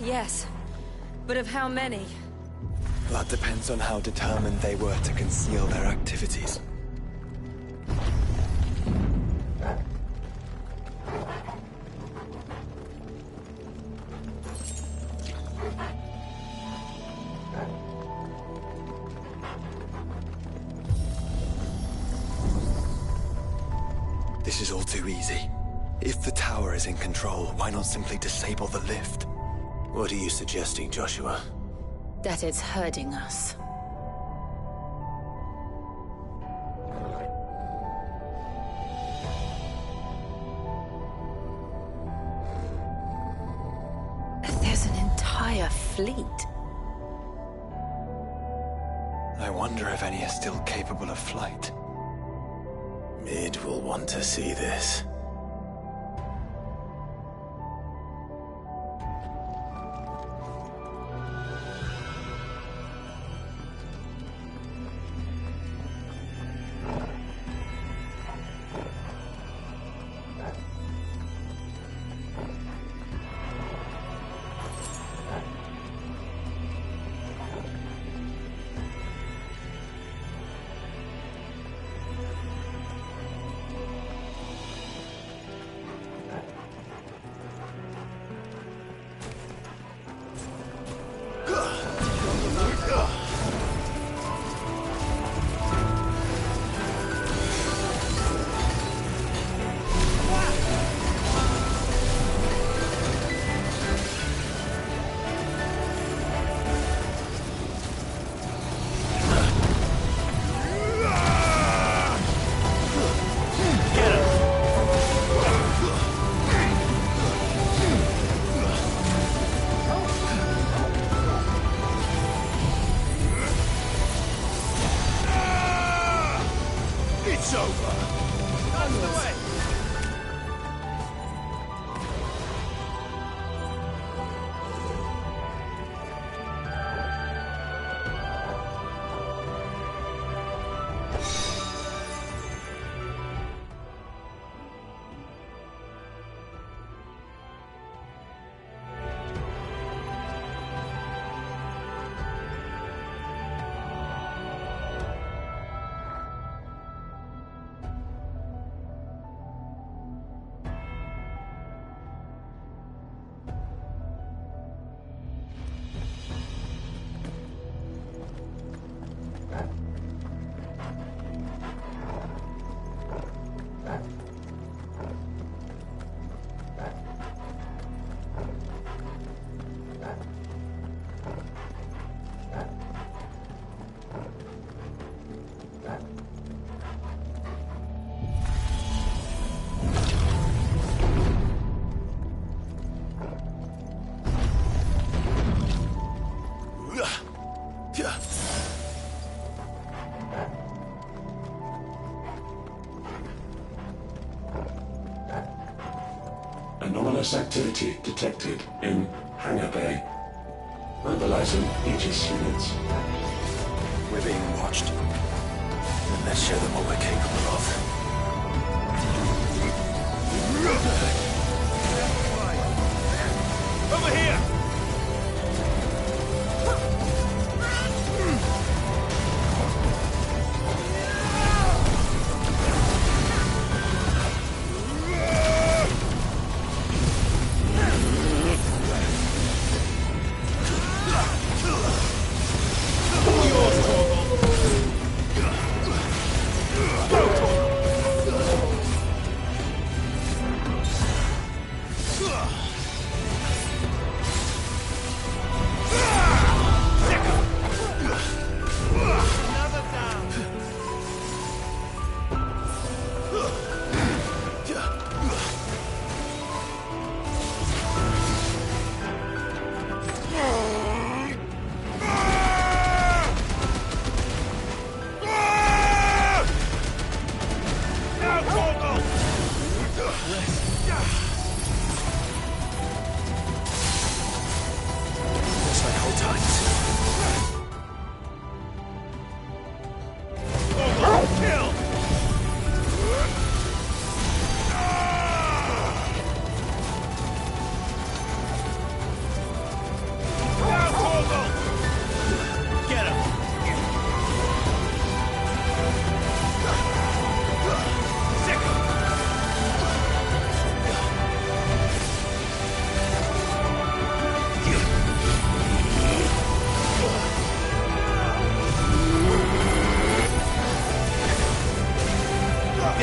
Yes, but of how many? That depends on how determined they were to conceal their activities. This is all too easy. If the tower is in control, why not simply disable the lift? What are you suggesting, Joshua? That it's hurting us. There's an entire fleet. I wonder if any are still capable of flight. Mid will want to see this. Anomalous activity detected in Hangar Bay. Mobilizing Aegis units. We're being watched. Then let's show them what we're capable of. Over here!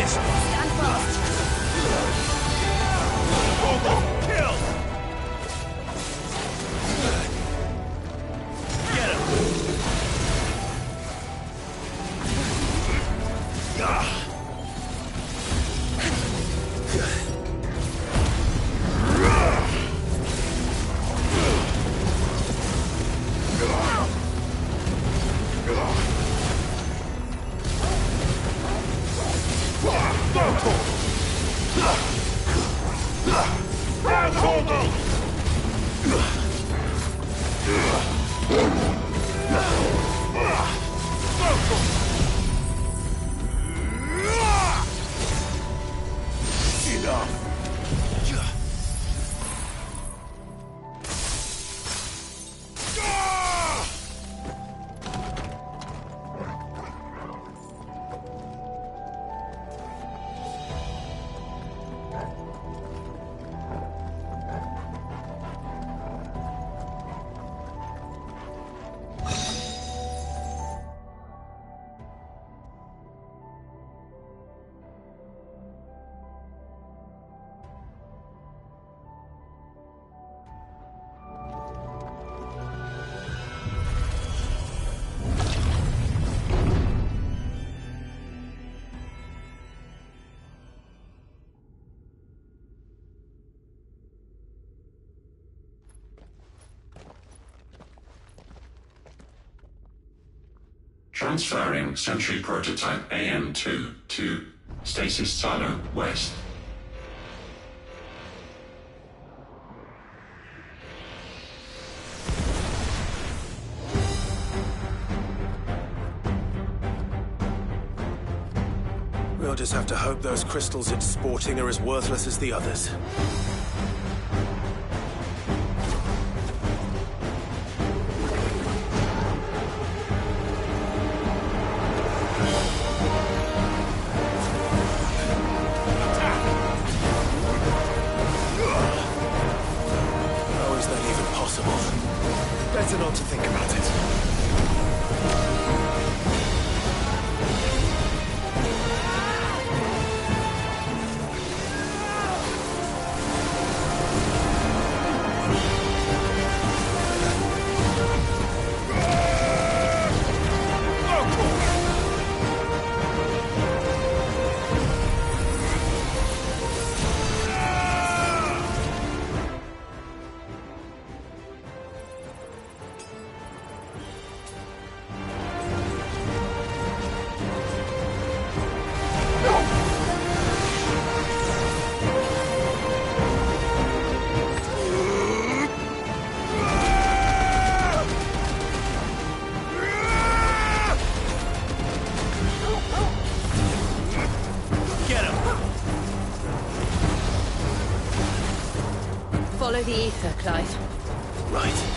this! Stand fast. Kill! Get him! Transferring Sentry Prototype AM2 to Stasis Silo West. We'll just have to hope those crystals it's sporting are as worthless as the others. How is that even possible? Better not to think about it. Follow the ether, Clive. Right.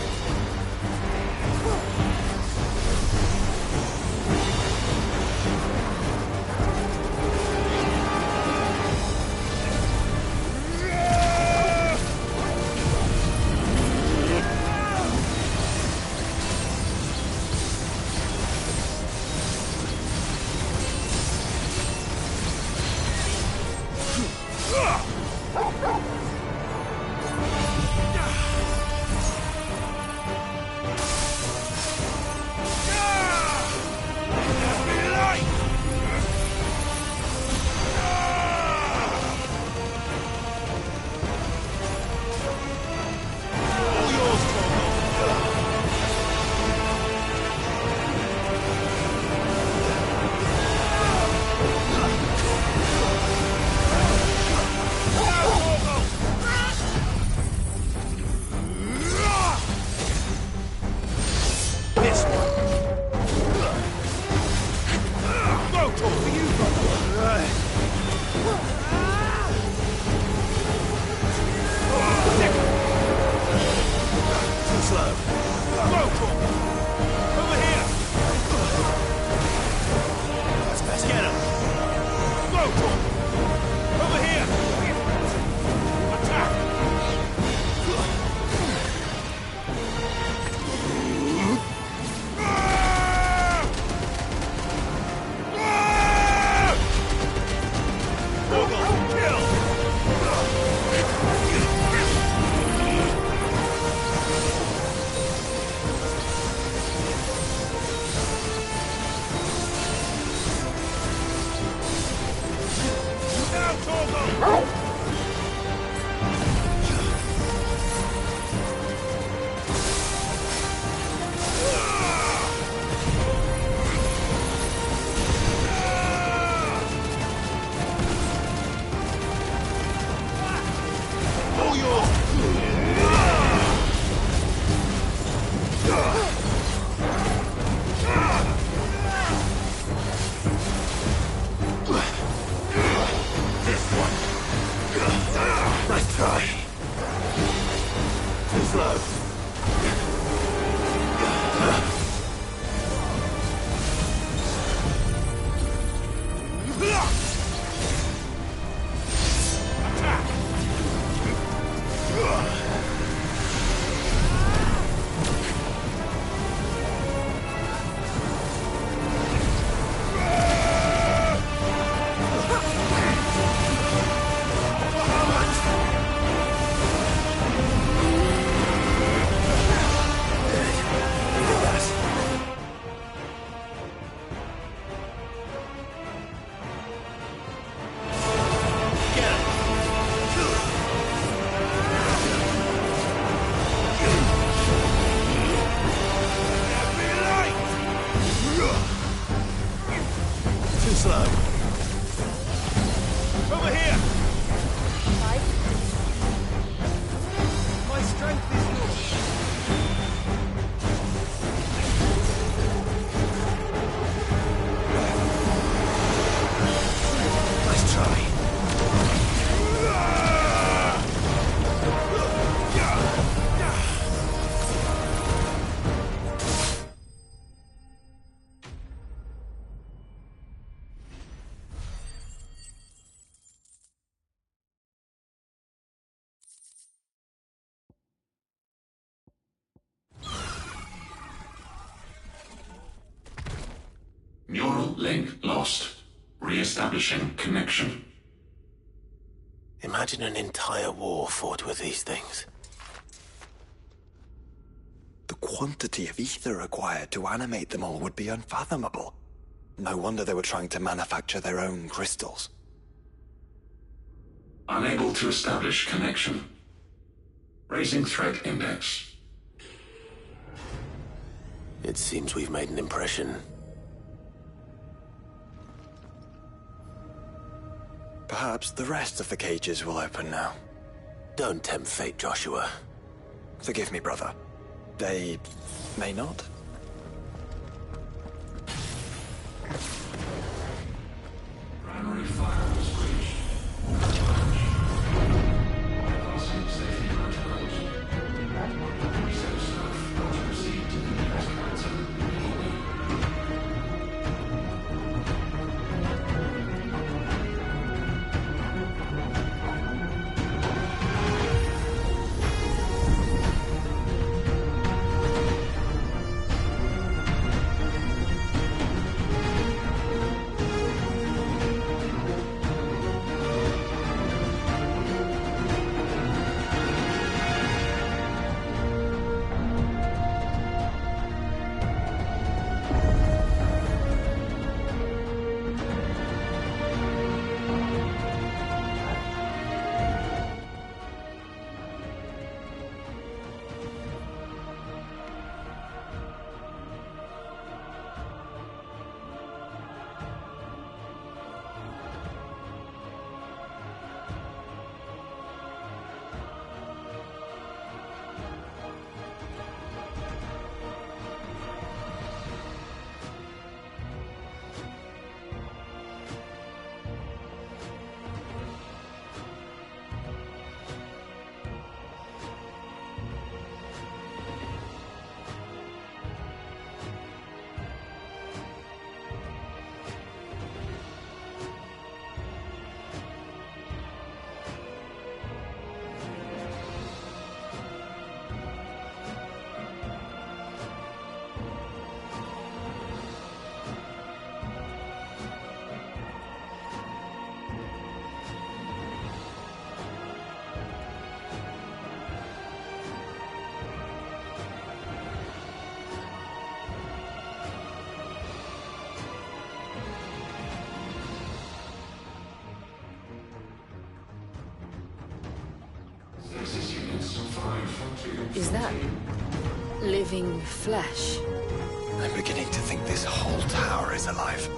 Neural link lost. Re-establishing connection. Imagine an entire war fought with these things. The quantity of ether required to animate them all would be unfathomable. No wonder they were trying to manufacture their own crystals. Unable to establish connection. Raising threat index. It seems we've made an impression. Perhaps the rest of the cages will open now. Don't tempt fate, Joshua. Forgive me, brother. They may not? Primary fire was breached. Bypassing safety protocols. Reset staff not to proceed to the next cancer. Is that living flesh? I'm beginning to think this whole tower is alive.